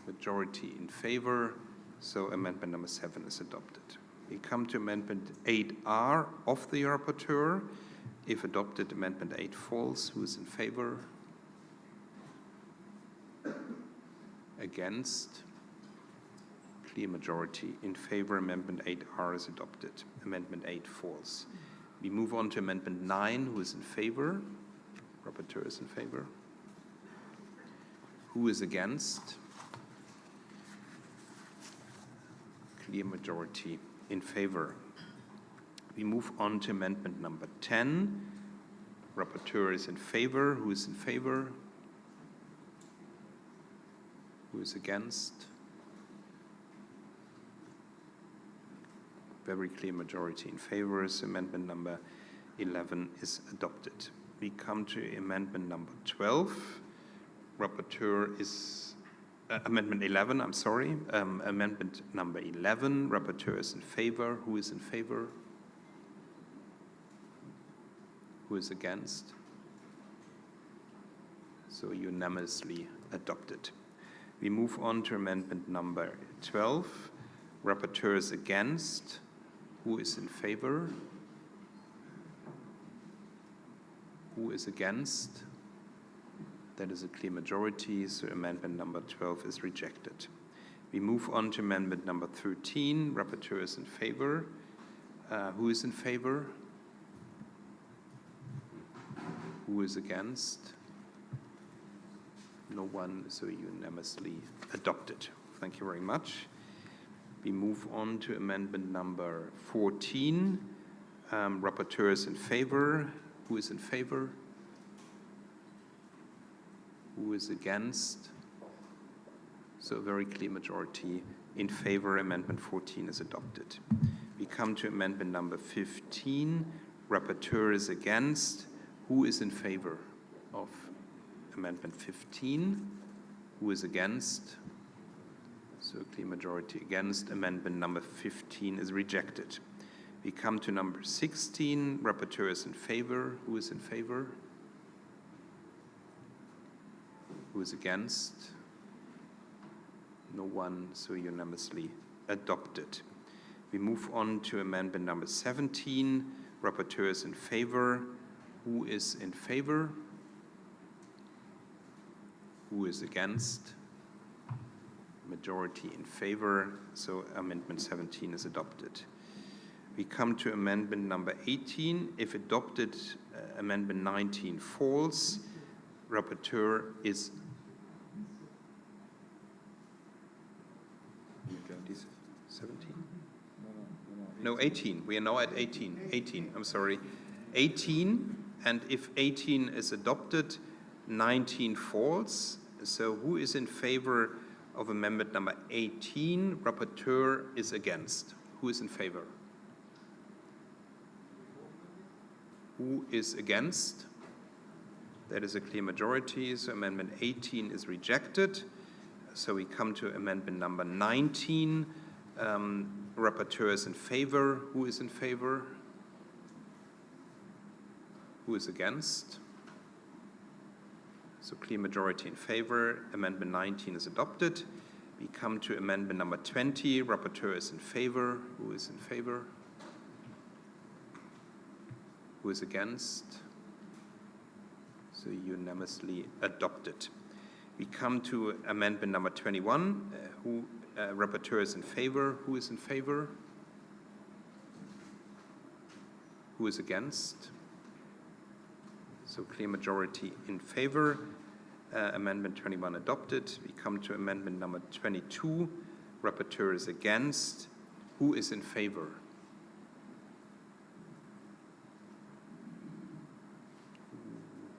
Majority in favor. So amendment number 7 is adopted. We come to amendment 8R of the rapporteur. If adopted, amendment 8 falls. Who is in favor? Against? Clear majority in favor. Amendment 8R is adopted. Amendment 8 falls. We move on to amendment 9. Who is in favor? Rapporteur is in favor. Who is against? Clear majority in favor. We move on to amendment number 10. Rapporteur is in favor. Who is in favor? Who is against? Very clear majority in favor. So amendment number 11 is adopted. We come to amendment number 12. Rapporteur is amendment 11, I'm sorry. Amendment number 11, rapporteur is in favor. Who is in favor? Who is against? So unanimously adopted. We move on to amendment number 12. Rapporteur is against. Who is in favor? Who is against? That is a clear majority, so amendment number 12 is rejected. We move on to amendment number 13. Rapporteur is in favor. Who is in favor? Who is against? No one, so unanimously adopted. Thank you very much. We move on to amendment number 14. Rapporteur is in favor. Who is in favor? Who is against? So a very clear majority in favor. Amendment 14 is adopted. We come to amendment number 15. Rapporteur is against. Who is in favor of amendment 15? Who is against? So a clear majority against. Amendment number 15 is rejected. We come to number 16. Rapporteur is in favor. Who is in favor? Who is against? No one, so unanimously adopted. We move on to amendment number 17. Rapporteur is in favor. Who is in favor? Who is against? Majority in favor, so amendment 17 is adopted. We come to amendment number 18. If adopted, amendment 19 falls. Rapporteur is 17? No, 18. We are now at 18. 18, I'm sorry. 18, and if 18 is adopted, 19 falls. So who is in favor of amendment number 18? Rapporteur is against. Who is in favor? Who is against? That is a clear majority, so amendment 18 is rejected. So we come to amendment number 19. Rapporteur is in favor. Who is in favor? Who is against? So clear majority in favor. Amendment 19 is adopted. We come to amendment number 20. Rapporteur is in favor. Who is in favor? Who is against? So unanimously adopted. We come to amendment number 21. Rapporteur is in favor. Who is in favor? Who is against? So clear majority in favor. Amendment 21 adopted. We come to amendment number 22. Rapporteur is against. Who is in favor?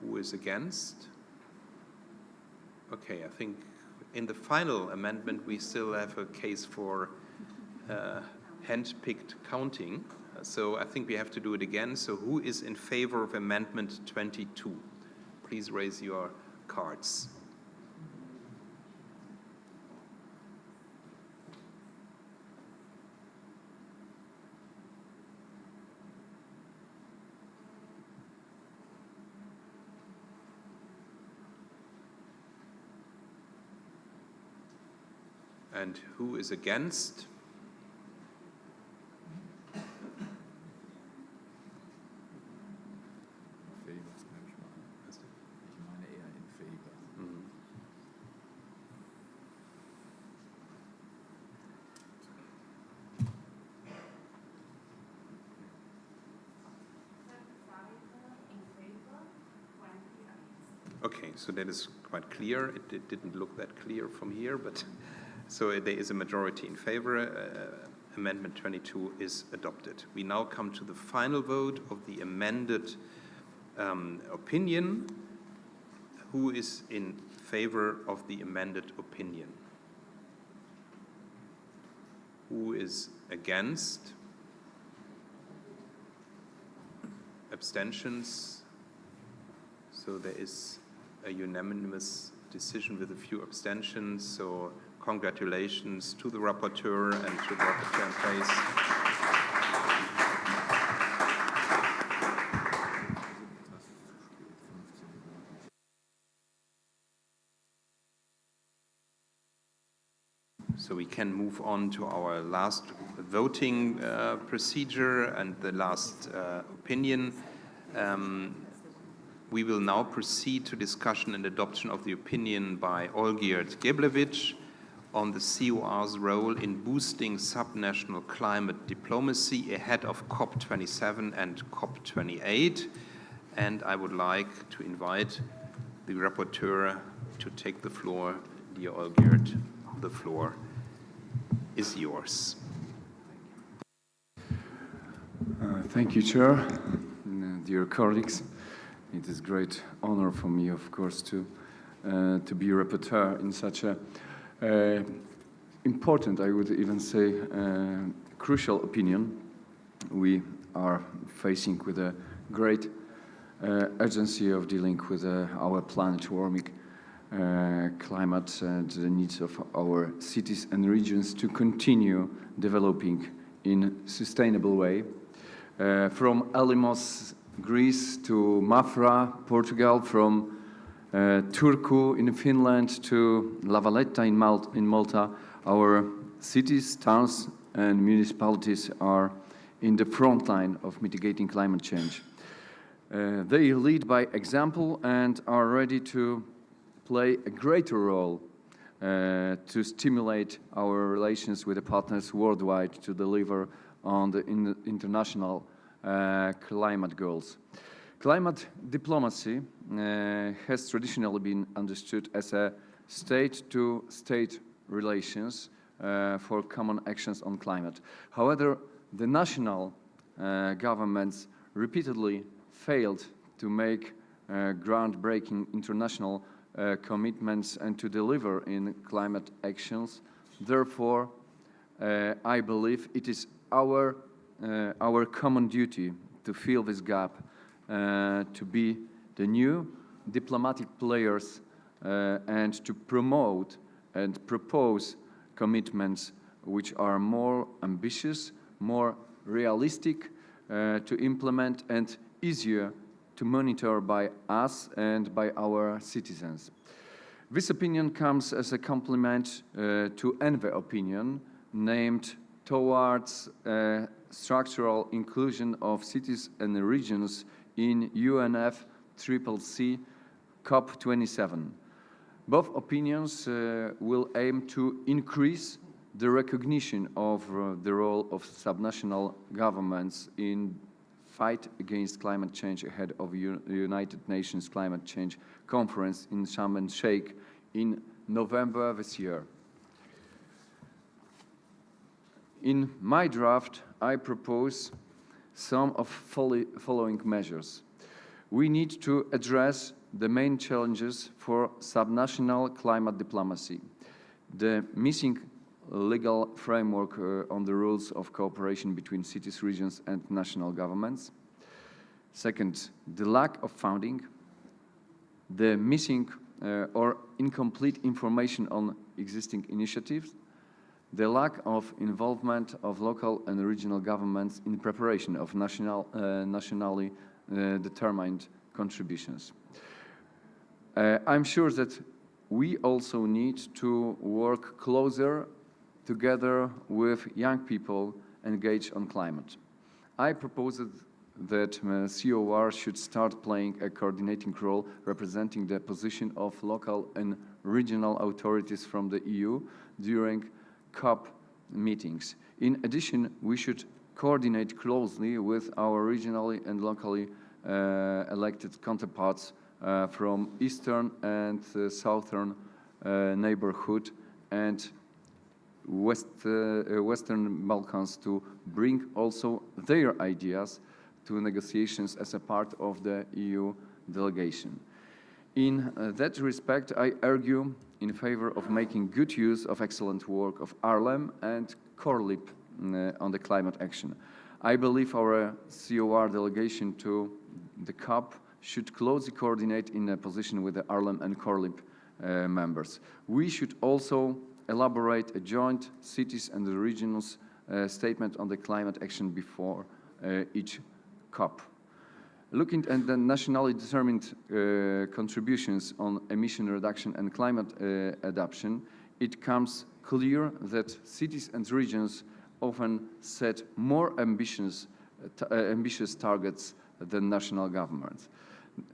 Who is against? Okay, I think in the final amendment we still have a case for hand-picked counting. So I think we have to do it again. So who is in favor of amendment 22? Please raise your cards. And who is against? Okay, so that is quite clear. It didn't look that clear from here, but so there is a majority in favor. Amendment 22 is adopted. We now come to the final vote of the amended opinion. Who is in favor of the amended opinion? Who is against? Abstentions? So there is a unanimous decision with a few abstentions. So congratulations to the rapporteur and to the rapporteur in place. So we can move on to our last voting procedure and the last opinion. We will now proceed to discussion and adoption of the opinion by Olgierd Geblewicz on the COR's role in boosting subnational climate diplomacy ahead of COP27 and COP28. And I would like to invite the rapporteur to take the floor. Dear Olgerd, the floor is yours. Thank you, Chair. Dear colleagues, it is a great honor for me, of course, to be a rapporteur in such a important, I would even say, crucial opinion. We are facing with a great urgency of dealing with our planet warming climate and the needs of our cities and regions to continue developing in a sustainable way. From Alimos, Greece, to Mafra, Portugal, from Turku in Finland to La Valletta in Malta, our cities, towns and municipalities are in the front line of mitigating climate change. They lead by example and are ready to play a greater role to stimulate our relations with the partners worldwide to deliver on the international climate goals. Climate diplomacy has traditionally been understood as a state-to-state relations for common actions on climate. However, the national governments repeatedly failed to make groundbreaking international commitments and to deliver in climate actions. Therefore, I believe it is our common duty to fill this gap, to be the new diplomatic players and to promote and propose commitments which are more ambitious, more realistic to implement and easier to monitor by us and by our citizens. This opinion comes as a complement to ENVI opinion named towards structural inclusion of cities and regions in UNFCCC COP27. Both opinions will aim to increase the recognition of the role of subnational governments in fight against climate change ahead of the United Nations Climate Change Conference in Sharm el-Sheikh in November this year. In my draft, I propose some of following measures. We need to address the main challenges for subnational climate diplomacy, the missing legal framework on the rules of cooperation between cities, regions, and national governments. Second, the lack of funding, the missing or incomplete information on existing initiatives, the lack of involvement of local and regional governments in preparation of nationally determined contributions. I'm sure that we also need to work closer together with young people engaged on climate. I propose that COR should start playing a coordinating role representing the position of local and regional authorities from the EU during COP meetings. In addition, we should coordinate closely with our regionally and locally elected counterparts from Eastern and Southern neighborhood and Western Balkans to bring also their ideas to negotiations as a part of the EU delegation. In that respect, I argue in favor of making good use of excellent work of ARLEM and CORLIP on the climate action. I believe our COR delegation to the COP should closely coordinate in a position with the ARLEM and CORLIP members. We should also elaborate a joint cities and the regions statement on the climate action before each COP. Looking at the nationally determined contributions on emission reduction and climate adaptation, it becomes clear that cities and regions often set more ambitious targets than national governments.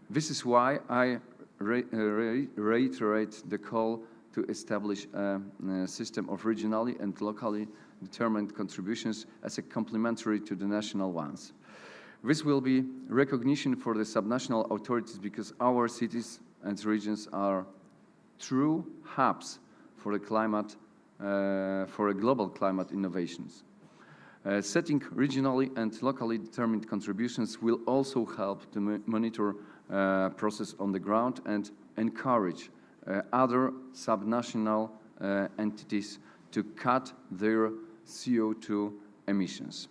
This is why I reiterate the call to establish a system of regionally and locally determined contributions as a complementary to the national ones. This will be recognition for the subnational authorities because our cities and regions are true hubs for the climate, for a global climate innovations. Setting regionally and locally determined contributions will also help to monitor process on the ground and encourage other subnational entities to cut their CO2 emissions.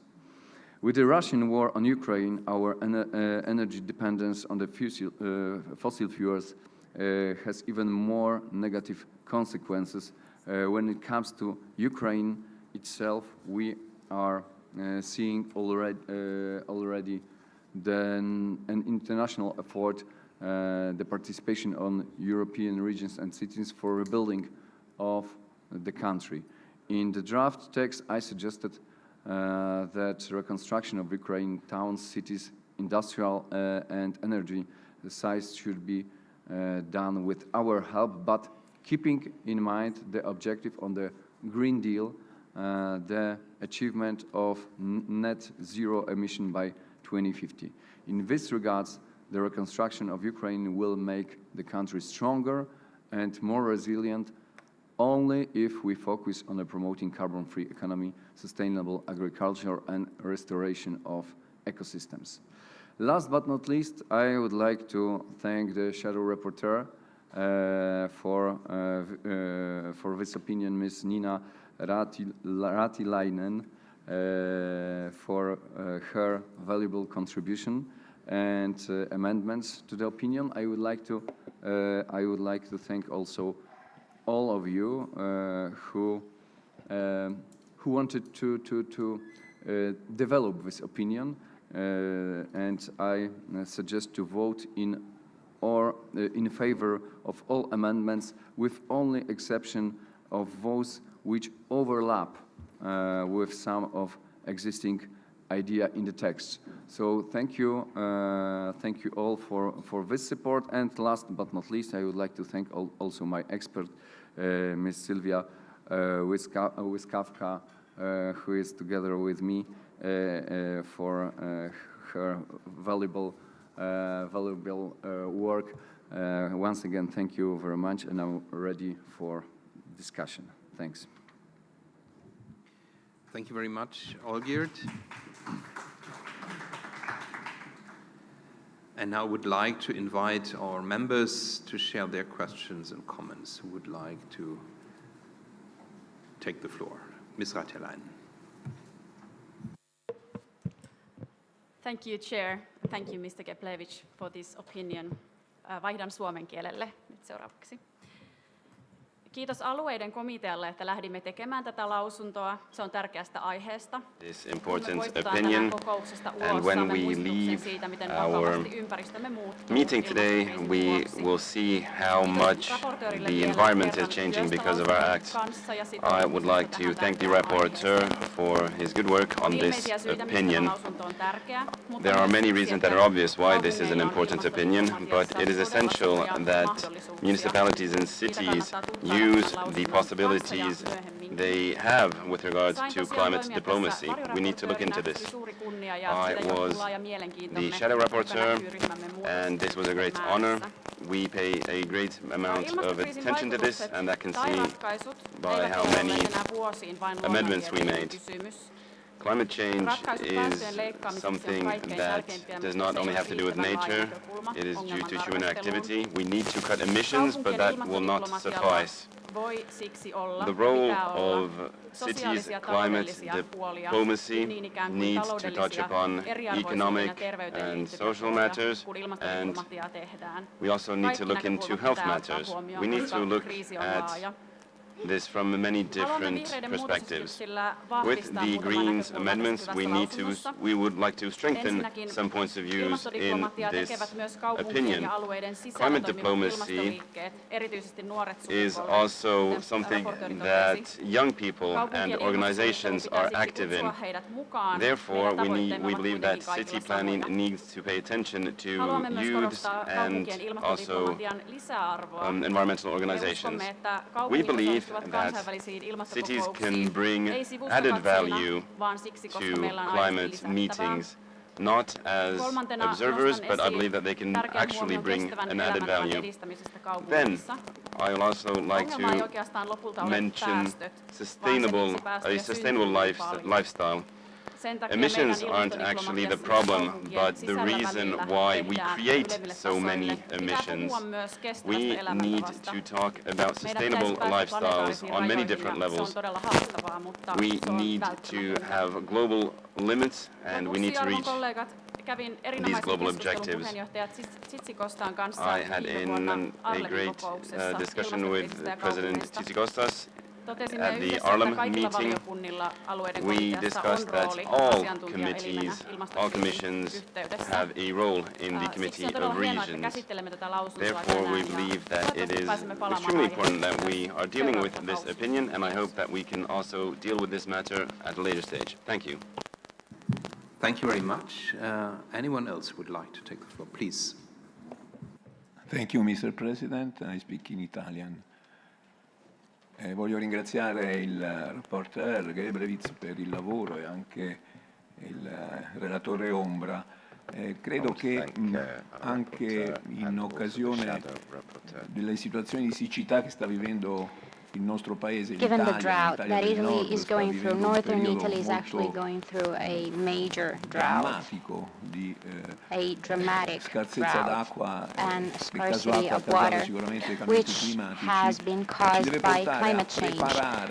With the Russian war on Ukraine, our energy dependence on the fossil fuels has even more negative consequences. When it comes to Ukraine itself, we are seeing already an international effort, the participation on European regions and cities for rebuilding of the country. In the draft text, I suggested that reconstruction of Ukraine towns, cities, industrial and energy sites should be done with our help, but keeping in mind the objective on the Green Deal, the achievement of net zero emission by 2050. In this regards, the reconstruction of Ukraine will make the country stronger and more resilient only if we focus on promoting carbon-free economy, sustainable agriculture, and restoration of ecosystems. Last but not least, I would like to thank the shadow rapporteur for this opinion, Ms. Nina Ratilainen, for her valuable contribution and amendments to the opinion. I would like to thank also all of you who wanted to develop this opinion, and I suggest to vote in favor of all amendments, with only exception of those which overlap with some of existing idea in the text. So thank you all for this support. And last but not least, I would like to thank also my expert, Ms. Sylvia Łyskawka, who is together with me for her valuable work. Once again, thank you very much, and I'm ready for discussion. Thanks. Thank you very much, Olgierd. And now I would like to invite our members to share their questions and comments. Who would like to take the floor? Ms. Ratilainen. Thank you, Chair. Thank you, Mr. Keplevich, for this opinion. Vaihdan suomen kielelle nyt seuraavaksi. Kiitos alueiden komitealle, että lähdimme tekemään tätä lausuntoa. Se on tärkeästä aiheesta. This important opinion, and when we leave our meeting today, we will see how much the environment is changing because of our acts. I would like to thank the rapporteur for his good work on this opinion. There are many reasons that are obvious why this is an important opinion, but it is essential that municipalities and cities use the possibilities they have with regards to climate diplomacy. We need to look into this. I was the shadow rapporteur, and this was a great honor. We pay a great amount of attention to this, and I can see by how many amendments we made. Climate change is something that does not only have to do with nature, it is due to human activity. We need to cut emissions, but that will not suffice. The role of cities' climate diplomacy needs to touch upon economic and social matters, and we also need to look into health matters. We need to look at this from many different perspectives. With the Greens amendments, we would like to strengthen some points of views in this opinion. Climate diplomacy is also something that young people and organizations are active in. Therefore, we believe that city planning needs to pay attention to youths and also environmental organizations. We believe that cities can bring added value to climate meetings, not as observers, but I believe that they can actually bring an added value. Then, I would also like to mention a sustainable lifestyle. Emissions aren't actually the problem, but the reason why we create so many emissions. We need to talk about sustainable lifestyles on many different levels. We need to have global limits, and we need to reach these global objectives. I had a great discussion with President Tzitzikostas at the Arlem meeting. We discussed that all committees, all commissions have a role in the Committee of Regions. Therefore, we believe that it is extremely important that we are dealing with this opinion, and I hope that we can also deal with this matter at a later stage. Thank you. Thank you very much. Anyone else would like to take the floor, please? Thank you, Mr. President. I speak in Italian. Voglio ringraziare il rapporteur Gebrevitz per il lavoro e anche il relatore Ombra. Credo che anche in occasione delle situazioni di siccità che sta vivendo il nostro paese, given the drought that Italy is going through, northern Italy is actually going through a major drought, a dramatic drought and scarcity of water, which has been caused by climate change.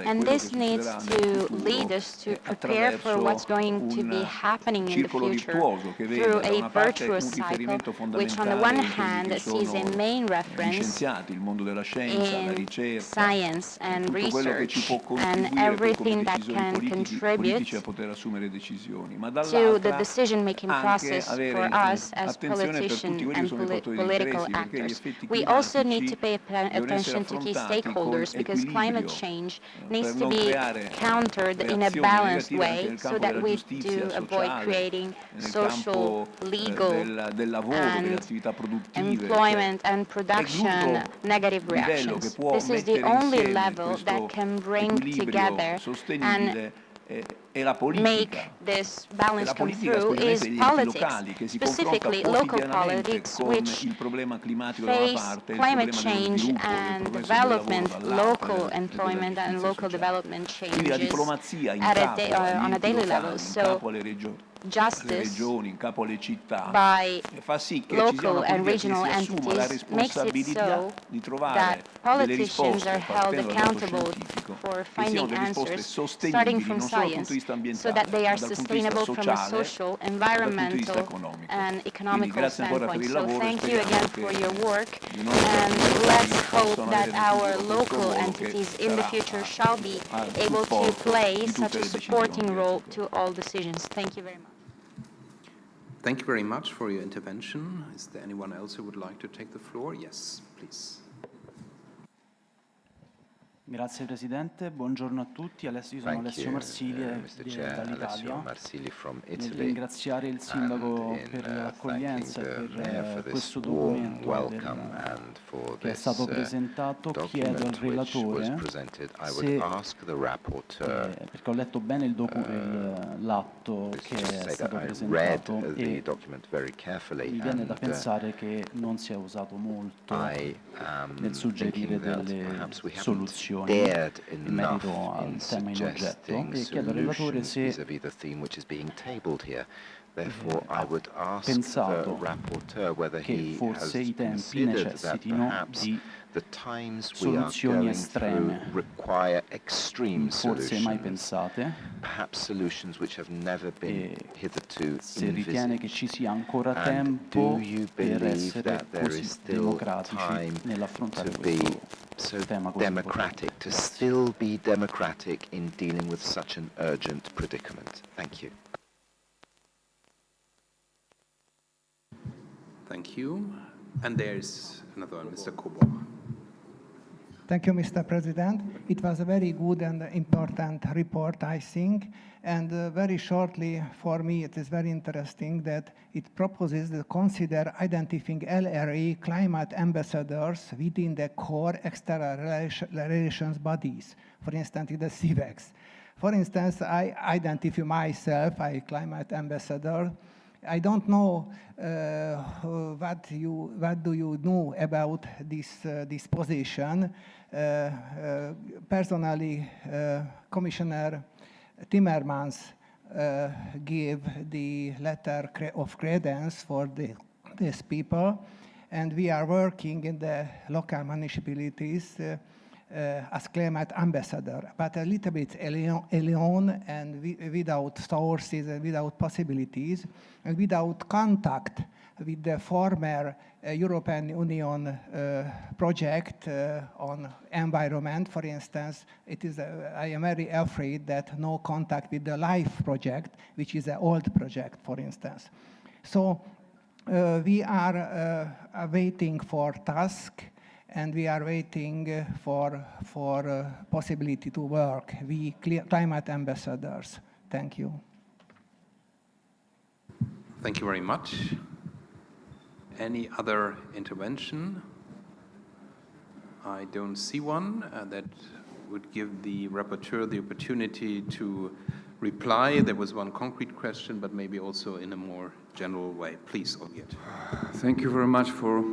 And this needs to lead us to prepare for what's going to be happening in the future through a virtuous cycle, which on the one hand sees a main reference in science and research and everything that can contribute to the decision-making process for us as politicians and political actors. We also need to pay attention to key stakeholders because climate change needs to be countered in a balanced way so that we do avoid creating social, legal, and employment and production negative reactions. This is the only level that can bring together and make this balance come through is politics, specifically local politics, which face climate change and development, local employment and local development changes on a daily level. So justice by local and regional entities makes it so that politicians are held accountable for finding answers starting from science so that they are sustainable from a social, environmental and economical standpoint. So thank you again for your work, and let's hope that our local entities in the future shall be able to play such a supporting role to all decisions. Thank you very much. Thank you very much for your intervention. Is there anyone else who would like to take the floor? Yes, please. Grazie Presidente, buongiorno a tutti. Io sono Alessio Marsili dall'Italia. Nel ringraziare il Sindaco per l'accoglienza e per questo documento che è stato presentato, chiedo al relatore perché ho letto bene l'atto che è stato presentato e mi viene da pensare che non si è usato molto nel suggerire delle soluzioni in merito al tema in oggetto e chiedo al relatore se ha pensato che forse i tempi necessitino di The times we are going through require extreme solutions, perhaps solutions which have never been hitherto envisaged. And do you believe that there is still time to be so democratic, to still be democratic in dealing with such an urgent predicament? Thank you. Thank you. And there's another one, Mr. Kobo. Thank you, Mr. President. It was a very good and important report, I think. And very shortly, for me, it is very interesting that it proposes to consider identifying LRA climate ambassadors within the core external relations bodies, for instance, in the CIVEX. For instance, I identify myself, I'm a climate ambassador. I don't know what do you know about this position. Personally, Commissioner Timmermans gave the letter of credence for these people, and we are working in the local municipalities as climate ambassador, but a little bit alone and without sources and without possibilities and without contact with the former European Union project on environment. For instance, I am very afraid that no contact with the LIFE project, which is an old project, for instance. So we are waiting for task, and we are waiting for possibility to work. We climate ambassadors. Thank you. Thank you very much. Any other intervention? I don't see one. That would give the rapporteur the opportunity to reply. There was one concrete question, but maybe also in a more general way. Please, Olgierd. Thank you very much for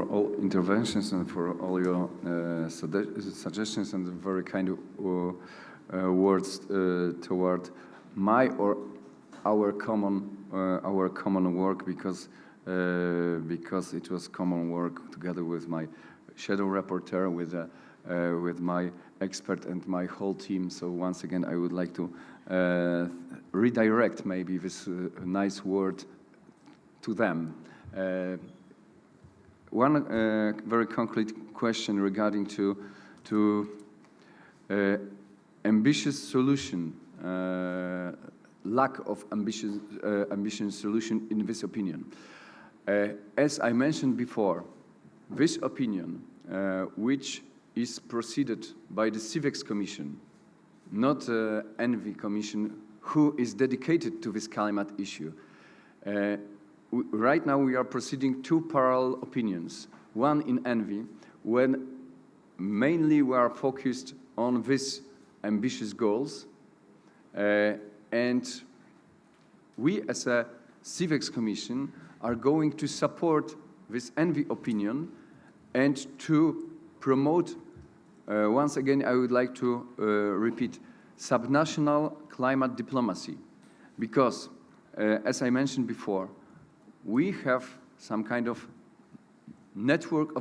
all interventions and for all your suggestions and very kind words toward my or our common work, because it was common work together with my shadow rapporteur, with my expert and my whole team. So once again, I would like to redirect maybe this nice word to them. One very concrete question regarding to ambitious solution, lack of ambitious solution in this opinion. As I mentioned before, this opinion, which is proceeded by the CIVEX Commission, not ENVI Commission, who is dedicated to this climate issue. Right now we are proceeding two parallel opinions. One in ENVI, when mainly we are focused on these ambitious goals, and we as a CIVEX Commission are going to support this ENVI opinion and to promote, once again, I would like to repeat, subnational climate diplomacy. Because, as I mentioned before, we have some kind of network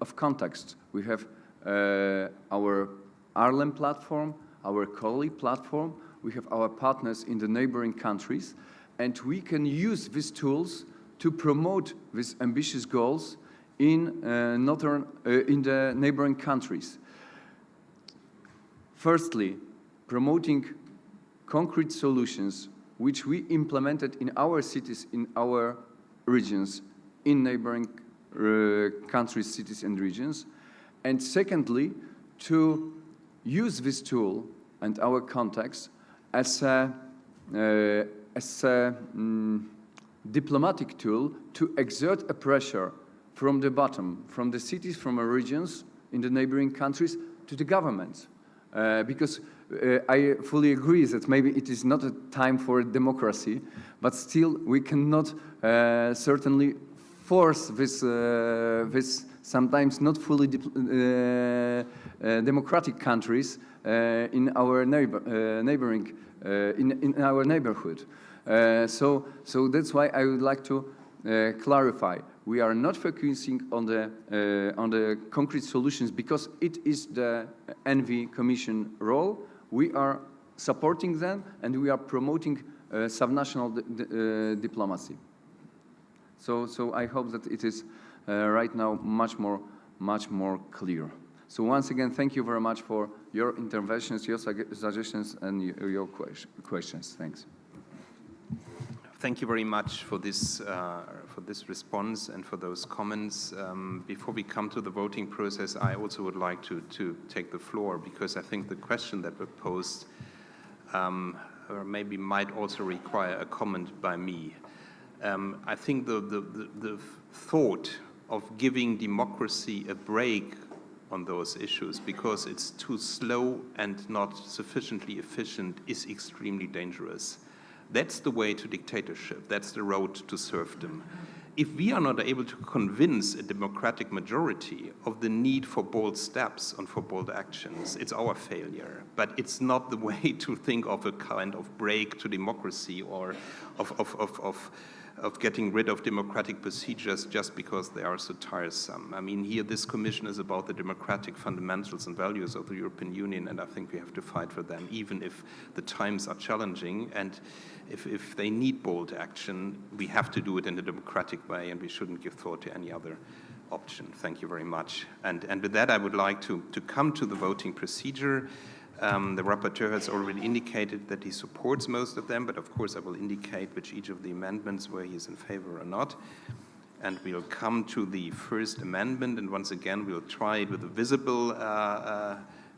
of contacts. We have our Arlem platform, our Colli platform, we have our partners in the neighboring countries, and we can use these tools to promote these ambitious goals in the neighboring countries. Firstly, promoting concrete solutions which we implemented in our cities, in our regions, in neighboring countries, cities and regions. And secondly, to use this tool and our contacts as a diplomatic tool to exert a pressure from the bottom, from the cities, from our regions in the neighboring countries to the governments. Because I fully agree that maybe it is not a time for democracy, but still we cannot certainly force this sometimes not fully democratic countries in our neighboring in our neighborhood. So that's why I would like to clarify. We are not focusing on the concrete solutions because it is the ENVI Commission role. We are supporting them and we are promoting subnational diplomacy. So I hope that it is right now much more clear. So once again, thank you very much for your interventions, your suggestions, and your questions. Thanks. Thank you very much for this response and for those comments. Before we come to the voting process, I also would like to take the floor because I think the question that was posed or maybe might also require a comment by me. I think the thought of giving democracy a break on those issues because it's too slow and not sufficiently efficient is extremely dangerous. That's the way to dictatorship. That's the road to serfdom. If we are not able to convince a democratic majority of the need for bold steps and for bold actions, it's our failure. But it's not the way to think of a kind of break to democracy or of getting rid of democratic procedures just because they are so tiresome. I mean, here this commission is about the democratic fundamentals and values of the European Union, and I think we have to fight for them, even if the times are challenging. And if they need bold action, we have to do it in a democratic way, and we shouldn't give thought to any other option. Thank you very much. And with that, I would like to come to the voting procedure. The rapporteur has already indicated that he supports most of them, but of course I will indicate which each of the amendments where he is in favor or not. And we'll come to the first amendment, and once again we'll try it with a visible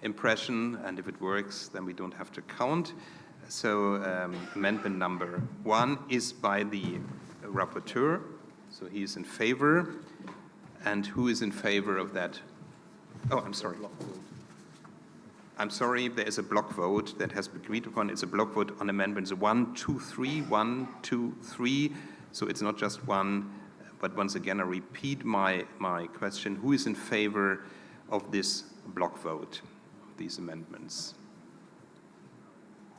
impression, and if it works then we don't have to count. So amendment number 1 is by the rapporteur, so he is in favor. And who is in favor of that? Oh, I'm sorry. I'm sorry, there is a block vote that has been agreed upon. It's a block vote on amendments 1, 2, 3, 1, 2, 3. So it's not just one, but once again, I repeat my question. Who is in favor of this block vote, of these amendments?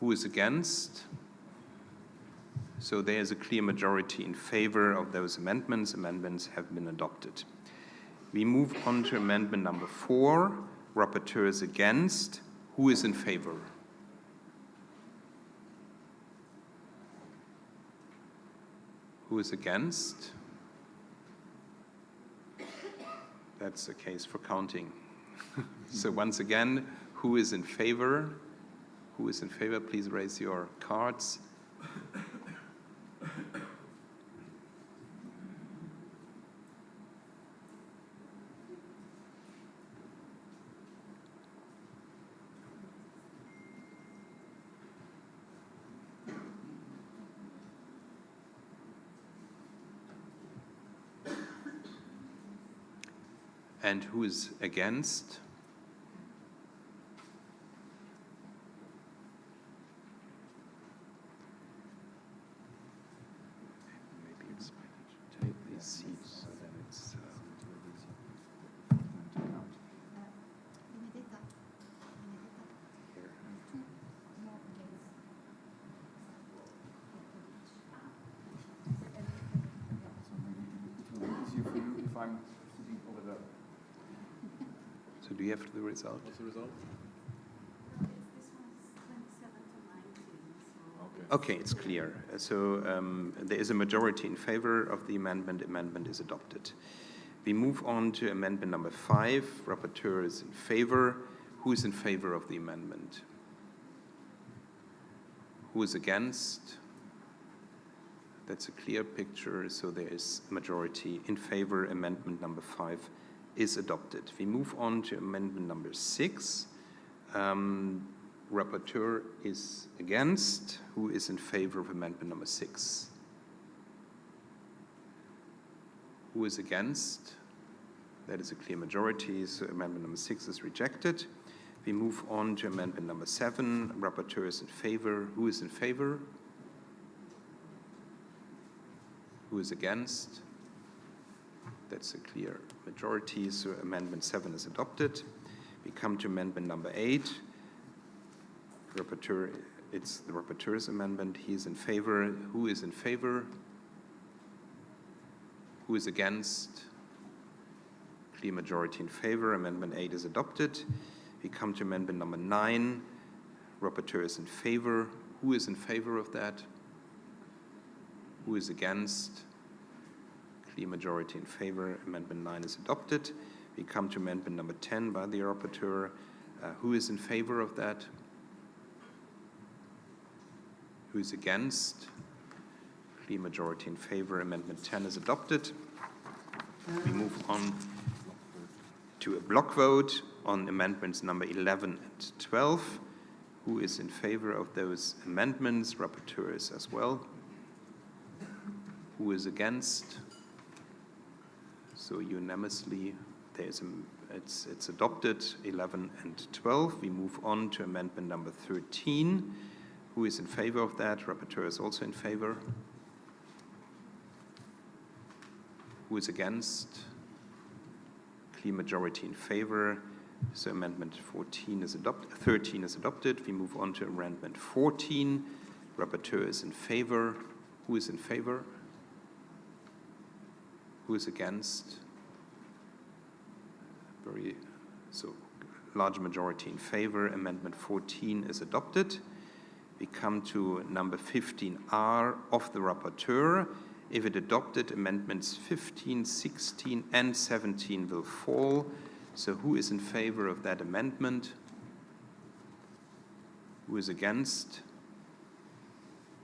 Who is against? So there is a clear majority in favor of those amendments. Amendments have been adopted. We move on to amendment number 4. Rapporteur is against. Who is in favor? Who is against? That's the case for counting. So once again, who is in favor? Who is in favor? Please raise your cards. And who is against? Maybe it's better to take these seats so that it's here. If I'm sitting over there. So do you have the result? What's the result? Okay, it's clear. So there is a majority in favor of the amendment. Amendment is adopted. We move on to amendment number 5. Rapporteur is in favor. Who is in favor of the amendment? Who is against? That's a clear picture. So there is a majority in favor. Amendment number 5 is adopted. We move on to amendment number 6. Rapporteur is against. Who is in favor of amendment number 6? Who is against? That is a clear majority, so amendment number 6 is rejected. We move on to amendment number 7. Rapporteur is in favor. Who is in favor? Who is against? That's a clear majority, so amendment 7 is adopted. We come to amendment number 8. Rapporteur, it's the rapporteur's amendment. He is in favor. Who is in favor? Who is against? Clear majority in favor. Amendment 8 is adopted. We come to amendment number 9. Rapporteur is in favor. Who is in favor of that? Who is against? Clear majority in favor. Amendment 9 is adopted. We come to amendment number 10 by the rapporteur. Who is in favor of that? Who is against? Clear majority in favor. Amendment 10 is adopted. We move on to a block vote on amendments number 11 and 12. Who is in favor of those amendments? Rapporteur is as well. Who is against? So unanimously, it's adopted, 11 and 12. We move on to amendment number 13. Who is in favor of that? Rapporteur is also in favor. Who is against? Clear majority in favor. So amendment 13 is adopted. We move on to amendment 14. Rapporteur is in favor. Who is in favor? Who is against? So large majority in favor. Amendment 14 is adopted. We come to number 15R of the rapporteur. If it adopted, amendments 15, 16, and 17 will fall. So who is in favor of that amendment? Who is against?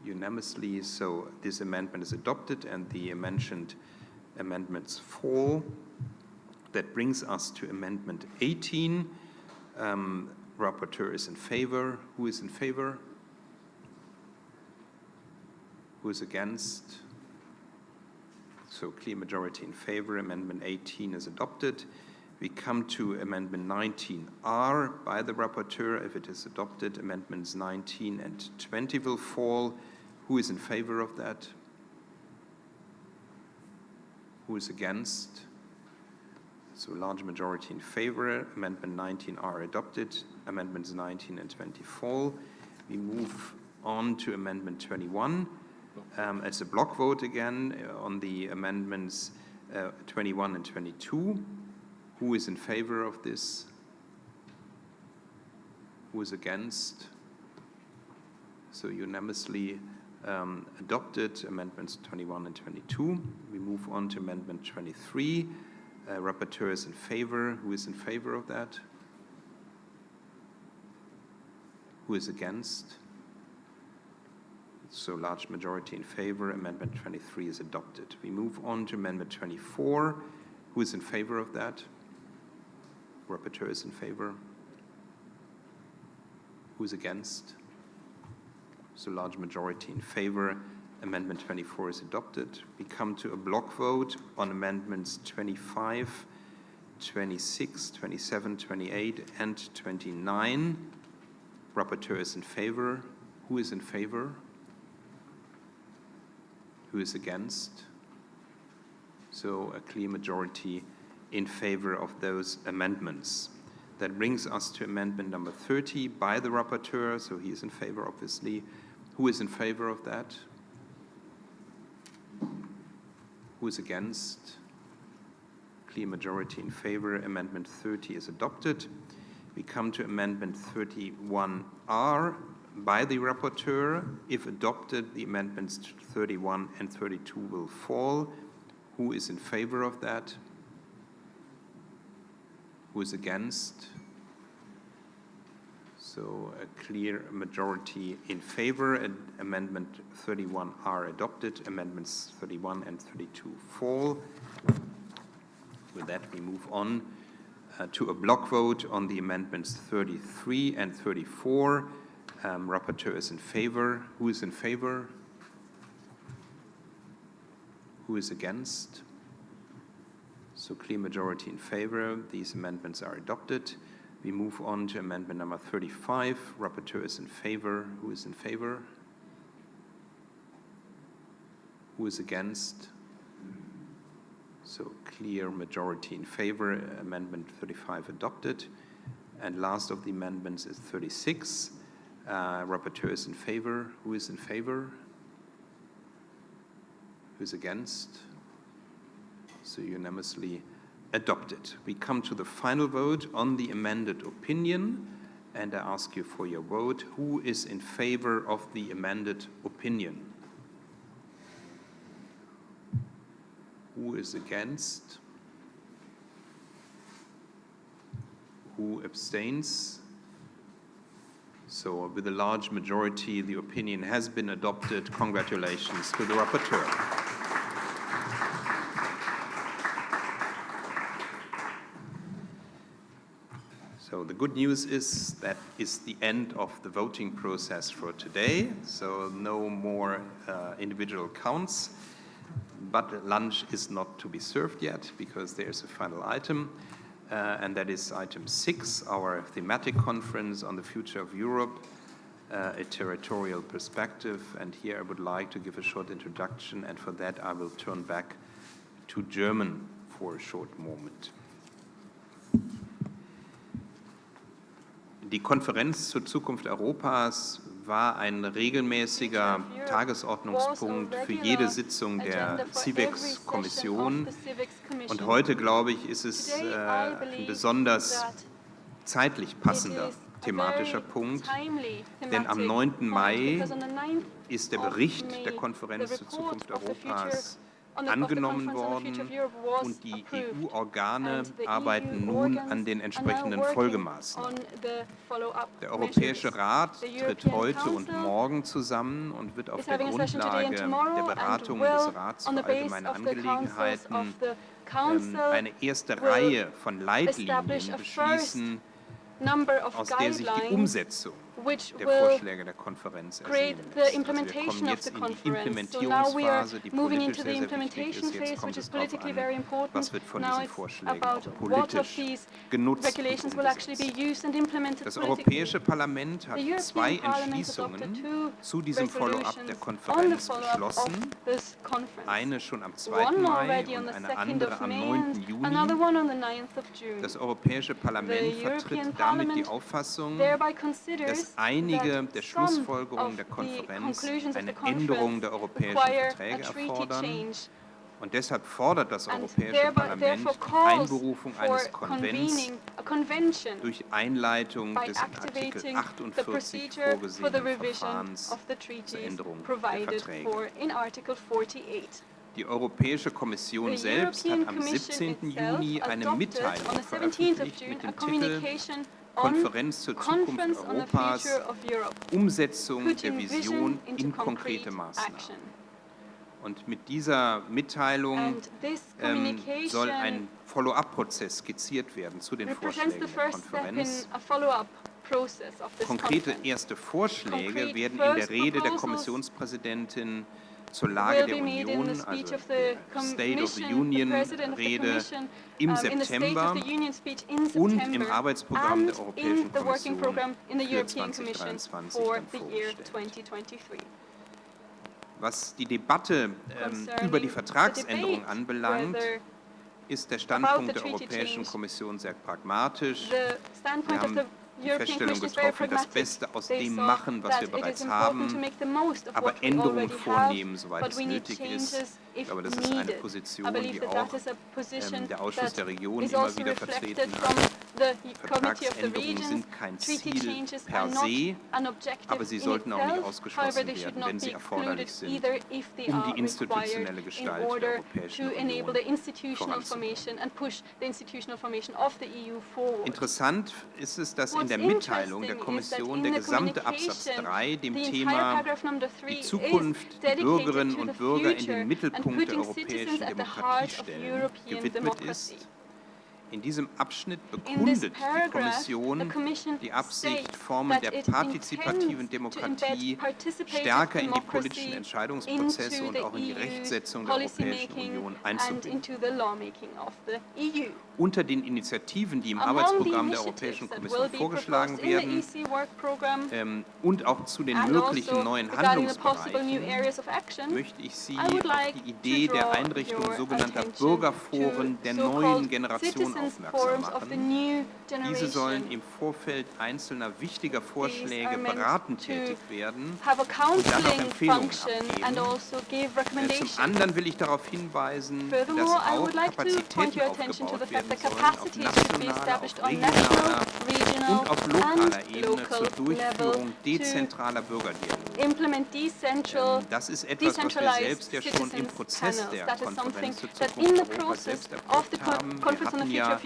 Unanimously, so this amendment is adopted and the mentioned amendments fall. That brings us to amendment 18. Rapporteur is in favor. Who is in favor? Who is against? So clear majority in favor. Amendment 18 is adopted. We come to amendment 19R by the rapporteur. If it is adopted, amendments 19 and 20 will fall. Who is in favor of that? Who is against? So large majority in favor. Amendment 19R adopted. Amendments 19 and 20 fall. We move on to amendment 21. It's a block vote again on the amendments 21 and 22. Who is in favor of this? Who is against? So unanimously adopted amendments 21 and 22. We move on to amendment 23. Rapporteur is in favor. Who is in favor of that? Who is against? So large majority in favor. Amendment 23 is adopted. We move on to amendment 24. Who is in favor of that? Rapporteur is in favor. Who is against? So large majority in favor. Amendment 24 is adopted. We come to a block vote on amendments 25, 26, 27, 28, and 29. Rapporteur is in favor. Who is in favor? Who is against? So a clear majority in favor of those amendments. That brings us to amendment number 30 by the rapporteur, so he is in favor, obviously. Who is in favor of that? Who is against? Clear majority in favor. Amendment 30 is adopted. We come to amendment 31R by the rapporteur. If adopted, the amendments 31 and 32 will fall. Who is in favor of that? Who is against? So a clear majority in favor. Amendment 31R adopted. Amendments 31 and 32 fall. With that, we move on to a block vote on the amendments 33 and 34. Rapporteur is in favor. Who is in favor? Who is against? So clear majority in favor. These amendments are adopted. We move on to amendment number 35. Rapporteur is in favor. Who is in favor? Who is against? So clear majority in favor. Amendment 35 adopted. And last of the amendments is 36. Rapporteur is in favor. Who is in favor? Who is against? So unanimously adopted. We come to the final vote on the amended opinion, and I ask you for your vote. Who is in favor of the amended opinion? Who is against? Who abstains? So with a large majority, the opinion has been adopted. Congratulations to the rapporteur. So the good news is that is the end of the voting process for today. So no more individual counts, but lunch is not to be served yet because there's a final item, and that is item 6, our thematic conference on the future of Europe, a territorial perspective. And here I would like to give a short introduction, and for that I will turn back to German for a short moment. Die Konferenz zur Zukunft Europas war ein regelmäßiger Tagesordnungspunkt für jede Sitzung der CIVEX Kommission. Und heute, glaube ich, ist es ein besonders zeitlich passender thematischer Punkt, denn am 9. Mai ist der Bericht der Konferenz zur Zukunft Europas angenommen worden und die EU-Organe arbeiten nun an den entsprechenden Folgemaßnahmen. Der Europäische Rat tritt heute und morgen zusammen und wird auf der Grundlage der Beratungen des Rats für allgemeine Angelegenheiten eine erste Reihe von Leitlinien beschließen, aus der sich die Umsetzung der Vorschläge der Konferenz ergeben lässt. Also wir kommen jetzt in die Implementierungsphase, die politisch sehr, sehr wichtig ist. Jetzt kommt es darauf an, was wird von diesen Vorschlägen auch politisch genutzt und umgesetzt. Das Europäische Parlament hat 2 Entschließungen zu diesem Follow-up der Konferenz beschlossen. Eine schon am 2. Mai und eine andere am 9. Juni. Das Europäische Parlament vertritt damit die Auffassung, dass einige der Schlussfolgerungen der Konferenz eine Änderung der europäischen Verträge erfordern. Und deshalb fordert das Europäische Parlament die Einberufung eines Konvents durch Einleitung des in Artikel 48 vorgesehenen Verfahrens zur Änderung der Verträge. Die Europäische Kommission selbst hat am 17. Juni eine Mitteilung veröffentlicht mit dem Titel Konferenz zur Zukunft Europas, Umsetzung der Vision in konkrete Maßnahmen. Und mit dieser Mitteilung soll ein Follow-up-Prozess skizziert werden zu den Vorschlägen der Konferenz. Konkrete erste Vorschläge werden in der Rede der Kommissionspräsidentin zur Lage der Union, also der State of the Union Rede im September und im Arbeitsprogramm der Europäischen Kommission für 2023 vorgestellt. Was die Debatte über die Vertragsänderung anbelangt, ist der Standpunkt der Europäischen Kommission sehr pragmatisch. Wir haben die Feststellung getroffen, das Beste aus dem machen, was wir bereits haben, aber Änderungen vornehmen, soweit es nötig ist. Ich glaube, das ist eine Position, die auch der Ausschuss der Regionen immer wieder vertreten hat. Vertragsänderungen sind kein Ziel per se, aber sie sollten auch nicht ausgeschlossen werden, wenn sie erforderlich sind, um die institutionelle Gestalt der Europäischen Union voranzubringen. Interessant ist es, dass in der Mitteilung der Kommission der gesamte Absatz 3 dem Thema die Zukunft der Bürgerinnen und Bürger in den Mittelpunkt der europäischen Demokratie stellen gewidmet ist. In diesem Abschnitt bekundet die Kommission die Absicht, Formen der partizipativen Demokratie stärker in die politischen Entscheidungsprozesse und auch in die Rechtsetzung der Europäischen Union einzubringen. Unter den Initiativen, die im Arbeitsprogramm der Europäischen Kommission vorgeschlagen werden und auch zu den möglichen neuen Handlungsbereichen, möchte ich Sie auf die Idee der Einrichtung sogenannter Bürgerforen der neuen Generation citizens' aufmerksam forums of the machen. new Diese sollen generation. im Vorfeld einzelner wichtiger These Vorschläge are meant beratend to tätig werden have a und dann auch counseling Empfehlungen function and abgeben. also give Zum recommendations. anderen will ich darauf hinweisen, dass Furthermore, I auch would like to point Kapazitäten your attention to the aufgebaut fact werden that sollen auf capacities should be nationaler, established auf on national, regionaler regional und auf lokaler and Ebene local zur Durchführung level dezentraler Bürgerdialoge. implement Das ist etwas, was wir selbst ja schon im Prozess der Konferenz zur Zukunft Europas selbst erprobt haben. Wir hatten ja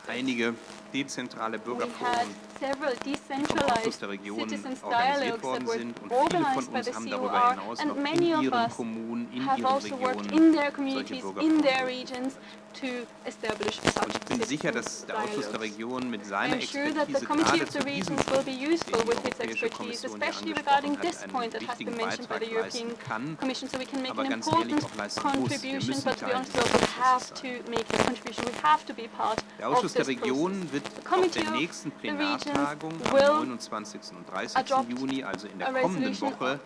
einige dezentrale Bürgerforen, die vom Ausschuss der Regionen organisiert worden sind und viele von uns haben darüber hinaus noch in ihren Kommunen, in ihren Regionen solche Bürgerforen. Und ich bin sicher, dass der Ausschuss der Regionen mit seiner Expertise gerade zu diesem Punkt, den die Europäische Kommission hier angesprochen hat, einen wichtigen Beitrag leisten kann, aber ganz ehrlich auch leisten muss. Wir müssen Teil dieses Prozesses sein. Der Ausschuss der Regionen wird auf der nächsten Plenartagung am 29. und 30. Juni, also in der kommenden Woche,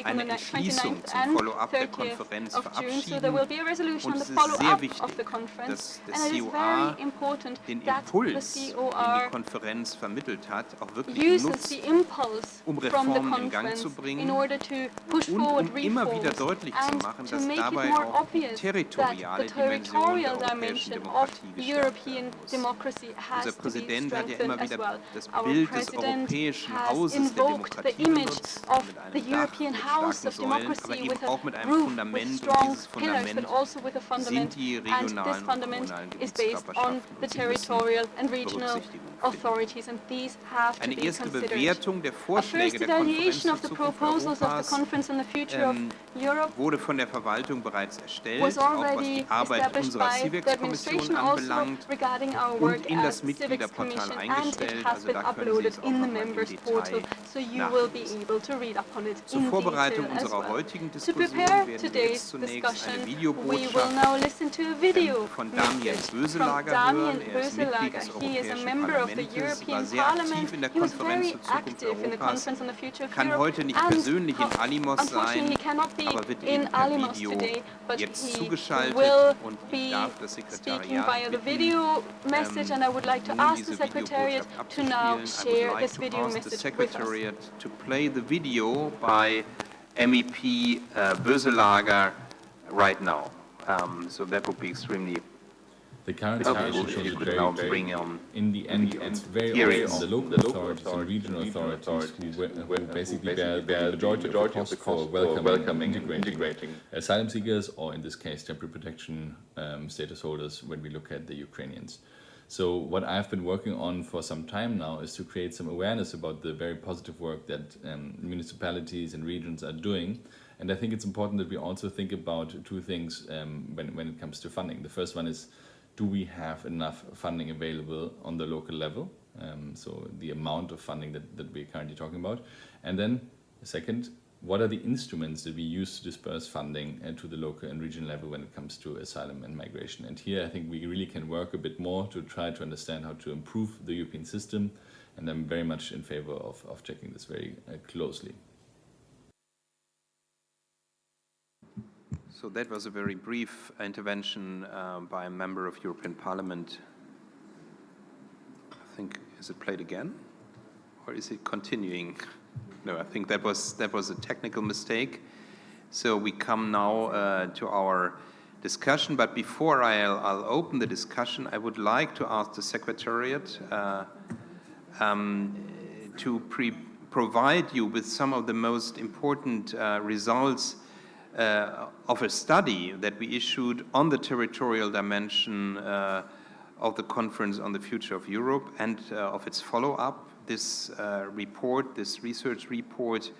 eine Entschließung zum Follow-up der Konferenz verabschieden. Und es ist sehr wichtig, dass der COR den Impuls, den die Konferenz vermittelt hat, auch wirklich nutzt, um Reformen in Gang zu bringen und um immer wieder deutlich zu machen, dass dabei auch die territoriale Dimension der europäischen Demokratie gestärkt werden muss. Unser Präsident hat ja immer wieder das Bild des europäischen Hauses der Demokratie benutzt, mit einem Dach, mit starken Säulen, aber eben auch mit einem Fundament. Und dieses Fundament sind die regionalen und kommunalen Gebietskörperschaften. Und sie müssen Berücksichtigung finden. Eine erste Bewertung der Vorschläge der Konferenz zur Zukunft Europas wurde von der Verwaltung bereits erstellt, auch was die Arbeit unserer CIVEX Commission anbelangt und in das Mitgliederportal eingestellt. Also da können Sie es auch nochmal im Detail nachlesen. Zur Vorbereitung unserer heutigen Diskussion werden wir jetzt zunächst eine Videobotschaft von Damien Böselager hören. Er ist Mitglied des Europäischen Parlaments, war sehr aktiv in der Konferenz zur Zukunft Europas, kann heute nicht persönlich in Alimos sein, aber wird eben per Video jetzt zugeschaltet und ich darf das Sekretariat bitten, nun diese Videobotschaft abzuspielen. I would like to ask the Secretariat to play the video by MEP Böselager right now. So that would be extremely the current situation is very, in the end, it's very often the local authorities and regional authorities who basically bear the majority of the cost for welcoming and integrating asylum seekers, or in this case, temporary protection status holders, when we look at the Ukrainians. So what I've been working on for some time now is to create some awareness about the very positive work that municipalities and regions are doing. And I think it's important that we also think about two things when it comes to funding. The first one is, do we have enough funding available on the local level? So the amount of funding that we're currently talking about. And then second, what are the instruments that we use to disperse funding to the local and regional level when it comes to asylum and migration? And here I think we really can work a bit more to try to understand how to improve the European system. And I'm very much in favor of checking this very closely. So that was a very brief intervention by a member of European Parliament. I think, is it played again? Or is it continuing? No, I think that was a technical mistake. So we come now to our discussion, but before I'll open the discussion, I would like to ask the Secretariat to provide you with some of the most important results of a study that we issued on the territorial dimension of the Conference on the Future of Europe and of its follow-up. This report, this research report,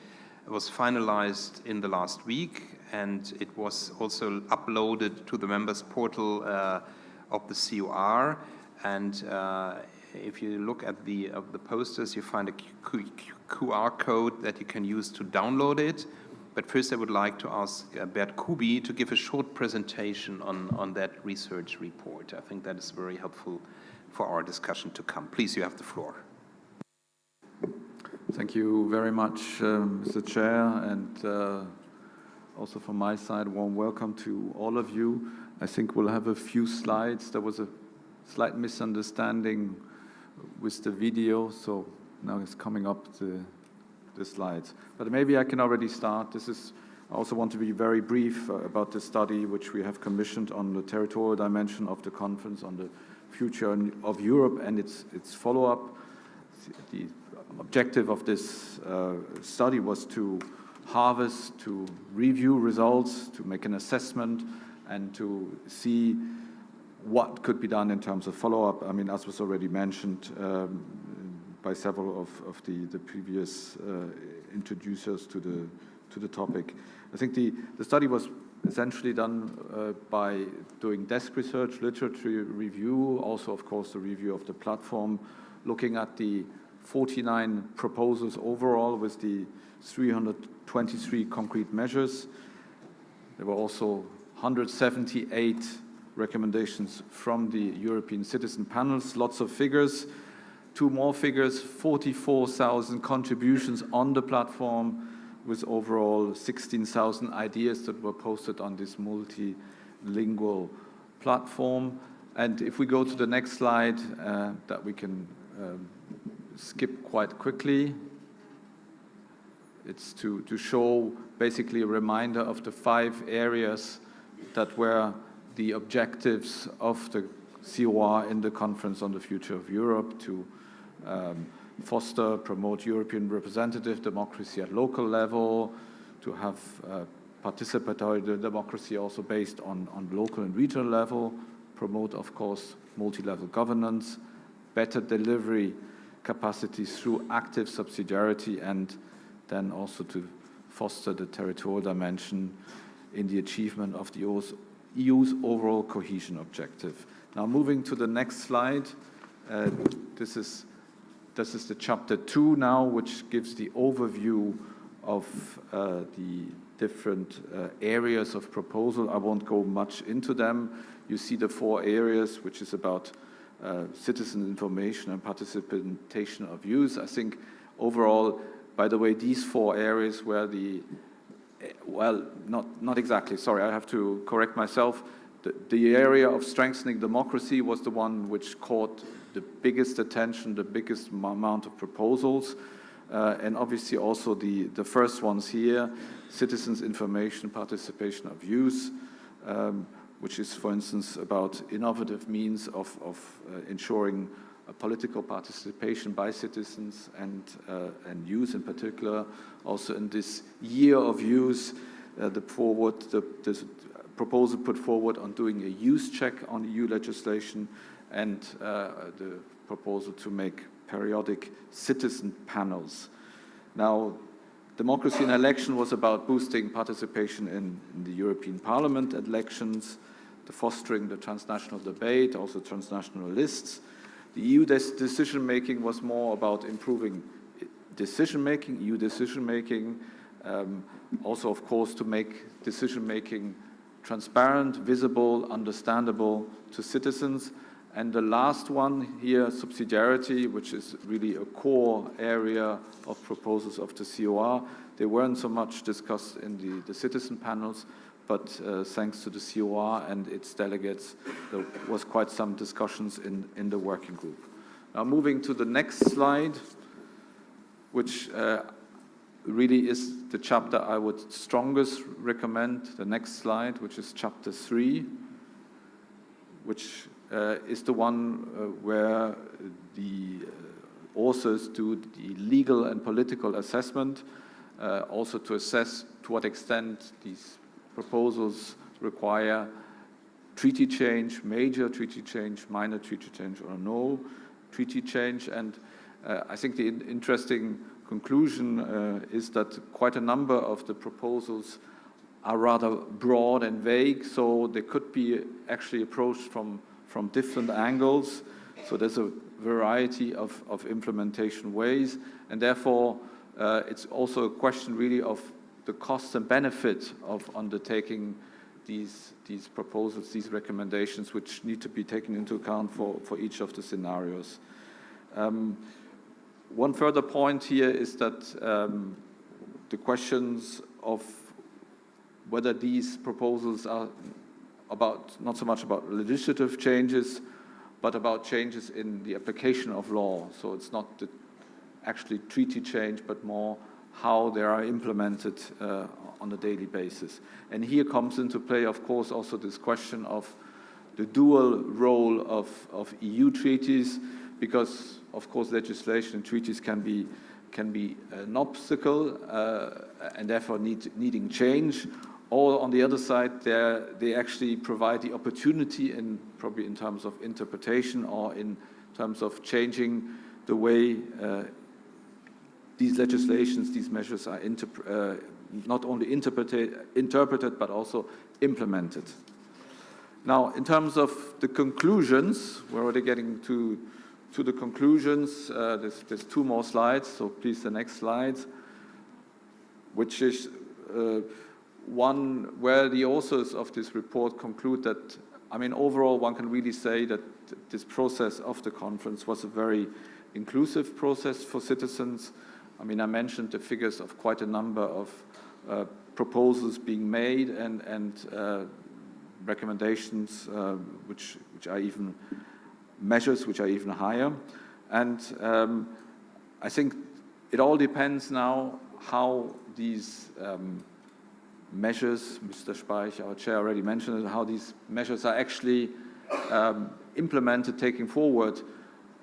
was finalized in the last week, and it was also uploaded to the members' portal of the COR. And if you look at the posters, you find a QR code that you can use to download it. But first I would like to ask Bert Kubi to give a short presentation on that research report. I think that is very helpful for our discussion to come. Please, you have the floor. Thank you very much, Mr. Chair, and also from my side, warm welcome to all of you. I think we'll have a few slides. There was a slight misunderstanding with the video, so now it's coming up the slides. But maybe I can already start. I also want to be very brief about the study which we have commissioned on the territorial dimension of the conference on the future of Europe and its follow-up. The objective of this study was to harvest, to review results, to make an assessment, and to see what could be done in terms of follow-up. I mean, as was already mentioned by several of the previous introducers to the topic. I think the study was essentially done by doing desk research, literature review, also, of course, the review of the platform, looking at the 49 proposals overall with the 323 concrete measures. There were also 178 recommendations from the European citizen panels, lots of figures. Two more figures, 44,000 contributions on the platform with overall 16,000 ideas that were posted on this multilingual platform. And if we go to the next slide, that we can skip quite quickly. It's to show basically a reminder of the 5 areas that were the objectives of the COR in the Conference on the Future of Europe, to foster, promote European representative democracy at local level, to have participatory democracy also based on local and regional level, promote, of course, multi-level governance, better delivery capacities through active subsidiarity, and then also to foster the territorial dimension in the achievement of the EU's overall cohesion objective. Now, moving to the next slide, this is the chapter 2 now, which gives the overview of the different areas of proposal. I won't go much into them. You see the 4 areas, which is about citizen information and participation of youth. I think overall, by the way, these 4 areas were not exactly, sorry, I have to correct myself. The area of strengthening democracy was the one which caught the biggest attention, the biggest amount of proposals, and obviously also the first ones here, citizens' information, participation of youth, which is, for instance, about innovative means of ensuring political participation by citizens and youth in particular. Also in this year of youth, the proposal put forward on doing a youth check on EU legislation, and the proposal to make periodic citizen panels. Now, democracy in election was about boosting participation in the European Parliament elections, the fostering the transnational debate, also transnational lists. The EU decision-making was more about improving decision-making, EU decision-making, also, of course, to make decision-making transparent, visible, understandable to citizens. And the last one here, subsidiarity, which is really a core area of proposals of the COR. They weren't so much discussed in the citizen panels, but thanks to the COR and its delegates, there was quite some discussions in the working group. Now moving to the next slide, which really is the chapter I would strongest recommend, the next slide, which is chapter 3, which is the one where the authors do the legal and political assessment, also to assess to what extent these proposals require treaty change, major treaty change, minor treaty change, or no treaty change. And I think the interesting conclusion is that quite a number of the proposals are rather broad and vague, so they could be actually approached from different angles. So there's a variety of implementation ways, and therefore it's also a question really of the costs and benefit of undertaking these proposals, these recommendations, which need to be taken into account for each of the scenarios. One further point here is that the questions of whether these proposals are about, not so much about legislative changes, but about changes in the application of law. So it's not the actually treaty change, but more how they are implemented on a daily basis. And here comes into play, of course, also this question of the dual role of EU treaties, because, of course, legislation and treaties can be an obstacle and therefore needing change. Or on the other side, they actually provide the opportunity, probably in terms of interpretation or in terms of changing the way these legislations, these measures are not only interpreted but also implemented. Now, in terms of the conclusions, we're already getting to the conclusions. There's 2 more slides, so please the next slide, which is one where the authors of this report conclude that, I mean, overall one can really say that this process of the conference was a very inclusive process for citizens. I mean, I mentioned the figures of quite a number of proposals being made and recommendations which are even measures which are even higher. And I think it all depends now how these measures, Mr. Speich, our chair, already mentioned it, how these measures are actually implemented, taken forward.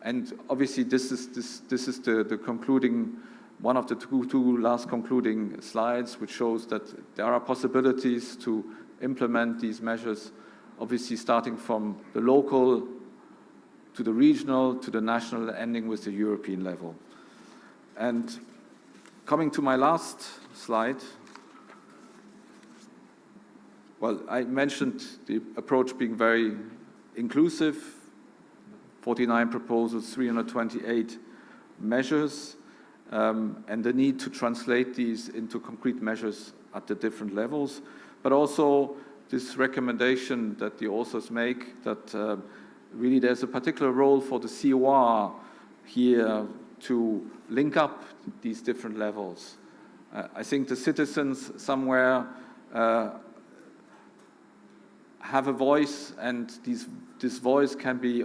And obviously this is the concluding, one of the two last concluding slides, which shows that there are possibilities to implement these measures, obviously starting from the local to the regional, to the national, ending with the European level. And coming to my last slide, well, I mentioned the approach being very inclusive, 49 proposals, 328 measures, and the need to translate these into concrete measures at the different levels, but also this recommendation that the authors make that really there's a particular role for the COR here to link up these different levels. I think the citizens somewhere have a voice, and this voice can be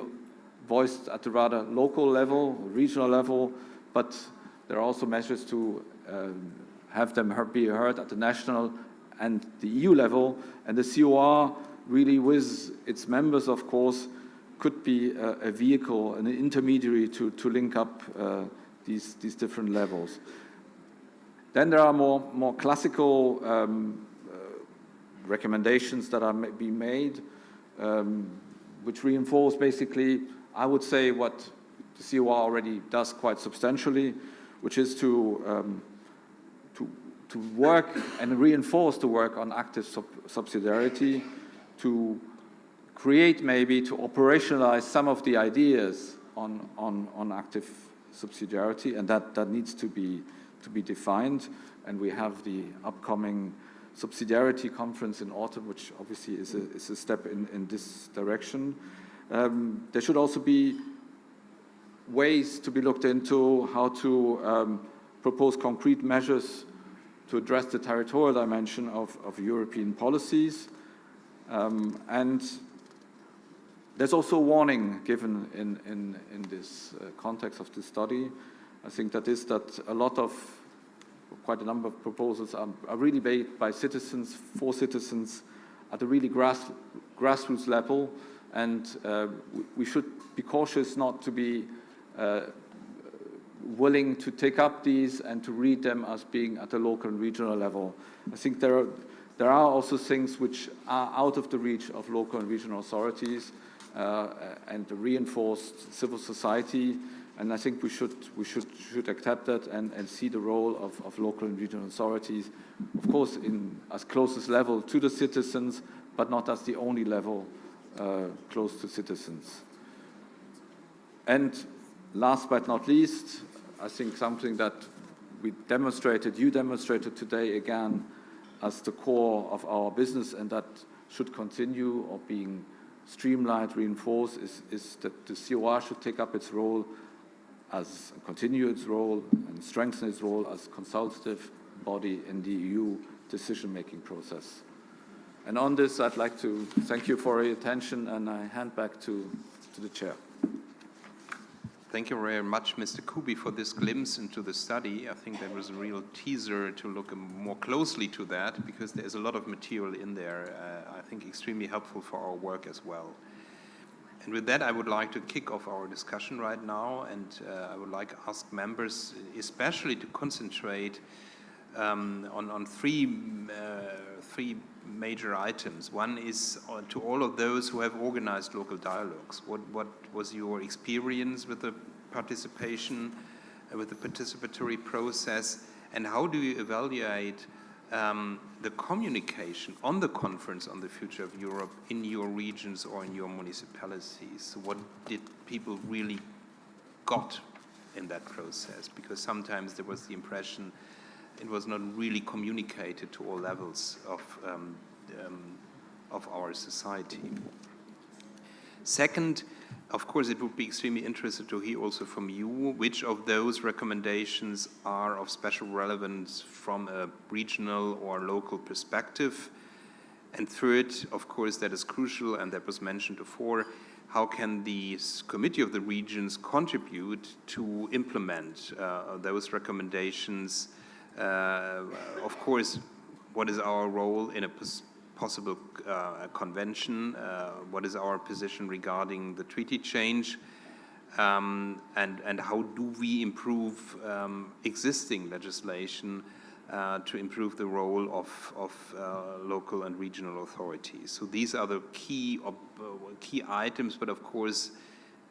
voiced at a rather local level, regional level, but there are also measures to have them be heard at the national and the EU level, and the COR really with its members, of course, could be a vehicle, an intermediary to link up these different levels. Then there are more classical recommendations that are being made, which reinforce basically, I would say, what the COR already does quite substantially, which is to work and reinforce the work on active subsidiarity, to create maybe, to operationalize some of the ideas on active subsidiarity, and that needs to be defined. And we have the upcoming subsidiarity conference in autumn, which obviously is a step in this direction. There should also be ways to be looked into how to propose concrete measures to address the territorial dimension of European policies. And there's also a warning given in this context of this study. I think that is that quite a number of proposals are really made by citizens, for citizens, at a really grassroots level, and we should be cautious not to be willing to take up these and to read them as being at a local and regional level. I think there are also things which are out of the reach of local and regional authorities and the reinforced civil society, and I think we should accept that and see the role of local and regional authorities, of course, as closest level to the citizens, but not as the only level close to citizens. And last but not least, I think something that you demonstrated today again as the core of our business, and that should continue or being streamlined, reinforced, is that the COR should take up its role continue its role and strengthen its role as consultative body in the EU decision-making process. And on this, I'd like to thank you for your attention, and I hand back to to the chair. Thank you very much, Mr. Kubi, for this glimpse into the study. I think that was a real teaser to look more closely to that, because there's a lot of material in there, I think extremely helpful for our work as well. And with that, I would like to kick off our discussion right now, and I would like to ask members especially to concentrate on three major items. One is to all of those who have organized local dialogues. What was your experience with the participation, with the participatory process, and how do you evaluate the communication on the conference on the future of Europe in your regions or in your municipalities? What did people really got in that process? Because sometimes there was the impression it was not really communicated to all levels of our society. Second, of course, it would be extremely interesting to hear also from you which of those recommendations are of special relevance from a regional or local perspective. And third, of course, that is crucial, and that was mentioned before, how can the Committee of the Regions contribute to implement those recommendations? Of course, what is our role in a possible convention? What is our position regarding the treaty change? And how do we improve existing legislation to improve the role of local and regional authorities? So these are the key items, but of course,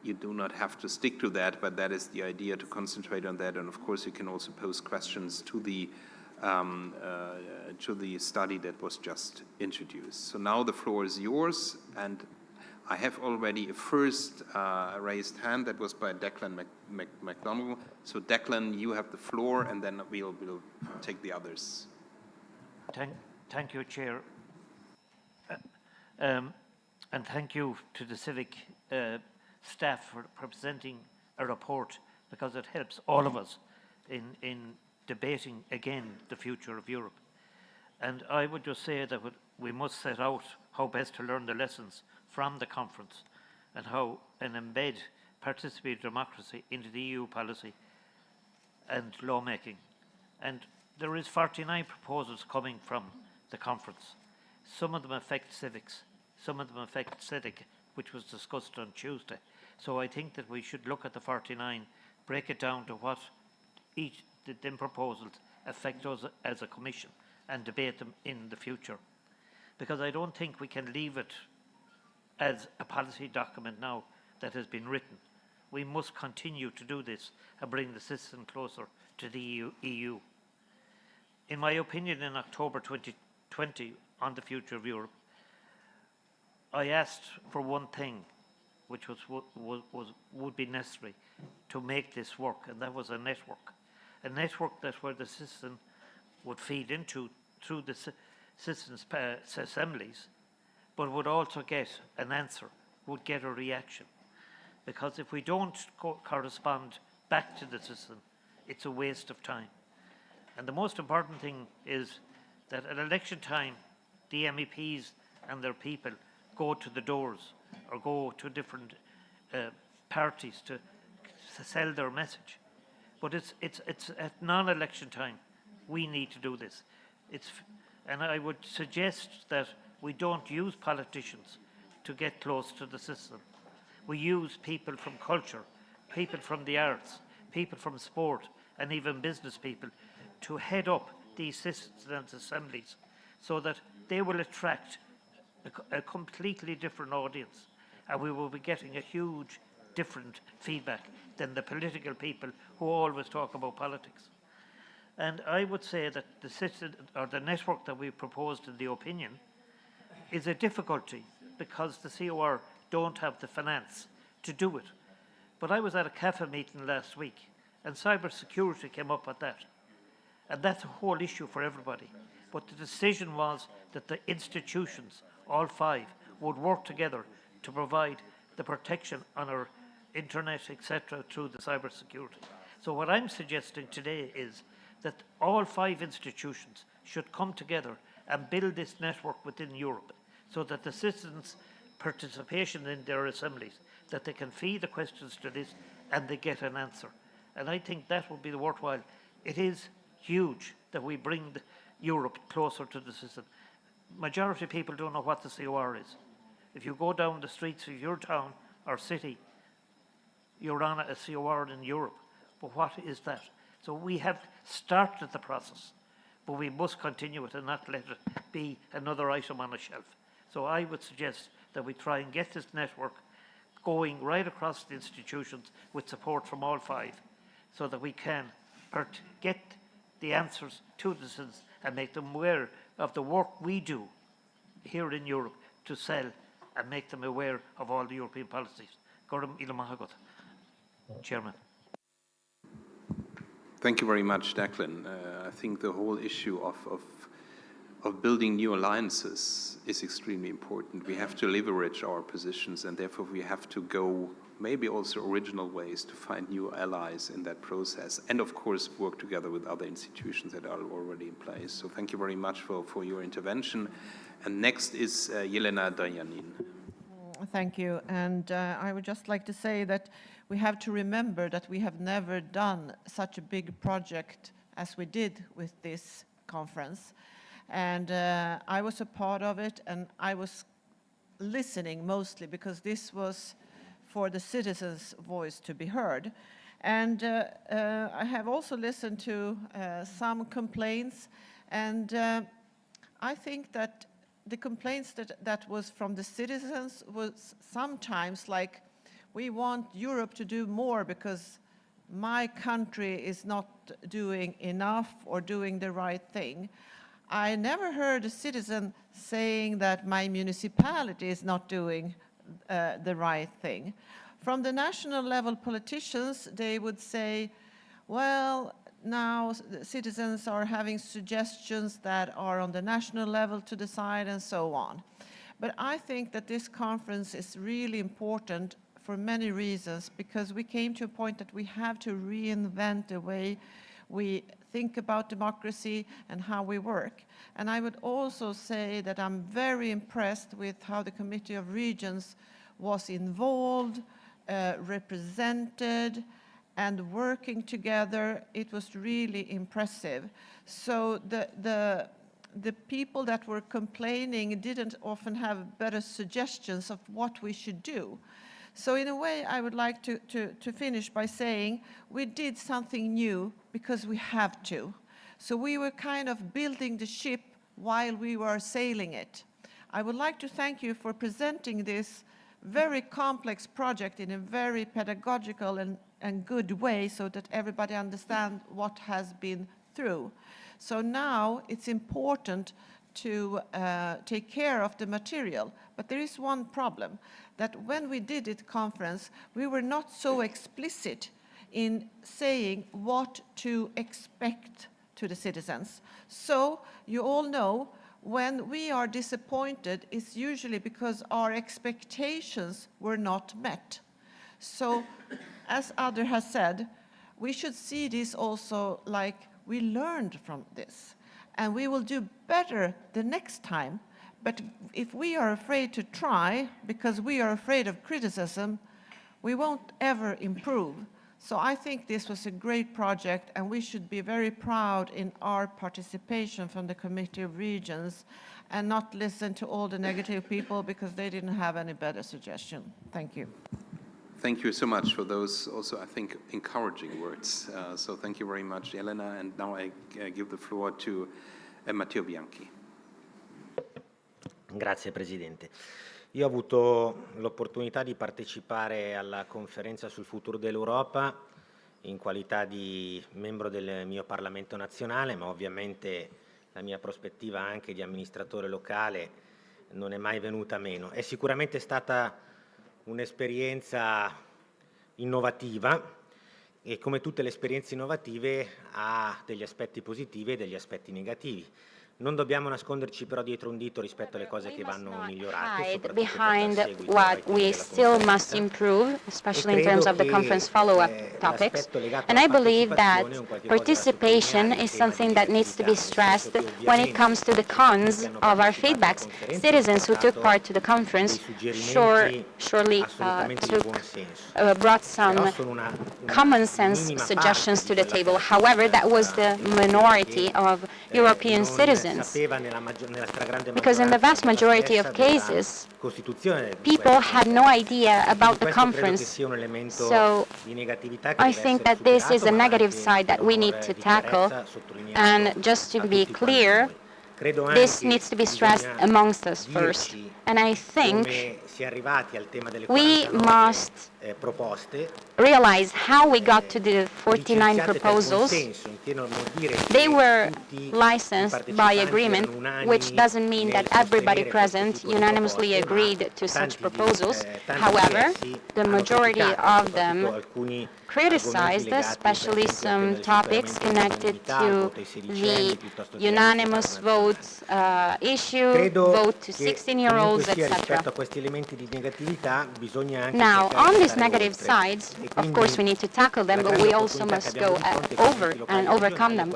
you do not have to stick to that, but that is the idea, to concentrate on that. And of course, you can also pose questions to the study that was just introduced. So now the floor is yours, and I have already a first raised hand that was by Declan McDonald. So Declan, you have the floor, and then we'll take the others. Thank you, Chair. And thank you to the CIVEC staff for presenting a report, because it helps all of us in debating again the future of Europe. And I would just say that we must set out how best to learn the lessons from the conference and embed participatory democracy into the EU policy and lawmaking. And there is 49 proposals coming from the conference. Some of them affect civics, some of them affect CIVEC, which was discussed on Tuesday. So I think that we should look at the 49, break it down to what each of them proposals affect us as a commission, and debate them in the future. Because I don't think we can leave it as a policy document now that has been written. We must continue to do this and bring the citizen closer to the EU. In my opinion, in October 2020 on the future of Europe, I asked for one thing, which would be necessary to make this work, and that was a network that where the citizen would feed into through the citizens' assemblies, but would also get an answer, would get a reaction. Because if we don't correspond back to the citizen, it's a waste of time. And the most important thing is that at election time, the MEPs and their people go to the doors or go to different parties to sell their message. But it's at non-election time we need to do this. And I would suggest that we don't use politicians to get close to the system. We use people from culture, people from the arts, people from sport, and even business people to head up these citizens' assemblies so that they will attract a completely different audience, and we will be getting a huge different feedback than the political people who always talk about politics. And I would say that the citizen, or the network that we proposed in the opinion, is a difficulty because the COR don't have the finance to do it. But I was at a CAFA meeting last week, and cybersecurity came up at that. And that's a whole issue for everybody. But the decision was that the institutions, all 5, would work together to provide the protection on our internet, etc., through the cybersecurity. So what I'm suggesting today is that all 5 institutions should come together and build this network within Europe so that the citizens participation in their assemblies, that they can feed the questions to this and they get an answer. And I think that would be the worthwhile. It is huge that we bring Europe closer to the citizen. Majority of people don't know what the COR is. If you go down the streets of your town or city, you're on a COR in Europe. But what is that? So we have started the process, but we must continue it and not let it be another item on a shelf. So I would suggest that we try and get this network going right across the institutions with support from all five, so that we can get the answers to the citizens and make them aware of the work we do here in Europe to sell and make them aware of all the European policies. Chairman. Thank you very much, Declan. I think the whole issue of building new alliances is extremely important. We have to leverage our positions, and therefore we have to go maybe also original ways to find new allies in that process, and of course work together with other institutions that are already in place. So thank you very much for your intervention. And next is Jelena Dayanin. Thank you. And I would just like to say that we have to remember that we have never done such a big project as we did with this conference. And I was a part of it, and I was listening mostly because this was for the citizens' voice to be heard. And I have also listened to some complaints, and I think that the complaints that was from the citizens was sometimes like, we want Europe to do more because my country is not doing enough or doing the right thing. I never heard a citizen saying that my municipality is not doing the right thing. From the national level politicians, they would say, well, now citizens are having suggestions that are on the national level to decide and so on. But I think that this conference is really important for many reasons, because we came to a point that we have to reinvent the way we think about democracy and how we work. And I would also say that I'm very impressed with how the Committee of Regions was involved, represented, and working together. It was really impressive. So the people that were complaining didn't often have better suggestions of what we should do. So in a way, I would like to finish by saying we did something new because we have to. So we were kind of building the ship while we were sailing it. I would like to thank you for presenting this very complex project in a very pedagogical and good way, so that everybody understands what has been through. So now it's important to take care of the material. But there is one problem, that when we did it conference, we were not so explicit in saying what to expect to the citizens. So you all know, when we are disappointed, it's usually because our expectations were not met. So, as Adder has said, we should see this also like we learned from this, and we will do better the next time. But if we are afraid to try, because we are afraid of criticism, we won't ever improve. So I think this was a great project, and we should be very proud in our participation from the Committee of Regions, and not listen to all the negative people because they didn't have any better suggestion. Thank you. Thank you so much for those also, I think, encouraging words. So thank you very much, Elena. And now I give the floor to Matteo Bianchi. Grazie Presidente. Io ho avuto l'opportunità di partecipare alla conferenza sul futuro dell'Europa in qualità di membro del mio Parlamento nazionale, ma ovviamente la mia prospettiva anche di amministratore locale non è mai venuta meno. È sicuramente stata un'esperienza innovativa e, come tutte le esperienze innovative, ha degli aspetti positivi e degli aspetti negativi. Non dobbiamo nasconderci però dietro un dito rispetto alle cose che vanno migliorate. Hide behind what we still must improve, especially in terms of the conference follow-up topics. And I believe that participation is something that needs to be stressed when it comes to the cons of our feedbacks. Citizens who took part to the conference surely brought some common sense suggestions to the table. However, that was the minority of European citizens. Because in the vast majority of cases, people had no idea about the conference. So I think that this is a negative side that we need to tackle. And just to be clear, this needs to be stressed amongst us first. And I think we must realize how we got to the 49 proposals. They were licensed by agreement, which doesn't mean that everybody present unanimously agreed to such proposals. However, the majority of them criticized, especially some topics connected to the unanimous vote issue, vote to 16-year-olds, etc. Now, on these negative sides, of course we need to tackle them, but we also must go over and overcome them.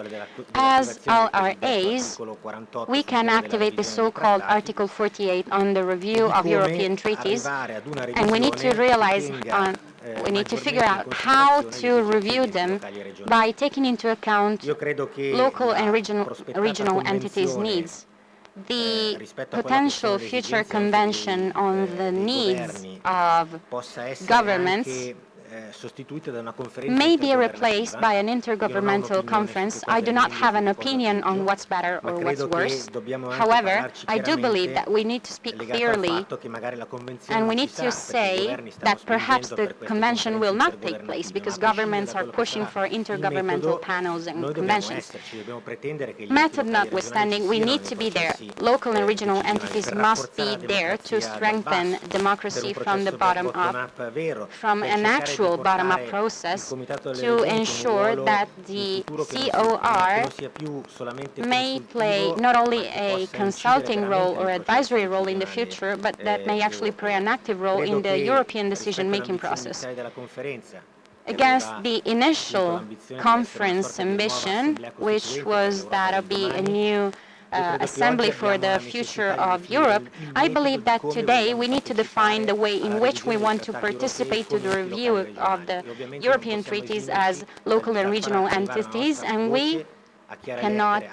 As LRAs, we can activate the so-called Article 48 on the review of European treaties, and we need to realize we need to figure out how to review them by taking into account local and regional entities' needs. The potential future convention on the needs of governments may be replaced by an intergovernmental conference. I do not have an opinion on what's better or what's worse. However, I do believe that we need to speak clearly, and we need to say that perhaps the convention will not take place because governments are pushing for intergovernmental panels and conventions. Method notwithstanding, we need to be there. Local and regional entities must be there to strengthen democracy from the bottom up, from an actual bottom-up process to ensure that the COR may play not only a consulting role or advisory role in the future, but that may actually play an active role in the European decision-making process. Against the initial conference ambition, which was that of a new assembly for the future of Europe, I believe that today we need to define the way in which we want to participate to the review of the European treaties as local and regional entities, and we cannot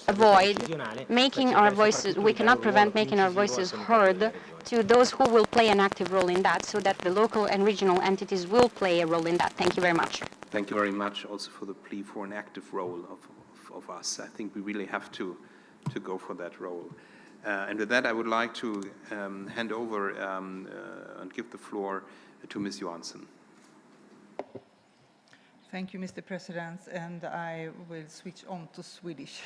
avoid making our voices, we cannot prevent making our voices heard to those who will play an active role in that, so that the local and regional entities will play a role in that. Thank you very much. Thank you very much also for the plea for an active role of us. I think we really have to go for that role. And with that, I would like to hand over and give the floor to Ms. Johansson. Thank you, Mr. President, and I will switch on to Swedish.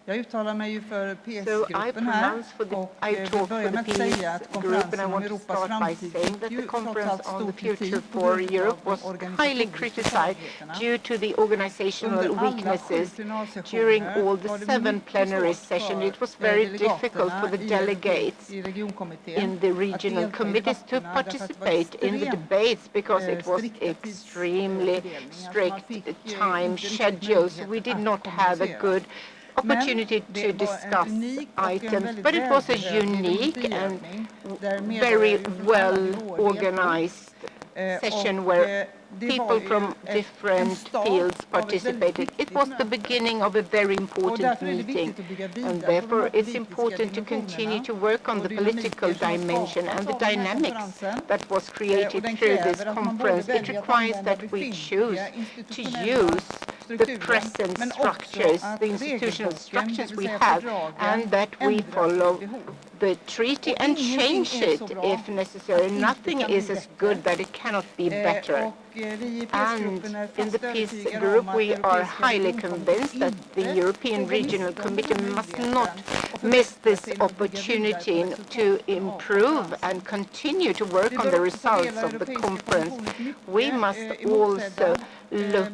Jag uttalar mig ju för PS-gruppen här och vill börja med att säga att konferensen om Europas framtid fick ju trots allt stor kritik på grund av highly criticized due to the organizational weaknesses during all the 7 plenary sessions. It was very difficult for the delegates in the regional committees to participate in the debates because it was extremely strict time schedules. We did not have a good opportunity to discuss items, but it was a unique and very well organized session where people from different fields participated. It was the beginning of a very important meeting, and therefore it's important to continue to work on the political dimension and the dynamics that was created through this conference. It requires that we choose to use the present structures, the institutional structures we have, and that we follow the treaty and change it if necessary. Nothing is as good that it cannot be better. And in the peace group, we are highly convinced that the European Regional Committee must not miss this opportunity to improve and continue to work on the results of the conference. We must also look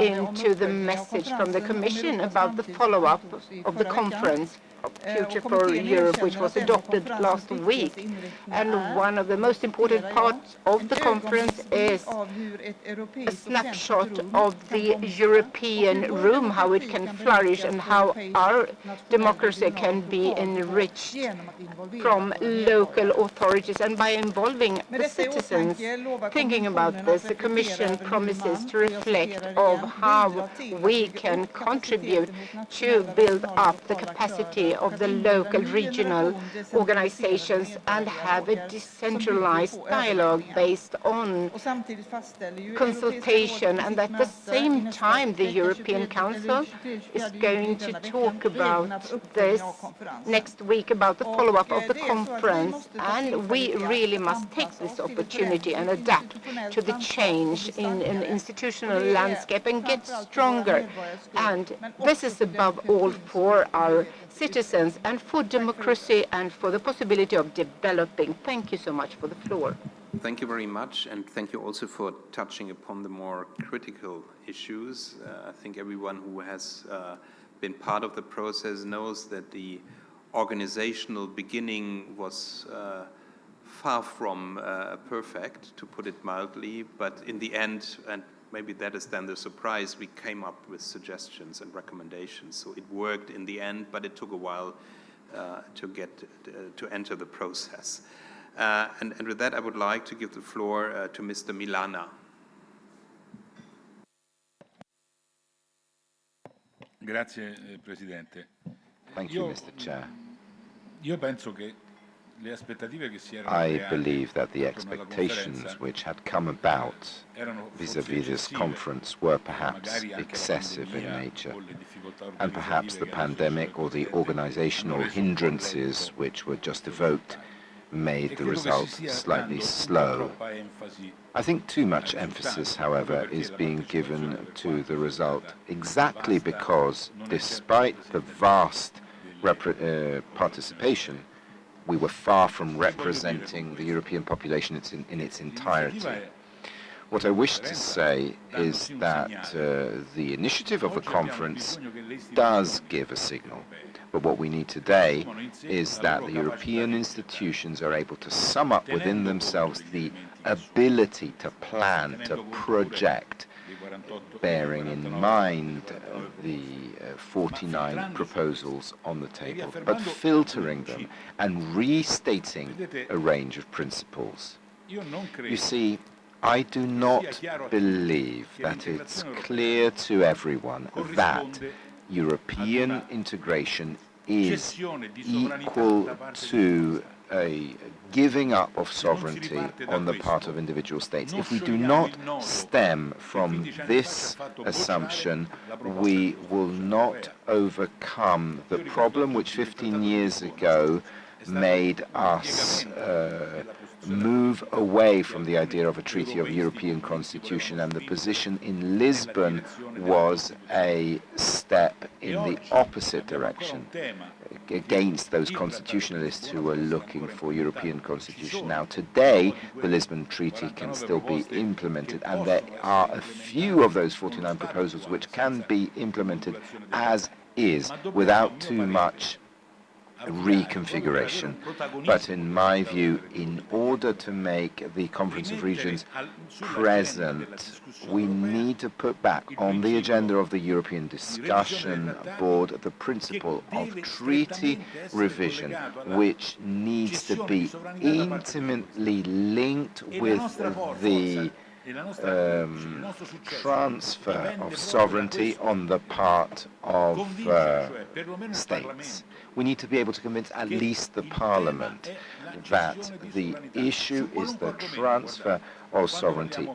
into the message from the Commission about the follow-up of the conference Future for Europe, which was adopted last week. And one of the most important parts of the conference is a snapshot of the European room, how it can flourish and how our democracy can be enriched from local authorities. And by involving the citizens thinking about this, the Commission promises to reflect of how we can contribute to build up the capacity of the local regional organizations and have a decentralized dialogue based on consultation. And at the same time, the European Council is going to talk about this next week, about the follow-up of the conference. And we really must take this opportunity and adapt to the change in an institutional landscape and get stronger. And this is above all for our citizens and for democracy and for the possibility of developing. Thank you so much for the floor. Thank you very much, and thank you also for touching upon the more critical issues. I think everyone who has been part of the process knows that the organizational beginning was far from perfect, to put it mildly, but in the end, and maybe that is then the surprise, we came up with suggestions and recommendations. So it worked in the end, but it took a while to enter the process. And with that, I would like to give the floor to Mr. Milana. Grazie, Presidente. Thank you, Mr. Chair. Io penso che le aspettative che si erano I create believe that the expectations which had come about vis-à-vis this conference were perhaps excessive in nature, and perhaps the pandemic or the organizational hindrances which were just evoked made the results slightly slow. I think too much emphasis, however, is being given to the result exactly because, despite the vast participation, we were far from representing the European population in its entirety. What I wish to say is that the initiative of the conference does give a signal. But what we need today is that the European institutions are able to sum up within themselves the ability to plan, to project, bearing in mind the 49 proposals on the table, but filtering them and restating a range of principles. You see, I do not believe that it's clear to everyone that European integration is equal to a giving up of sovereignty on the part of individual states. If we do not stem from this assumption, we will not overcome the problem which 15 years ago made us move away from the idea of a treaty of European constitution, and the position in Lisbon was a step in the opposite direction against those constitutionalists who were looking for European constitution. Now today the Lisbon Treaty can still be implemented, and there are a few of those 49 proposals which can be implemented as is without too much reconfiguration. But in my view, in order to make the Conference of Regions present, we need to put back on the agenda of the European discussion board the principle of treaty revision, which needs to be intimately linked with the transfer of sovereignty on the part of states. We need to be able to convince at least the Parliament that the issue is the transfer of sovereignty.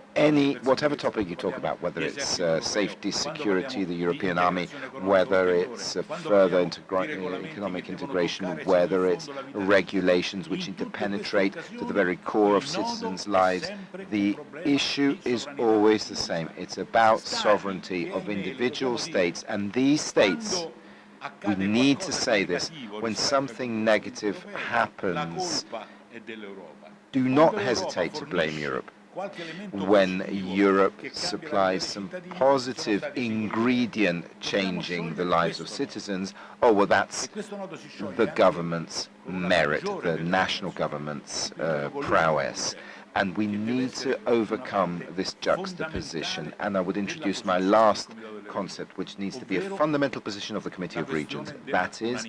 Whatever topic you talk about, whether it's safety, security, the European army, whether it's further economic integration, whether it's regulations which need to penetrate to the very core of citizens' lives, the issue is always the same. It's about sovereignty of individual states, and these states, we need to say this, when something negative happens, do not hesitate to blame Europe. when Europe supplies some positive ingredient changing the lives of citizens, oh, well, that's the government's merit, the national government's prowess. And we need to overcome this juxtaposition. And I would introduce my last concept, which needs to be a fundamental position of the Committee of Regions. That is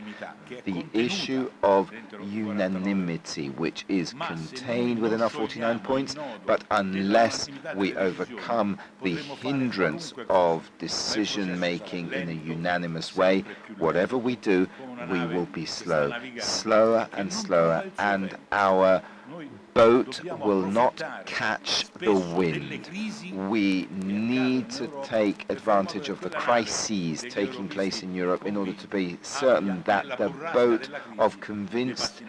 the issue of unanimity, which is contained within our 49 points, but unless we overcome the hindrance of decision-making in a unanimous way, whatever we do, we will be slower and slower, and our boat will not catch the wind. We need to take advantage of the crises taking place in Europe in order to be certain that the boat of convinced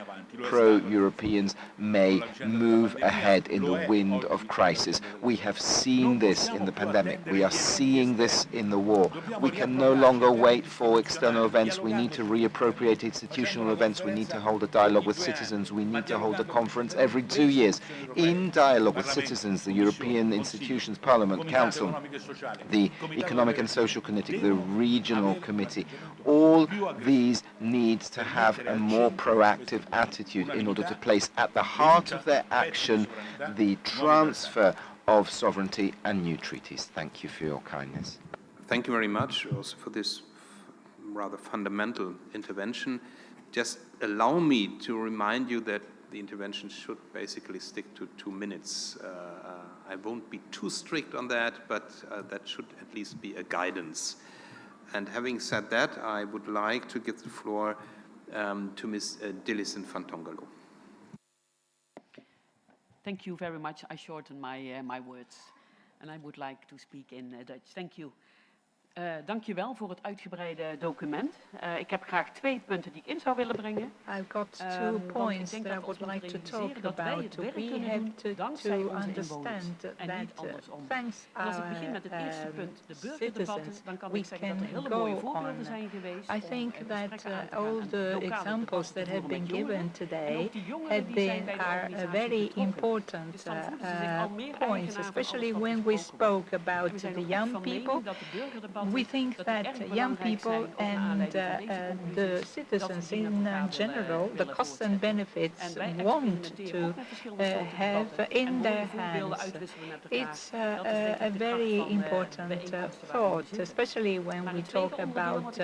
pro-Europeans may move ahead in the wind of crisis. We have seen this in the pandemic. We are seeing this in the war. We can no longer wait for external events. We need to reappropriate institutional events. We need to hold a dialogue with citizens. We need to hold a conference every 2 years in dialogue with citizens, the European institutions, Parliament, Council, the Economic and Social Committee, the Regional Committee. All these need to have a more proactive attitude in order to place at the heart of their action the transfer of sovereignty and new treaties. Thank you for your kindness. Thank you very much also for this rather fundamental intervention. Just allow me to remind you that the intervention should basically stick to 2 minutes. I won't be too strict on that, but that should at least be a guidance. And having said that, I would like to give the floor to Ms. Dillison van Tongalo. Thank you very much. I shorten my words, and I would like to speak in Dutch. Thank you. Dank je wel voor het uitgebreide document. Ik heb graag 2 punten die ik in zou willen brengen. I've got 2 points that I would like to talk about. We have to understand that thanks our citizens, we can go on. I think that all the examples that have been given today are very important points, especially when we spoke about the young people. We think that young people and the citizens in general, the costs and benefits want to have in their hands. It's a very important thought, especially when we talk about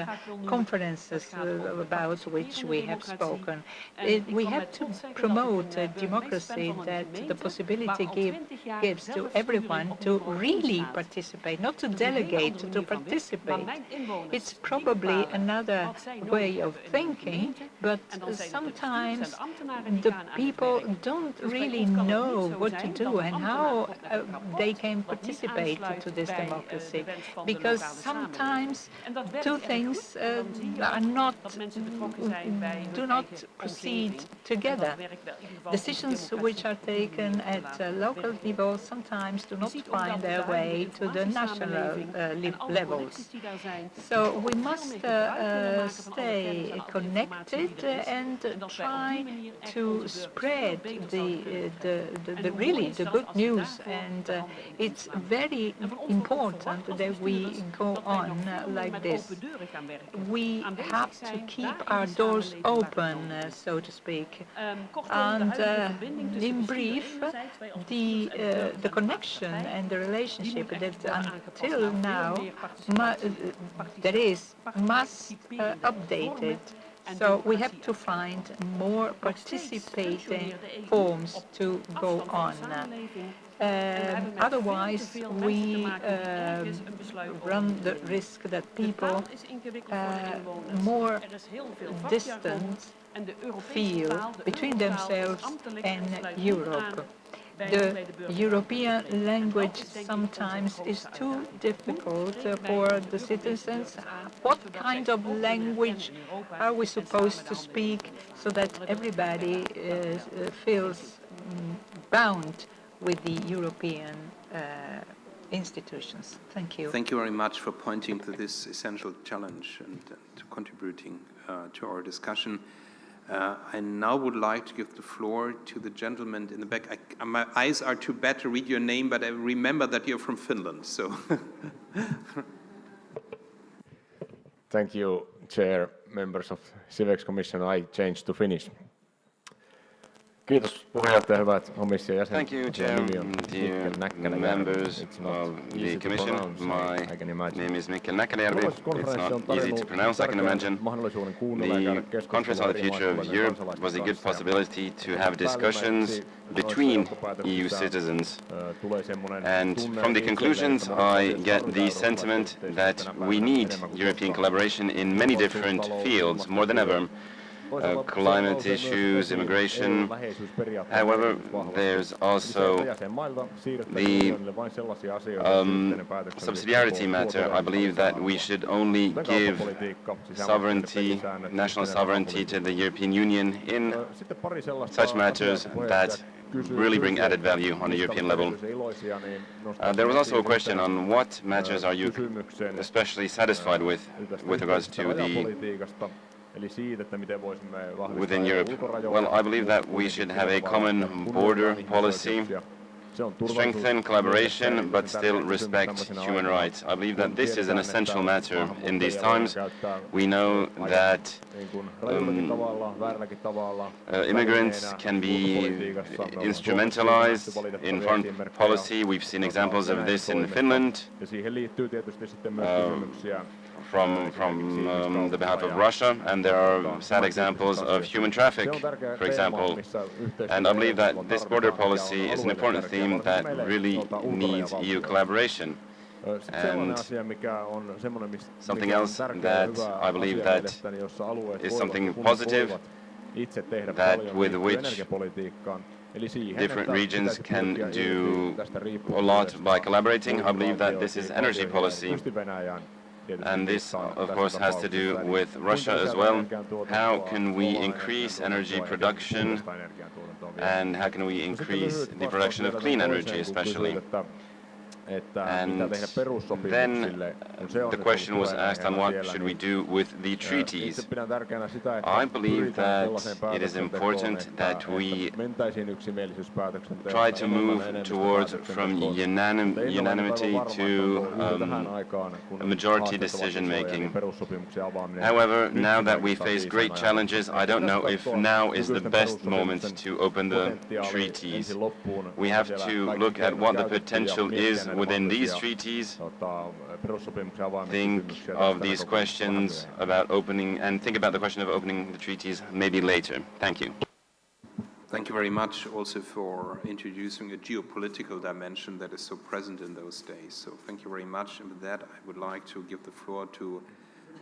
conferences about which we have spoken. We have to promote a democracy that the possibility gives to everyone to really participate, not to delegate, to participate. It's probably another way of thinking, but sometimes the people don't really know what to do and how they can participate to this democracy, because sometimes 2 things do not proceed together. Decisions which are taken at local level sometimes do not find their way to the national levels. So we must stay connected and try to spread the good news. And it's very important that we go on like this. We have to keep our doors open, so to speak. And in brief, the connection and the relationship that until now must updated. So we have to find more participating forms to go on. Otherwise, we run the risk that people more distant feel between themselves and Europe. The European language sometimes is too difficult for the citizens. What kind of language are we supposed to speak so that everybody feels bound with the European institutions? Thank you. Thank you very much for pointing to this essential challenge and contributing to our discussion. I now would like to give the floor to the gentleman in the back. My eyes are too bad to read your name, but I remember that you're from Finland, so. Thank you, Chair, members of CIVEX Commission. I changed to Finnish. Kiitos puheenjohtaja, hyvät komission jäsenet. Thank you, Chair, dear members of the Commission. My name is Mikkel Näkkäläjärvi. It's not easy to pronounce, I can imagine. The Conference on the Future of Europe was a good possibility to have discussions between EU citizens. And from the conclusions, I get the sentiment that we need European collaboration in many different fields, more than ever. Climate issues, immigration. However, there's also the subsidiarity matter. I believe that we should only give sovereignty, national sovereignty to the European Union in such matters that really bring added value on a European level. There was also a question on what matters are you especially satisfied with regards to the within Europe. Well, I believe that we should have a common border policy, strengthen collaboration, but still respect human rights. I believe that this is an essential matter in these times. We know that immigrants can be instrumentalized in foreign policy. We've seen examples of this in Finland. From the behalf of Russia, and there are sad examples of human traffic, for example. And I believe that this border policy is an important theme that really needs EU collaboration. And something else that I believe that is something positive, that with which different regions can do a lot by collaborating. I believe that this is energy policy. And this, of course, has to do with Russia as well. How can we increase energy production, and how can we increase the production of clean energy, especially? And then the question was asked on what should we do with the treaties. I believe that it is important that we try to move towards from unanimity to a majority decision-making. However, now that we face great challenges, I don't know if now is the best moment to open the treaties. We have to look at what the potential is within these treaties, think of these questions about opening, and think about the question of opening the treaties maybe later. Thank you. Thank you very much also for introducing a geopolitical dimension that is so present in those days. So thank you very much. And with that, I would like to give the floor to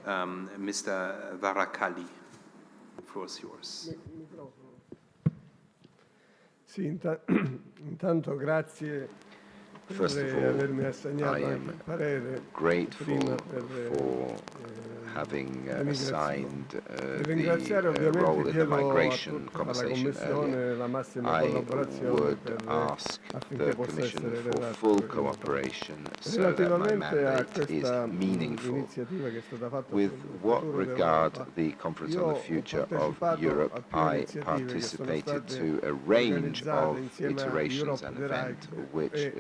Mr. Varakali. The floor is yours. Sì, intanto grazie. First of all, I am grateful for having assigned the role in the migration conversation earlier. I would ask the Commission for full cooperation so that my mandate is meaningful. With what regard the Conference on the Future of Europe, I participated to a range of iterations and events which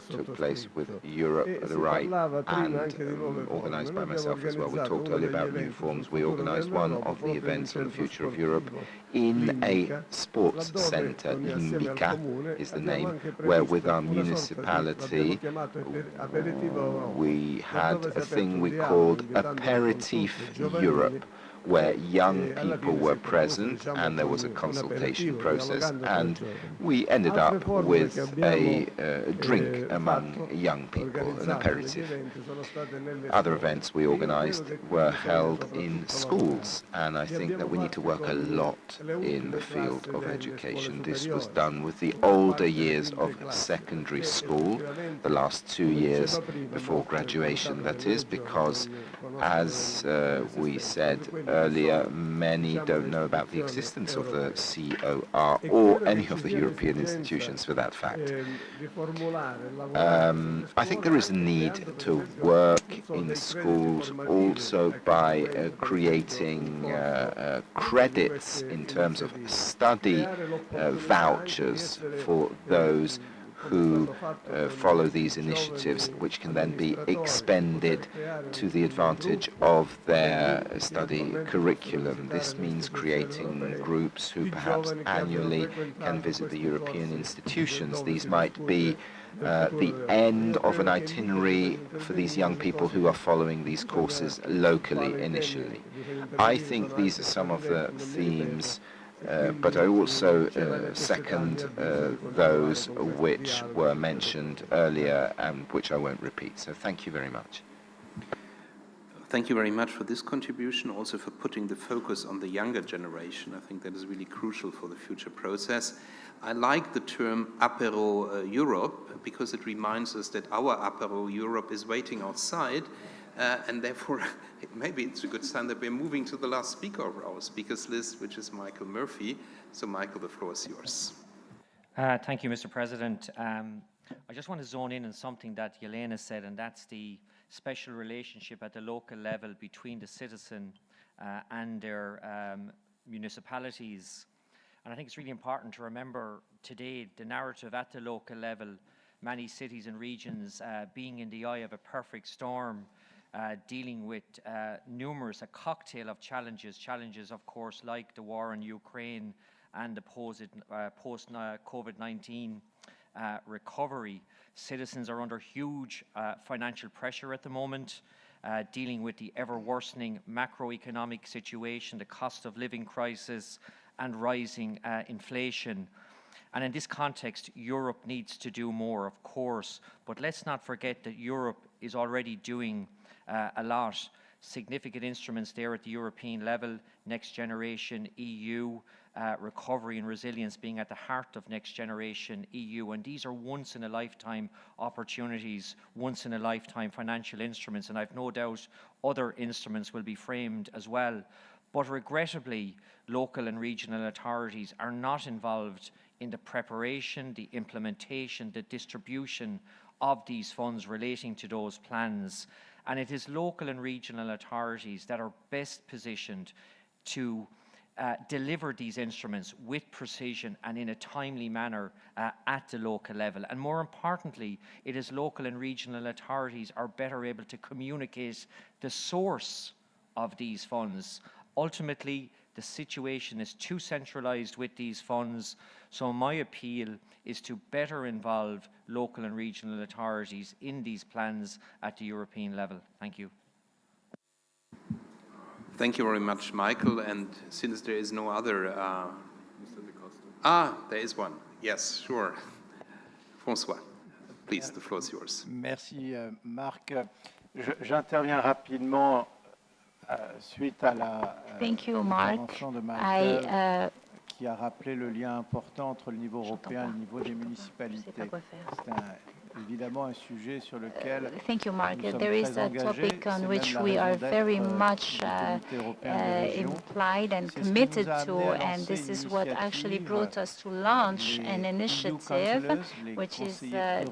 took place with Europe at the right and organized by myself as well. We talked earlier about new forms. We organized one of the events on the future of Europe in a sports center. Imbika is the name, where with our municipality we had a thing we called Aperitif Europe, where young people were present and there was a consultation process, and we ended up with a drink among young people, an aperitif. Other events we organized were held in schools, and I think that we need to work a lot in the field of education. This was done with the older years of secondary school, the last 2 years before graduation, that is, because as we said earlier, many don't know about the existence of the COR or any of the European institutions for that fact. I think there is a need to work in schools also by creating credits in terms of study vouchers for those who follow these initiatives, which can then be expended to the advantage of their study curriculum. This means creating groups who perhaps annually can visit the European institutions. These might be the end of an itinerary for these young people who are following these courses locally initially. I think these are some of the themes, but I also second those which were mentioned earlier and which I won't repeat. So thank you very much. Thank you very much for this contribution, also for putting the focus on the younger generation. I think that is really crucial for the future process. I like the term Apéro Europe because it reminds us that our Apéro Europe is waiting outside, and therefore maybe it's a good sign that we're moving to the last speaker of our speakers list, which is Michael Murphy. So Michael, the floor is yours. Thank you, Mr. President. I just want to zone in on something that Yelena said, and that's the special relationship at the local level between the citizen and their municipalities. And I think it's really important to remember today the narrative at the local level, many cities and regions being in the eye of a perfect storm, dealing with a cocktail of challenges of course like the war in Ukraine and the post-COVID-19 recovery. Citizens are under huge financial pressure at the moment, dealing with the ever-worsening macroeconomic situation, the cost of living crisis and rising inflation. And in this context, Europe needs to do more, of course, but let's not forget that Europe is already doing a lot. Significant instruments there at the European level, Next Generation EU, recovery and resilience being at the heart of Next Generation EU. And these are once-in-a-lifetime opportunities, once-in-a-lifetime financial instruments, and I've no doubt other instruments will be framed as well. But regrettably, local and regional authorities are not involved in the preparation, the implementation, the distribution of these funds relating to those plans. And it is local and regional authorities that are best positioned to deliver these instruments with precision and in a timely manner at the local level. And more importantly, it is local and regional authorities are better able to communicate the source of these funds. Ultimately, the situation is too centralised with these funds, so my appeal is to better involve local and regional authorities in these plans at the European level. Thank you. Thank you very much, Michael. And since there is no other... there is one. Yes, sure. François, please, the floor is yours. Merci, Marc. J'interviens rapidement suite à la intervention de Michael, qui a rappelé le lien important entre le niveau européen et le niveau des municipalités. C'est évidemment un sujet sur lequel Thank you, Mark. There is a topic on which we are very much implied and committed to, and this is what actually brought us to launch an initiative, which is the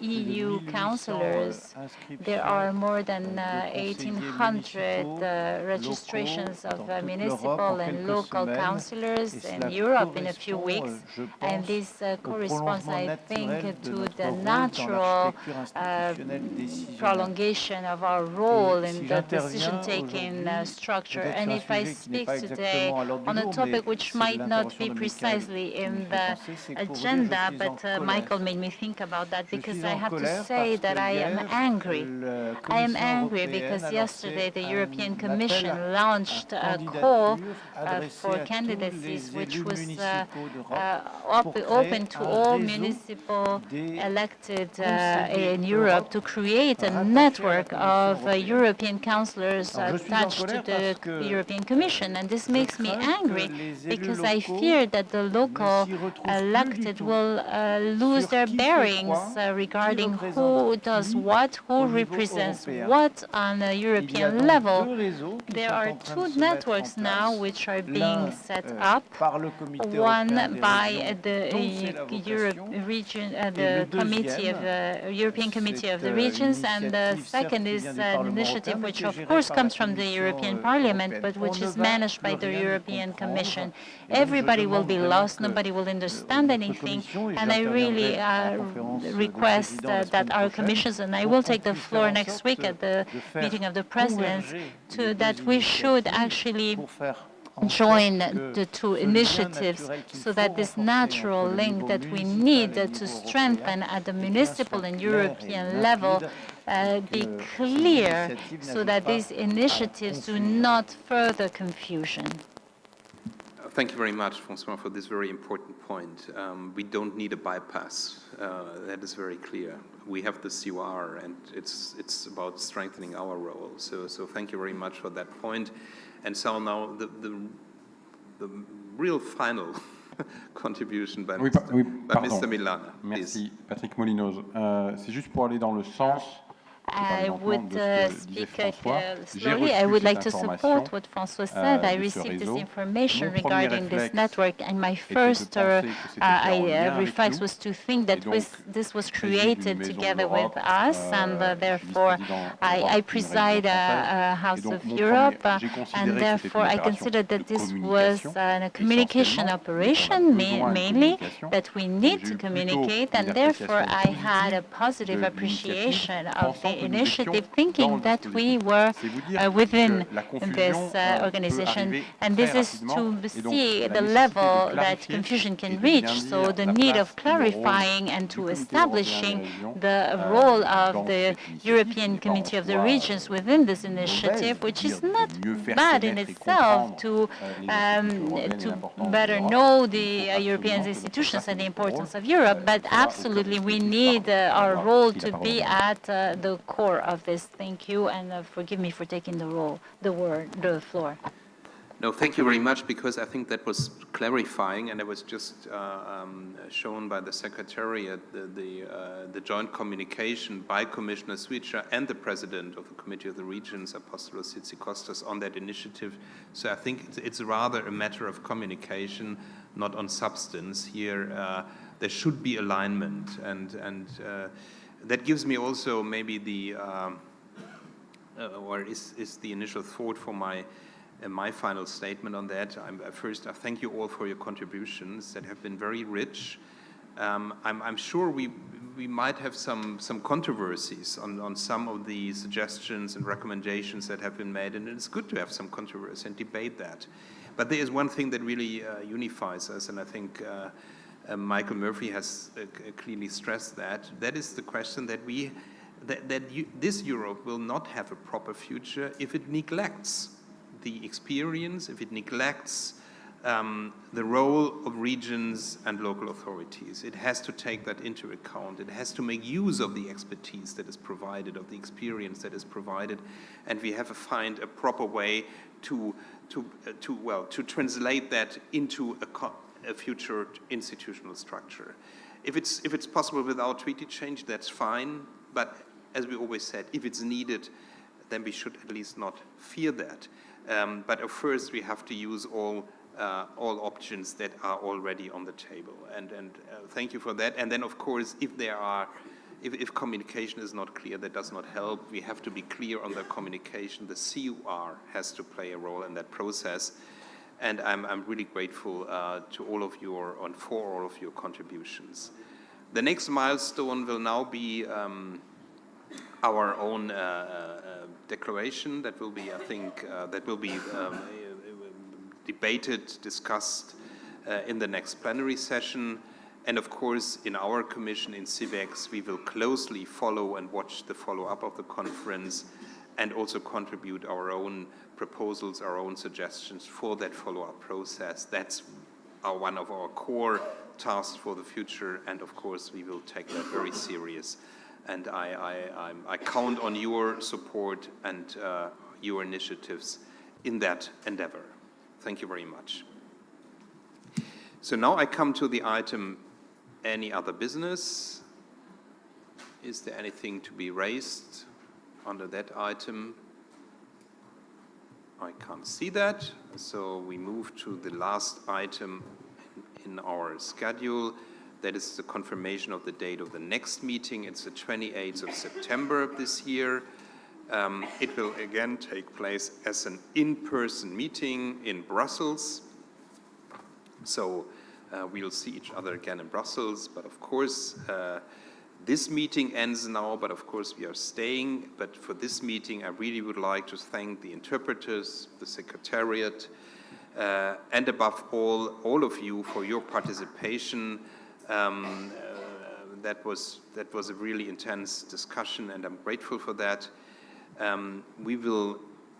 EU councillors. There are more than 1,800 registrations of municipal and local councillors in Europe in a few weeks, and this corresponds, I think, to the natural prolongation of our role in the decision-taking structure. And if I speak today on a topic which might not be precisely in the agenda, but Michael made me think about that, because I have to say that I am angry. I am angry because yesterday the European Commission launched a call for candidacies which was open to all municipal elected elected in Europe to create a network of European councillors attached to the European Commission. And this makes me angry because I fear that the local elected will lose their bearings regarding who does what, who represents what on a European level. There are two networks now which are being set up, one by the European Committee of the Regions, and the second is an initiative which of course comes from the European Parliament, but which is managed by the European Commission. Everybody will be lost, nobody will understand anything, and I really request that our commissions, and I will take the floor next week at the meeting of the presidents, that we should actually join the two initiatives so that this natural link that we need to strengthen at the municipal and European level be clear, so that these initiatives do not further confusion. Thank you very much, François, for this very important point. We don't need a bypass. That is very clear. We have the COR, and it's about strengthening our role. So thank you very much for that point. And so now the real final contribution by Mr. Milana. Merci, Patrick Molinoz. C'est juste pour aller dans le sens. I would speak slowly. I would like to support what François said. I received this information regarding this network, and my first reflex was to think that this was created together with us, and therefore I preside a House of Europe, and therefore I considered that this was a communication operation, mainly, that we need to communicate, and therefore I had a positive appreciation of the initiative, thinking that we were within this organization. And this is to see the level that confusion can reach, so the need of clarifying and to establishing the role of the European Committee of the Regions within this initiative, which is not bad in itself, to better know the European institutions and the importance of Europe, but absolutely we need our role to be at the core of this. Thank you, and forgive me for taking the floor. No, thank you very much, because I think that was clarifying, and it was just shown by the Secretariat, the joint communication by Commissioner Suica and the President of the Committee of the Regions, Apostolos Tzitzikostas, on that initiative. So I think it's rather a matter of communication, not on substance. Here there should be alignment, and that gives me also maybe the, or is the initial thought for my final statement on that. First, I thank you all for your contributions that have been very rich. I'm sure we might have some controversies on some of the suggestions and recommendations that have been made, and it's good to have some controversy and debate that. But there is one thing that really unifies us, and I think Michael Murphy has clearly stressed that. That is the question that this Europe will not have a proper future if it neglects the experience, if it neglects the role of regions and local authorities. It has to take that into account. It has to make use of the expertise that is provided, of the experience that is provided, and we have to find a proper way to translate that into a future institutional structure. If it's possible without treaty change, that's fine. But as we always said, if it's needed, then we should at least not fear that. But at first, we have to use all options that are already on the table. And thank you for that. And then, of course, if communication is not clear, that does not help. We have to be clear on the communication. The COR has to play a role in that process. And I'm really grateful to all of for all of your contributions. The next milestone will now be our own declaration that will be, I think, debated, discussed in the next plenary session. And of course, in our commission in CIVEX, we will closely follow and watch the follow-up of the conference, and also contribute our own proposals, our own suggestions for that follow-up process. That's one of our core task for the future, and of course we will take that very serious. And I count on your support and your initiatives in that endeavor. Thank you very much. So now I come to the item, any other business? Is there anything to be raised under that item? I can't see that, so we move to the last item in our schedule. That is the confirmation of the date of the next meeting. It's the 28th of September of this year. It will again take place as an in-person meeting in Brussels. So we'll see each other again in Brussels, but of course, this meeting ends now, but of course we are staying. But for this meeting, I really would like to thank the interpreters, the Secretariat, and above all of you for your participation. That was a really intense discussion, and I'm grateful for that. We will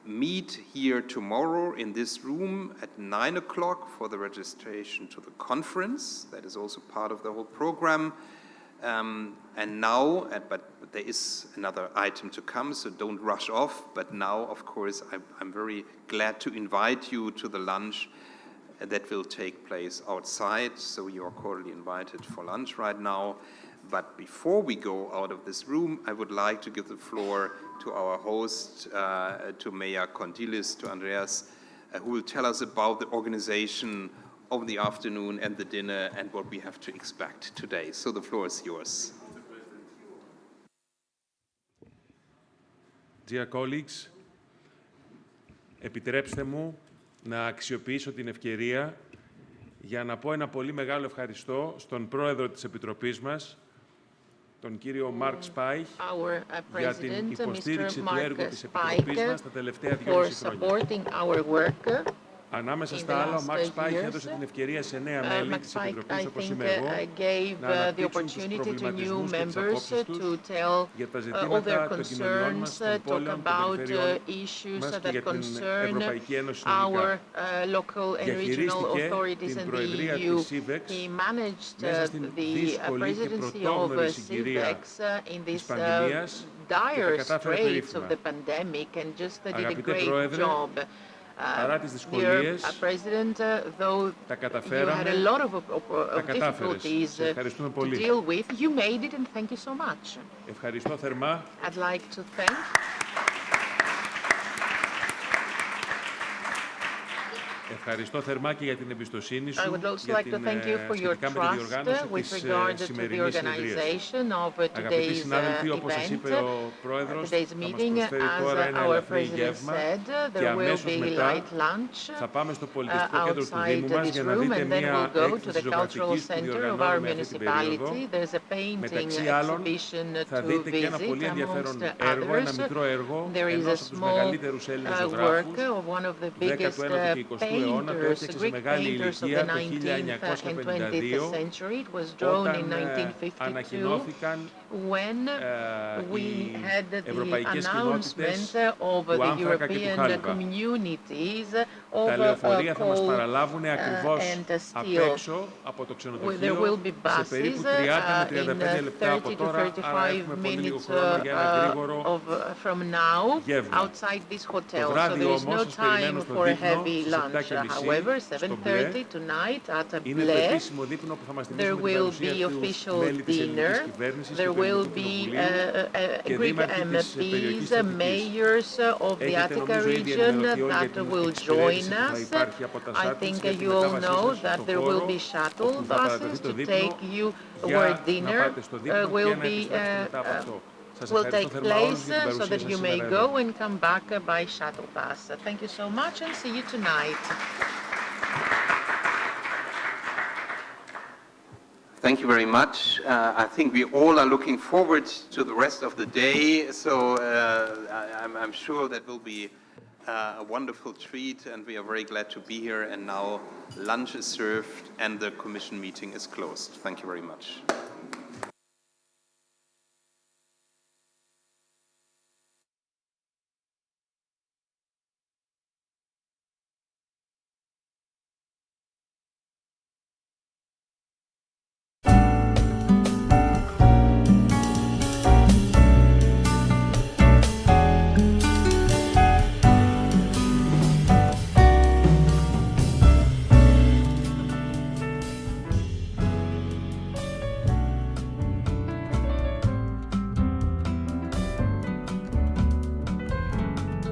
meet here tomorrow in this room at 9 o'clock for the registration to the conference. That is also part of the whole program. And now, but there is another item to come, so don't rush off. But now, of course, I'm very glad to invite you to the lunch that will take place outside. So you are cordially invited for lunch right now. But before we go out of this room, I would like to give the floor to our host, to Mayor Kondylis, to Andreas, who will tell us about the organization of the afternoon and the dinner and what we have to expect today. So the floor is yours. Dear colleagues, επιτρέψτε μου να αξιοποιήσω την ευκαιρία για να πω ένα πολύ μεγάλο ευχαριστώ στον πρόεδρο της Επιτροπής μας, τον κύριο Μάρκ Σπάιχ, για την υποστήριξη του έργου της Επιτροπής μας τα τελευταία 2,5 χρόνια. Ανάμεσα στα άλλα, ο Μάρκ Σπάιχ έδωσε την ευκαιρία σε νέα μέλη της Επιτροπής, όπως είμαι εγώ, να αναπτύξουν τους προβληματισμούς και τις απόψεις τους για τα ζητήματα των κοινωνιών μας, των πόλεων, των περιφερειών μας και για την Ευρωπαϊκή Ένωση συνολικά. Διαχειρίστηκε την Προεδρία της CIVEX μέσα στην δύσκολη και πρωτόγνωρη συγκυρία της πανδημίας και τα κατάφερε περίφημα. Αγαπητέ Πρόεδρε, παρά τις δυσκολίες, τα καταφέραμε, τα κατάφερες. Σε ευχαριστούμε πολύ. Ευχαριστώ θερμά. Ευχαριστώ θερμά και για την εμπιστοσύνη σου για την σχετικά με τη διοργάνωση της σημερινής συνεδρίας. Αγαπητοί συνάδελφοι, όπως σας είπε ο Πρόεδρος, θα μας προσφέρει τώρα ένα ελαφρύ γεύμα και αμέσως μετά θα πάμε στο πολιτιστικό κέντρο του Δήμου μας για να δείτε μια έκθεση ζωγραφικής που διοργανώνουμε αυτή την περίοδο. Μεταξύ άλλων, θα δείτε και ένα πολύ ενδιαφέρον έργο, ένα μικρό έργο ενός από τους μεγαλύτερους Έλληνες ζωγράφους, 19ο και 20ου αιώνα, το έφτιαξε σε μεγάλη ηλικία το 1952, όταν ανακοινώθηκαν οι ευρωπαϊκές κοινότητες του άνθρακα και του χάλιβα. Τα λεωφορεία θα μας παραλάβουν ακριβώς απ' έξω από το ξενοδοχείο σε περίπου 30 με 35 λεπτά από τώρα, άρα έχουμε πολύ λίγο χρόνο για ένα γρήγορο γεύμα. Το βράδυ όμως σας περιμένω στο δείπνο, στις 7:30 στο Μπλε. Είναι το επίσημο δείπνο που θα μας θυμίσουμε την παρουσία του μέλη της ελληνικής κυβέρνησης και του Ελληνικού Κοινοβουλίου και δήμαρχοι της περιοχής της Αττικής. Έχετε νομίζω ήδη ενημερωθεί όλοι για την εξυπηρέτηση που θα υπάρχει από τα shuttle και τη μετάβασή σας στο χώρο όπου θα παραταθεί το δείπνο για να πάτε στο δείπνο και να επιστρέψετε μετά από αυτό. Σας ευχαριστώ θερμά όλους για την παρουσία σας σήμερα εδώ. Thank you so much and see you tonight. Thank you very much. I think we all are looking forward to the rest of the day, so I'm sure that will be a wonderful treat, and we are very glad to be here. And now lunch is served and the Commission meeting is closed. Thank you very much.